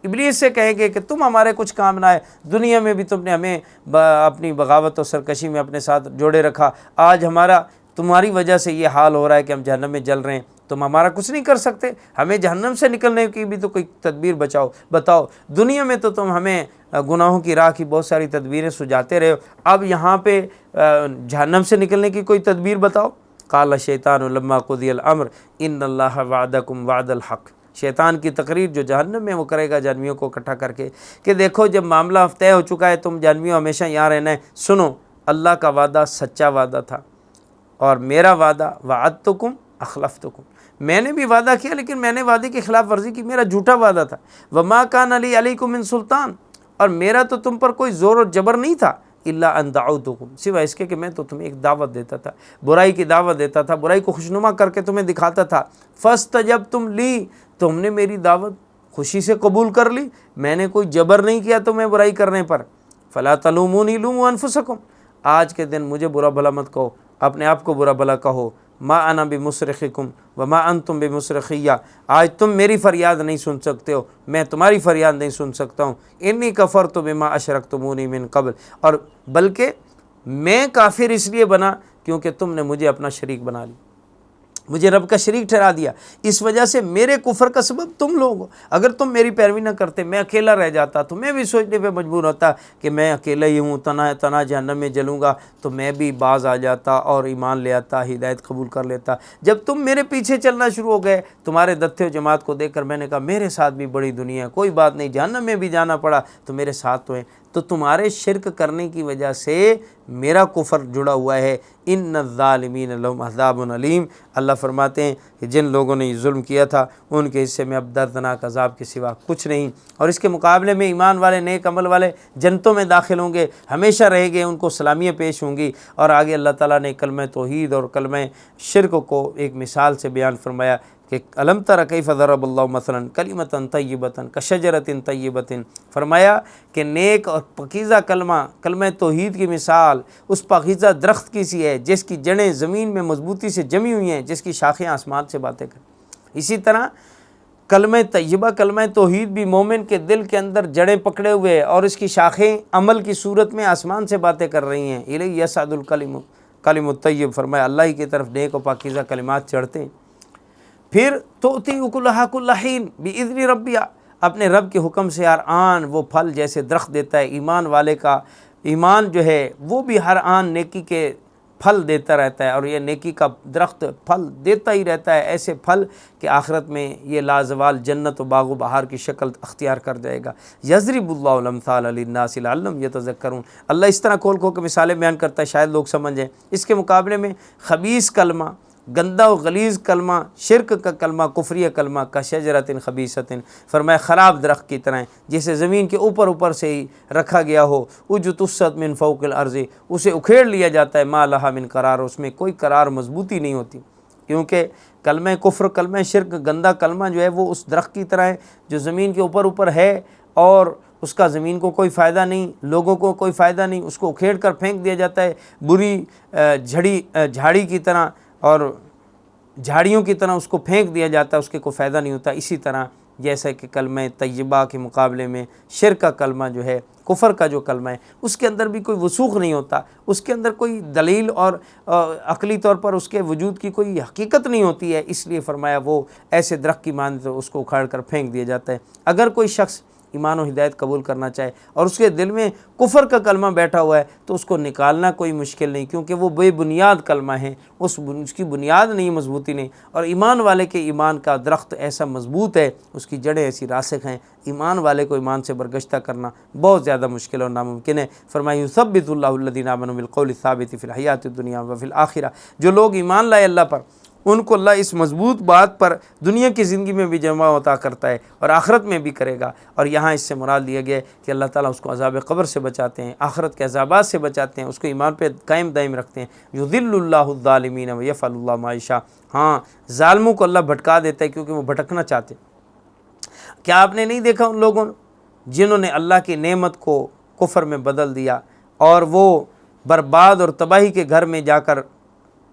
ابلیس سے کہیں گے کہ تم ہمارے کچھ کام نہ آئے، دنیا میں بھی تم نے ہمیں اپنی بغاوت اور سرکشی میں اپنے ساتھ جوڑے رکھا، آج ہمارا تمہاری وجہ سے یہ حال ہو رہا ہے کہ ہم جہنم میں جل رہے ہیں، تم ہمارا کچھ نہیں کر سکتے، ہمیں جہنم سے نکلنے کی بھی تو کوئی تدبیر بتاؤ۔ دنیا میں تو تم ہمیں گناہوں کی راہ کی بہت ساری تدبیریں سجاتے رہے ہو، اب یہاں پہ جہنم سے نکلنے کی کوئی تدبیر بتاؤ۔ قال الشیطان لما قضی الامر ان اللہ وعدکم وعد الحق، شیطان کی تقریر جو جہنم میں وہ کرے گا جہنمیوں کو اکٹھا کر کے کہ دیکھو جب معاملہ طے ہو چکا ہے، تم جہنمیوں ہمیشہ یہاں رہنا ہے، سنو اللہ کا وعدہ سچا وعدہ تھا، اور میرا وعدہ وعدتکم اخلفتکم، میں نے بھی وعدہ کیا لیکن میں نے وعدے کی خلاف ورزی کی، میرا جھوٹا وعدہ تھا۔ وما کان لی علیکم من سلطان، اور میرا تو تم پر کوئی زور اور جبر نہیں تھا، الا ان دعوتکم، سوائے اس کے کہ میں تو تمہیں ایک دعوت دیتا تھا، برائی کی دعوت دیتا تھا، برائی کو خوشنما کر کے تمہیں دکھاتا تھا۔ فاستجبتم لی، تم نے میری دعوت خوشی سے قبول کر لی، میں نے کوئی جبر نہیں کیا تمہیں برائی کرنے پر۔ فلا تلومونی لوموا انفسکم، آج کے دن مجھے برا بھلا مت کہو، اپنے آپ کو برا بھلا کہو۔ ما انا بمصرخکم وما انتم بمصرخیہ، آج تم میری فریاد نہیں سن سکتے ہو، میں تمہاری فریاد نہیں سن سکتا ہوں۔ انی کفرت بما اشرکتمونی من قبل، اور بلکہ میں کافر اس لیے بنا کیونکہ تم نے مجھے اپنا شریک بنا لی، مجھے رب کا شریک ٹھہرا دیا، اس وجہ سے میرے کفر کا سبب تم لوگ ہو۔ اگر تم میری پیروی نہ کرتے، میں اکیلا رہ جاتا تو میں بھی سوچنے پہ مجبور ہوتا کہ میں اکیلا ہی ہوں، تنہا جہنم میں جلوں گا، تو میں بھی باز آ جاتا اور ایمان لے آتا، ہدایت قبول کر لیتا۔ جب تم میرے پیچھے چلنا شروع ہو گئے، تمہارے دتھے و جماعت کو دیکھ کر میں نے کہا میرے ساتھ بھی بڑی دنیا ہے، کوئی بات نہیں، جہنم میں بھی جانا پڑا تو میرے ساتھ تو ہیں۔ تو تمہارے شرک کرنے کی وجہ سے میرا کفر جڑا ہوا ہے۔ ان الظالمین لہم عذاب علیم، اللہ فرماتے ہیں کہ جن لوگوں نے یہ ظلم کیا تھا ان کے حصے میں اب دردناک عذاب کے سوا کچھ نہیں، اور اس کے مقابلے میں ایمان والے نیک عمل والے جنتوں میں داخل ہوں گے، ہمیشہ رہیں گے، ان کو سلامیاں پیش ہوں گی۔ اور آگے اللہ تعالیٰ نے کلمہ توحید اور کلمہ شرک کو ایک مثال سے بیان فرمایا کہ الم تر کیف ضرب اللہ مثلا کلمۃ طیبۃ کشجرۃ طیبۃ، فرمایا کہ نیک اور پاکیزہ کلمہ توحید کی مثال اس پاکیزہ درخت کی سی ہے جس کی جڑیں زمین میں مضبوطی سے جمی ہوئی ہیں، جس کی شاخیں آسمان سے باتیں کریں۔ اسی طرح کلمہ طیبہ کلمہ توحید بھی مومن کے دل کے اندر جڑیں پکڑے ہوئے اور اس کی شاخیں عمل کی صورت میں آسمان سے باتیں کر رہی ہیں۔ الیہ یصعد الکلم الطیب، فرمایا اللہ ہی کی طرف نیک و پاکیزہ کلمات چڑھتے ہیں۔ پھر تؤتی اکلھا کل حین باذن ربھا، اپنے رب کے حکم سے ہر آن وہ پھل جیسے درخت دیتا ہے۔ ایمان والے کا ایمان جو ہے وہ بھی ہر آن نیکی کے پھل دیتا رہتا ہے، اور یہ نیکی کا درخت پھل دیتا ہی رہتا ہے، ایسے پھل کہ آخرت میں یہ لازوال جنت و باغ و بہار کی شکل اختیار کر جائے گا۔ یضرب اللہ الامثال للناس لعلہم یتذکرون، اللہ اس طرح کھول کھول کے مثالیں بیان کرتا ہے شاید لوگ سمجھیں۔ اس کے مقابلے میں خبیث کلمہ، گندا و غلیظ کلمہ، شرک کا کلمہ، کفریہ کلمہ کا شجرۃ خبیثۃ، فرمایا خراب درخت کی طرح جسے زمین کے اوپر سے ہی رکھا گیا ہو، اجتثت من فوق الارض، اسے اکھیڑ لیا جاتا ہے، ما لہا من قرار، اس میں کوئی قرار مضبوطی نہیں ہوتی، کیونکہ کلمہ کفر کلمہ شرک گندا کلمہ جو ہے وہ اس درخت کی طرح ہے جو زمین کے اوپر ہے اور اس کا زمین کو کوئی فائدہ نہیں، لوگوں کو کوئی فائدہ نہیں، اس کو اکھیڑ کر پھینک دیا جاتا ہے، بری جھاڑی کی طرح اور جھاڑیوں کی طرح اس کو پھینک دیا جاتا ہے، اس کے کوئی فائدہ نہیں ہوتا۔ اسی طرح جیسا کہ کلمہ طیبہ کے مقابلے میں شرک کا کلمہ جو ہے، کفر کا جو کلمہ ہے، اس کے اندر بھی کوئی وثوق نہیں ہوتا، اس کے اندر کوئی دلیل اور عقلی طور پر اس کے وجود کی کوئی حقیقت نہیں ہوتی ہے، اس لیے فرمایا وہ ایسے درخت کی مانند اس کو اکھاڑ کر پھینک دیا جاتا ہے۔ اگر کوئی شخص ایمان و ہدایت قبول کرنا چاہے اور اس کے دل میں کفر کا کلمہ بیٹھا ہوا ہے تو اس کو نکالنا کوئی مشکل نہیں، کیونکہ وہ بے بنیاد کلمہ ہے، اس کی بنیاد نہیں، مضبوطی نہیں۔ اور ایمان والے کے ایمان کا درخت ایسا مضبوط ہے، اس کی جڑیں ایسی راسخ ہیں، ایمان والے کو ایمان سے برگشتہ کرنا بہت زیادہ مشکل اور ناممکن ہے۔ فرمایا یثبت اللہ الذین آمنوا بالقول الثابت فی الحیاۃ الدنیا وفی الآخرہ، جو لوگ ایمان لائے اللہ پر ان کو اللہ اس مضبوط بات پر دنیا کی زندگی میں بھی جمع عطا کرتا ہے اور آخرت میں بھی کرے گا۔ اور یہاں اس سے مراد لیا گیا ہے کہ اللہ تعالیٰ اس کو عذاب قبر سے بچاتے ہیں، آخرت کے عذابات سے بچاتے ہیں، اس کو ایمان پہ قائم دائم رکھتے ہیں۔ یضل اللہ الظالمین ویفعل اللہ ما یشاء، ہاں ظالموں کو اللہ بھٹکا دیتا ہے کیونکہ وہ بھٹکنا چاہتے ہیں۔ کیا آپ نے نہیں دیکھا ان لوگوں جنہوں نے اللہ کی نعمت کو کفر میں بدل دیا اور وہ برباد اور تباہی کے گھر میں جا کر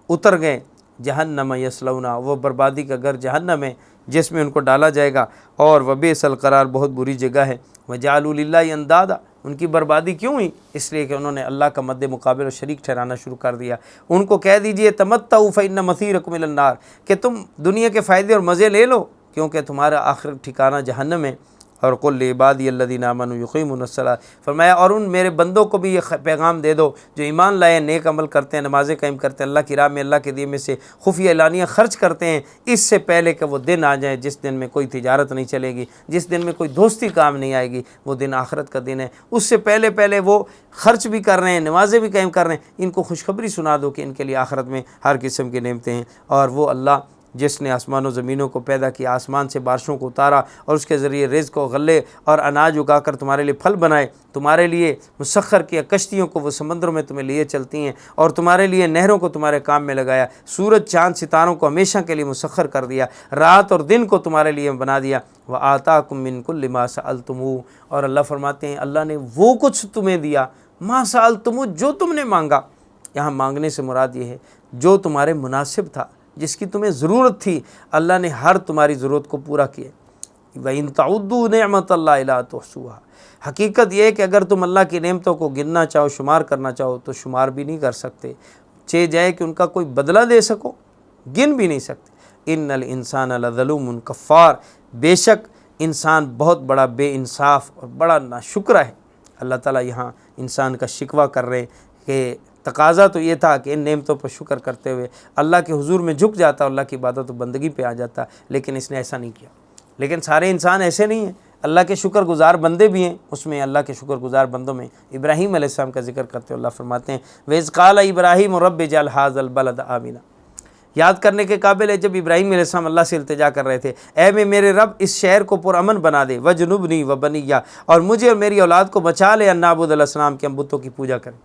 اتر گئے؟ جہنم یصلونہ، وہ بربادی کا گھر جہنم ہے جس میں ان کو ڈالا جائے گا، اور وبئس القرار، بہت بری جگہ ہے۔ وجعلوا للہ اندادا، ان کی بربادی کیوں ہوئی؟ اس لیے کہ انہوں نے اللہ کا مد مقابل اور شریک ٹھہرانا شروع کر دیا۔ ان کو کہہ دیجئے تمتعوا فإن مصیرکم الی النار، کہ تم دنیا کے فائدے اور مزے لے لو کیونکہ تمہارا آخر ٹھکانہ جہنم ہے۔ اور قل لعبادی الذین آمنوا یقیمون الصلاۃ، فرمایا اور ان میرے بندوں کو بھی یہ پیغام دے دو جو ایمان لائے، نیک عمل کرتے ہیں، نمازیں قائم کرتے ہیں، اللہ کی راہ میں اللہ کے دیے میں سے خفیہ اعلانیہ خرچ کرتے ہیں، اس سے پہلے کہ وہ دن آ جائے جس دن میں کوئی تجارت نہیں چلے گی، جس دن میں کوئی دوستی کام نہیں آئے گی، وہ دن آخرت کا دن ہے۔ اس سے پہلے وہ خرچ بھی کر رہے ہیں، نمازیں بھی قائم کر رہے ہیں، ان کو خوشخبری سنا دو کہ ان کے لیے آخرت میں ہر قسم کی نعمتیں ہیں۔ اور وہ اللہ جس نے آسمان و زمینوں کو پیدا کیا، آسمان سے بارشوں کو اتارا اور اس کے ذریعے رزق و غلے اور اناج اگا کر تمہارے لیے پھل بنائے، تمہارے لیے مسخر کیا کشتیوں کو، وہ سمندروں میں تمہیں لیے چلتی ہیں، اور تمہارے لیے نہروں کو تمہارے کام میں لگایا، سورج چاند ستاروں کو ہمیشہ کے لیے مسخر کر دیا، رات اور دن کو تمہارے لیے بنا دیا، وآتاکم من کل ما سألتموہ، اور اللہ فرماتے ہیں اللہ نے وہ کچھ تمہیں دیا، ما سألتموہ، جو تم نے مانگا۔ یہاں مانگنے سے مراد یہ ہے جو تمہارے مناسب تھا، جس کی تمہیں ضرورت تھی، اللہ نے ہر تمہاری ضرورت کو پورا کیا۔ وَإِن تَعُدُّوا نِعْمَتَ اللَّهِ لَا تُحْصُوهَا، حقیقت یہ ہے کہ اگر تم اللہ کی نعمتوں کو گننا چاہو، شمار کرنا چاہو تو شمار بھی نہیں کر سکتے، چہ جائے کہ ان کا کوئی بدلہ دے سکو، گن بھی نہیں سکتے۔ إِنَّ الْإِنسَانَ لَظَلُومٌ کفار، بے شک انسان بہت بڑا بے انصاف اور بڑا ناشکرہ ہے۔ اللہ تعالیٰ یہاں انسان کا شکوہ کر رہے ہیں کہ تقاضا تو یہ تھا کہ ان نعمتوں پر شکر کرتے ہوئے اللہ کے حضور میں جھک جاتا، اللہ کی عبادت و بندگی پہ آ جاتا، لیکن اس نے ایسا نہیں کیا۔ لیکن سارے انسان ایسے نہیں ہیں، اللہ کے شکر گزار بندے بھی ہیں، اس میں اللہ کے شکر گزار بندوں میں ابراہیم علیہ السلام کا ذکر کرتے ہوئے اللہ فرماتے ہیں وَإِذْ قَالَ إِبْرَاهِيمُ رَبِّ اجْعَلْ هَٰذَا الْبَلَدَ آمِنًا، یاد کرنے کے قابل ہے جب ابراہیم علیہ السلام اللہ سے التجا کر رہے تھے، اے میرے رب اس شہر کو پرامن بنا دے، وَجْنُبْنِي وَبَنِيَّ، اور مجھے اور میری اولاد کو بچا لے، ان نعبد الاسنام، کے ہم بتوں کی پوجا کریں،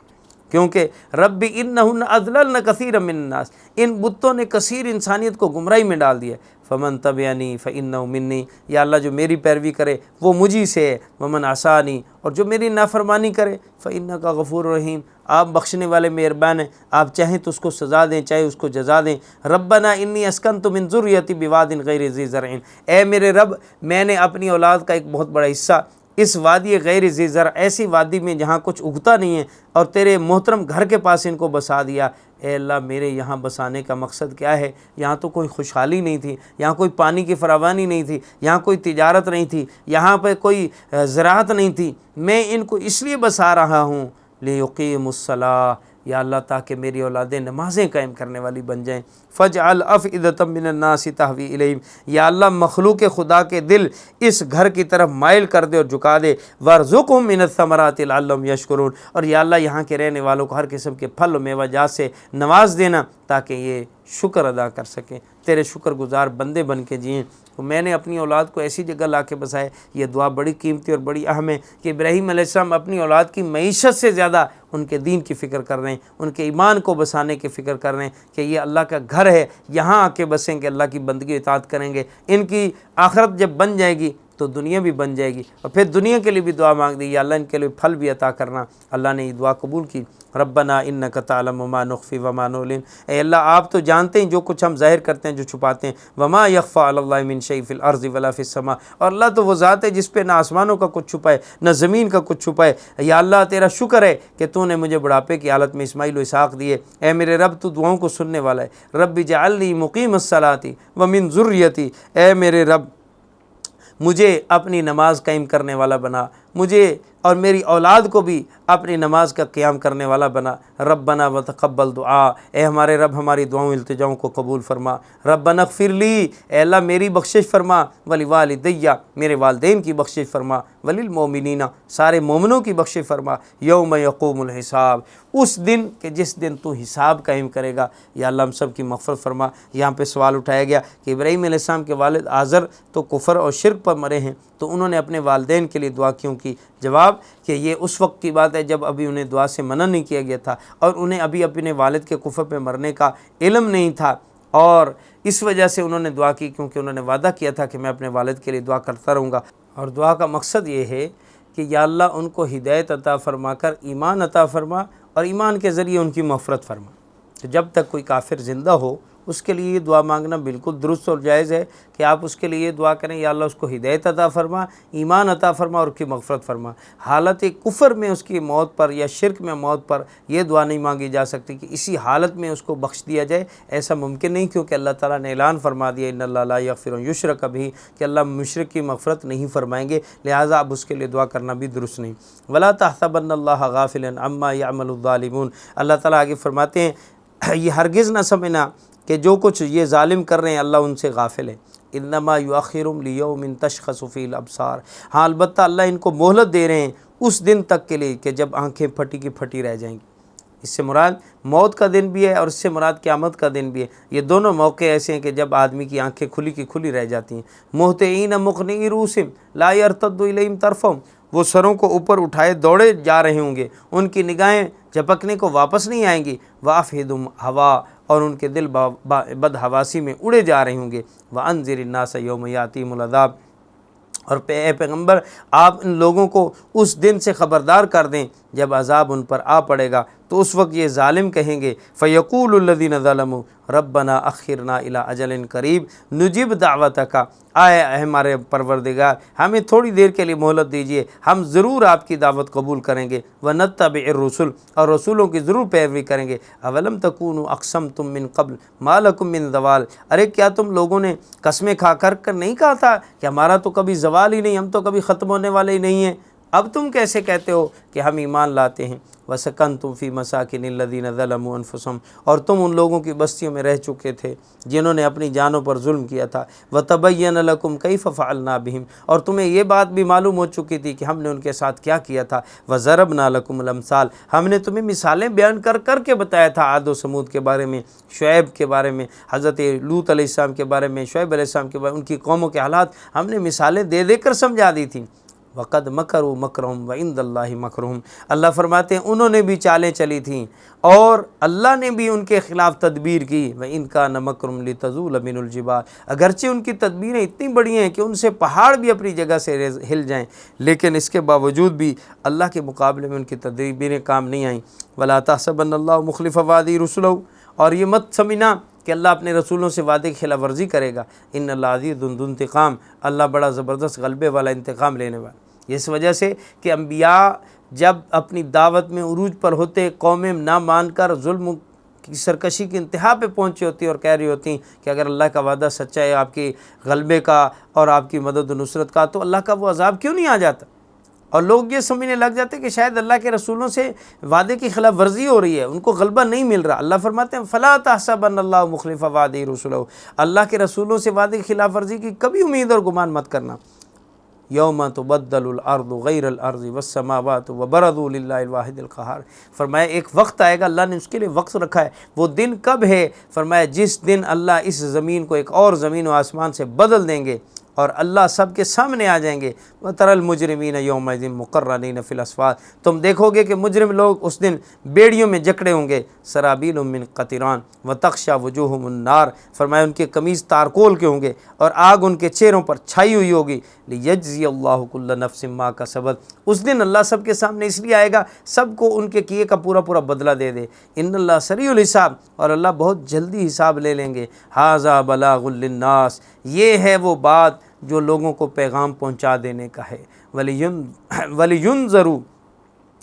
کیونکہ رب انہن اضللن کثیرا من الناس، ان بتوں نے کثیر انسانیت کو گمراہی میں ڈال دیا۔ فمن تبعنی فانہ منی، یا اللہ جو میری پیروی کرے وہ مجھی سے ہے، ومن عصانی، اور جو میری نافرمانی کرے فانک غفور رحیم، آپ بخشنے والے مہربان ہیں، آپ چاہیں تو اس کو سزا دیں، چاہے اس کو جزا دیں۔ ربنا انی اسکنت من ذریتی بواد غیر ذی زرع، اے میرے رب میں نے اپنی اولاد کا ایک بہت بڑا حصہ اس وادی غیر ذی زرع، ایسی وادی میں جہاں کچھ اگتا نہیں ہے، اور تیرے محترم گھر کے پاس ان کو بسا دیا۔ اے اللہ میرے یہاں بسانے کا مقصد کیا ہے؟ یہاں تو کوئی خوشحالی نہیں تھی، یہاں کوئی پانی کی فراوانی نہیں تھی، یہاں کوئی تجارت نہیں تھی، یہاں پہ کوئی زراعت نہیں تھی، میں ان کو اس لیے بسا رہا ہوں لیقیموا الصلاۃ، یا اللہ تاکہ میری اولادیں نمازیں قائم کرنے والی بن جائیں۔ فاجعل افئدۃ من الناس تہوی الیہم، یا اللہ مخلوق خدا کے دل اس گھر کی طرف مائل کر دے اور جھکا دے۔ وارزقہم من الثمرات لعلہم یشکرون، اور یا اللہ یہاں کے رہنے والوں کو ہر قسم کے پھل و میوہ جات سے نواز دینا تاکہ یہ شکر ادا کر سکیں، تیرے شکر گزار بندے بن کے جئیں۔ تو میں نے اپنی اولاد کو ایسی جگہ لا کے بسائے، یہ دعا بڑی قیمتی اور بڑی اہم ہے کہ ابراہیم علیہ السلام اپنی اولاد کی معیشت سے زیادہ ان کے دین کی فکر کر رہے ہیں، ان کے ایمان کو بسانے کی فکر کر رہے ہیں کہ یہ اللہ کا گھر ہے، یہاں آ کے بسیں گے، اللہ کی بندگی اطاعت کریں گے، ان کی آخرت جب بن جائے گی تو دنیا بھی بن جائے گی۔ اور پھر دنیا کے لیے بھی دعا مانگ دی، یا اللہ ان کے لیے پھل بھی عطا کرنا۔ اللہ نے یہ دعا قبول کی۔ ربنا انک تعلم ما نخفی وما نعلن، اے اللہ آپ تو جانتے ہیں جو کچھ ہم ظاہر کرتے ہیں جو چھپاتے ہیں، وما یخفی علی اللہ من شیء فی الارض ولا فی السماء، اور اللہ تو وہ ذات ہے جس پہ نہ آسمانوں کا کچھ چھپا ہے نہ زمین کا کچھ چھپا ہے۔ یا اللہ تیرا شکر ہے کہ تو نے مجھے بڑھاپے کی حالت میں اسماعیل و اسحاق دیے، اے میرے رب تو دعاؤں کو سننے والا ہے۔ رب اجعلنی مقیم الصلاۃ ومن ذریتی، اے میرے رب مجھے اپنی نماز قائم کرنے والا بنا، مجھے اور میری اولاد کو بھی اپنی نماز کا قیام کرنے والا بنا۔ ربنا وتقبل دعا، اے ہمارے رب ہماری دعاؤں التجاؤں کو قبول فرما۔ ربنا اغفر لی، اے اللہ میری بخشش فرما، ولوالدیہ میرے والدین کی بخشش فرما، وللمؤمنین سارے مومنوں کی بخشش فرما، یوم یقوم الحساب، اس دن کہ جس دن تو حساب قائم کرے گا۔ یا اللہ ہم سب کی مغفرت فرما۔ یہاں پہ سوال اٹھایا گیا کہ ابراہیم علیہ السلام کے والد آزر تو کفر اور شرک پر مرے ہیں، تو انہوں نے اپنے والدین کے لیے دعا کیوں کی؟ جواب کہ یہ اس وقت کی بات ہے جب ابھی انہیں دعا سے منع نہیں کیا گیا تھا، اور انہیں ابھی اپنے والد کے کفر پہ مرنے کا علم نہیں تھا، اور اس وجہ سے انہوں نے دعا کی کیونکہ انہوں نے وعدہ کیا تھا کہ میں اپنے والد کے لیے دعا کرتا رہوں گا۔ اور دعا کا مقصد یہ ہے کہ یا اللہ ان کو ہدایت عطا فرما کر ایمان عطا فرما، اور ایمان کے ذریعے ان کی مغفرت فرما۔ تو جب تک کوئی کافر زندہ ہو اس کے لیے یہ دعا مانگنا بالکل درست اور جائز ہے کہ آپ اس کے لیے یہ دعا کریں، یا اللہ اس کو ہدایت عطا فرما، ایمان عطا فرما اور اس کی مغفرت فرما۔ حالت کفر میں اس کی موت پر یا شرک میں موت پر یہ دعا نہیں مانگی جا سکتی کہ اسی حالت میں اس کو بخش دیا جائے، ایسا ممکن نہیں، کیونکہ اللہ تعالیٰ نے اعلان فرما دیا ان اللہ لا یغفر ان یشرک بہ، کہ اللہ مشرک کی مغفرت نہیں فرمائیں گے، لہٰذا اب اس کے لیے دعا کرنا بھی درست نہیں۔ ولا تحسبن اللہ غافلا عما یعمل الظالمون، اللہ تعالیٰ آگے فرماتے ہیں یہ ہرگز نہ سمجھنا کہ جو کچھ یہ ظالم کر رہے ہیں اللہ ان سے غافل ہے۔ انما یؤخرهم لیوم تشخص فیہ الابصار، ہاں البتہ اللہ ان کو مہلت دے رہے ہیں اس دن تک کے لیے کہ جب آنکھیں پھٹی کی پھٹی رہ جائیں گی۔ اس سے مراد موت کا دن بھی ہے اور اس سے مراد قیامت کا دن بھی ہے۔ یہ دونوں موقع ایسے ہیں کہ جب آدمی کی آنکھیں کھلی کی کھلی رہ جاتی ہیں۔ مہطعین مقنعی رؤوسہم لا یرتد الیہم طرفہم، وہ سروں کو اوپر اٹھائے دوڑے جا رہے ہوں گے، ان کی نگاہیں جھپکنے کو واپس نہیں آئیں گی۔ وافئدہم ہوا، اور ان کے دل بدحواسی میں اڑے جا رہے ہوں گے۔ وانذر الناس یوم یاتیہم العذاب، اور اے پیغمبر آپ ان لوگوں کو اس دن سے خبردار کر دیں جب عذاب ان پر آ پڑے گا، تو اس وقت یہ ظالم کہیں گے فیقول الذین ظلموا ربنا اخرنا الی اجل قریب نجب دعوتک، آئے ہمارے پروردگار ہمیں تھوڑی دیر کے لیے مہلت دیجیے، ہم ضرور آپ کی دعوت قبول کریں گے۔ ونتبع الرسل، اور رسولوں کی ضرور پیروی کریں گے۔ اولم تکونوا اقسمتم من قبل ما لکم من زوال، ارے کیا تم لوگوں نے قسمیں کھا کر نہیں کہا تھا کہ ہمارا تو کبھی زوال ہی نہیں، ہم تو کبھی ختم ہونے والے ہی نہیں ہیں، اب تم کیسے کہتے ہو کہ ہم ایمان لاتے ہیں؟ وَسَكَنْتُمْ فِي مَسَاكِنِ الَّذِينَ ظَلَمُوا أَنفُسَهُمْ، اور تم ان لوگوں کی بستیوں میں رہ چکے تھے جنہوں نے اپنی جانوں پر ظلم کیا تھا۔ وَتَبَيَّنَ لَكُمْ كَيْفَ فَعَلْنَا بِهِمْ، اور تمہیں یہ بات بھی معلوم ہو چکی تھی کہ ہم نے ان کے ساتھ کیا کیا تھا۔ وَضَرَبْنَا لَكُمُ الْأَمْثَالَ، ہم نے تمہیں مثالیں بیان کر کر کے بتایا تھا، عاد و سمود کے بارے میں، شعیب کے بارے میں، حضرت لوط علیہ السلام کے بارے میں، شعیب علیہ السلام کے بارے میں، ان کی قوموں کے حالات ہم نے مثالیں دے دے کر سمجھا دی تھیں۔ وقد مکروا مکرہم وعند اللہ مکرہم، اللہ فرماتے ہیں انہوں نے بھی چالیں چلی تھیں اور اللہ نے بھی ان کے خلاف تدبیر کی۔ وَإِن كَانَ مَكْرٌ لِتَزُولَ مِنْهُ الْجِبَالُ، اگرچہ ان کی تدبیریں اتنی بڑی ہیں کہ ان سے پہاڑ بھی اپنی جگہ سے ہل جائیں، لیکن اس کے باوجود بھی اللہ کے مقابلے میں ان کی تدبیریں کام نہیں آئیں۔ وَلَا تَحْسَبَنَّ اللَّهَ مُخْلِفَ وَعْدِهِ رُسُلَهُ، اور یہ مت سمجھنا کہ اللہ اپنے رسولوں سے وعدے کی خلاف ورزی کرے گا۔ ان اللہ عزیز ذو انتقام، اللہ بڑا زبردست غلبے والا، انتقام لینے والا۔ اس وجہ سے کہ انبیاء جب اپنی دعوت میں عروج پر ہوتے، قومیں نہ مان کر ظلم کی سرکشی کی انتہا پہ پہنچی ہوتی اور کہہ رہی ہوتی کہ اگر اللہ کا وعدہ سچا ہے آپ کے غلبے کا اور آپ کی مدد و نصرت کا، تو اللہ کا وہ عذاب کیوں نہیں آ جاتا؟ اور لوگ یہ سمجھنے لگ جاتے کہ شاید اللہ کے رسولوں سے وعدے کی خلاف ورزی ہو رہی ہے، ان کو غلبہ نہیں مل رہا۔ اللہ فرماتے ہیں فَلَا تَحْسَبَنَّ اللَّهَ مُخْلِفَ وَعْدِهِ رُسُلَهُ، اللہ کے رسولوں سے وعدے کی خلاف ورزی کی کبھی امید اور گمان مت کرنا۔ یوم تبدل الارض غیر الارض والسماوات وبرزوا للہ الواحد القہار، فرمایا ایک وقت آئے گا، اللہ نے اس کے لیے وقت رکھا ہے۔ وہ دن کب ہے؟ فرمایا جس دن اللہ اس زمین کو ایک اور زمین و آسمان سے بدل دیں گے اور اللہ سب کے سامنے آ جائیں گے۔ وَتَرَى الْمُجْرِمِينَ يَوْمَئِذٍ مُقَرَّنِينَ فِي الْأَصْفَادِ، تم دیکھو گے کہ مجرم لوگ اس دن بیڑیوں میں جکڑے ہوں گے۔ سرابیل من قطران وتخشى وجوہهم النار، فرمایا ان کے قمیض تارکول کے ہوں گے اور آگ ان کے چہروں پر چھائی ہوئی ہوگی۔ لِيَجْزِيَ اللَّهُ كُلَّ نَفْسٍ مَا كَسَبَتْ، اس دن اللہ سب کے سامنے اس لیے آئے گا سب کو ان کے کیے کا پورا پورا بدلہ دے دے۔ ان اللہ سریع الحساب، اور اللہ بہت جلدی حساب لے لیں گے۔ ھذا بلاغ للناس، یہ ہے وہ بات جو لوگوں کو پیغام پہنچا دینے کا ہے۔ وَلِيُنذَرُوا،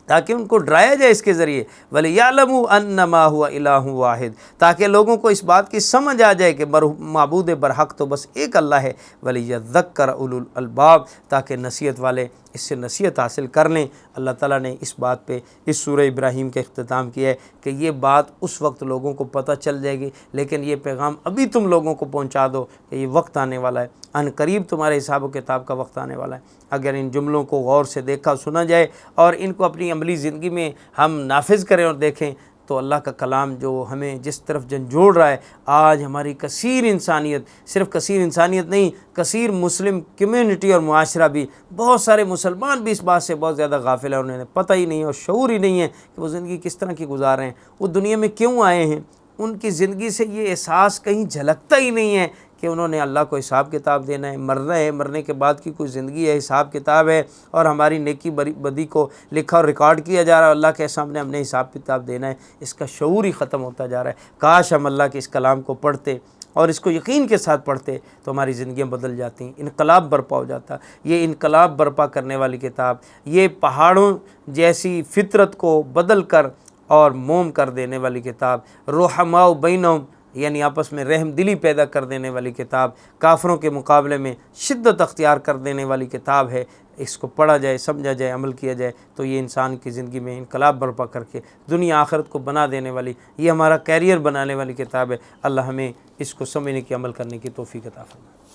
تاکہ ان کو ڈرایا جائے اس کے ذریعے۔ وَلِيَعْلَمُوا أَنَّمَا هُوَ إِلَٰهٌ وَاحِدٌ، تاکہ لوگوں کو اس بات کی سمجھ آ جائے کہ معبود برحق تو بس ایک اللہ ہے۔ وَلِيَذَّكَّرَ أُولُو الْأَلْبَابِ، تاکہ نصیحت والے اس سے نصیحت حاصل کر لیں۔ اللہ تعالیٰ نے اس بات پہ اس سورہ ابراہیم کا اختتام کیا ہے کہ یہ بات اس وقت لوگوں کو پتہ چل جائے گی، لیکن یہ پیغام ابھی تم لوگوں کو پہنچا دو کہ یہ وقت آنے والا ہے، ان قریب تمہارے حساب و کتاب کا وقت آنے والا ہے۔ اگر ان جملوں کو غور سے دیکھا سنا جائے اور ان کو اپنی عملی زندگی میں ہم نافذ کریں اور دیکھیں، تو اللہ کا کلام جو ہمیں جس طرف جھنجھوڑ رہا ہے، آج ہماری کثیر انسانیت، صرف کثیر انسانیت نہیں، کثیر مسلم کمیونٹی اور معاشرہ بھی، بہت سارے مسلمان بھی اس بات سے بہت زیادہ غافل ہیں، انہیں پتہ ہی نہیں اور شعور ہی نہیں ہے کہ وہ زندگی کس طرح کی گزار رہے ہیں، وہ دنیا میں کیوں آئے ہیں، ان کی زندگی سے یہ احساس کہیں جھلکتا ہی نہیں ہے کہ انہوں نے اللہ کو حساب کتاب دینا ہے، مرنا ہے، مرنے کے بعد کی کوئی زندگی ہے، حساب کتاب ہے، اور ہماری نیکی بدی کو لکھا اور ریکارڈ کیا جا رہا ہے، اللہ کے سامنے ہم نے حساب کتاب دینا ہے۔ اس کا شعور ہی ختم ہوتا جا رہا ہے۔ کاش ہم اللہ کے اس کلام کو پڑھتے اور اس کو یقین کے ساتھ پڑھتے تو ہماری زندگیاں بدل جاتی، انقلاب برپا ہو جاتا۔ یہ انقلاب برپا کرنے والی کتاب، یہ پہاڑوں جیسی فطرت کو بدل کر اور موم کر دینے والی کتاب، رحماء بینہم یعنی آپس میں رحم دلی پیدا کر دینے والی کتاب، کافروں کے مقابلے میں شدت اختیار کر دینے والی کتاب ہے۔ اس کو پڑھا جائے، سمجھا جائے، عمل کیا جائے تو یہ انسان کی زندگی میں انقلاب برپا کر کے دنیا آخرت کو بنا دینے والی، یہ ہمارا کیریئر بنانے والی کتاب ہے۔ اللہ ہمیں اس کو سمجھنے کی، عمل کرنے کی توفیق عطا فرمائے۔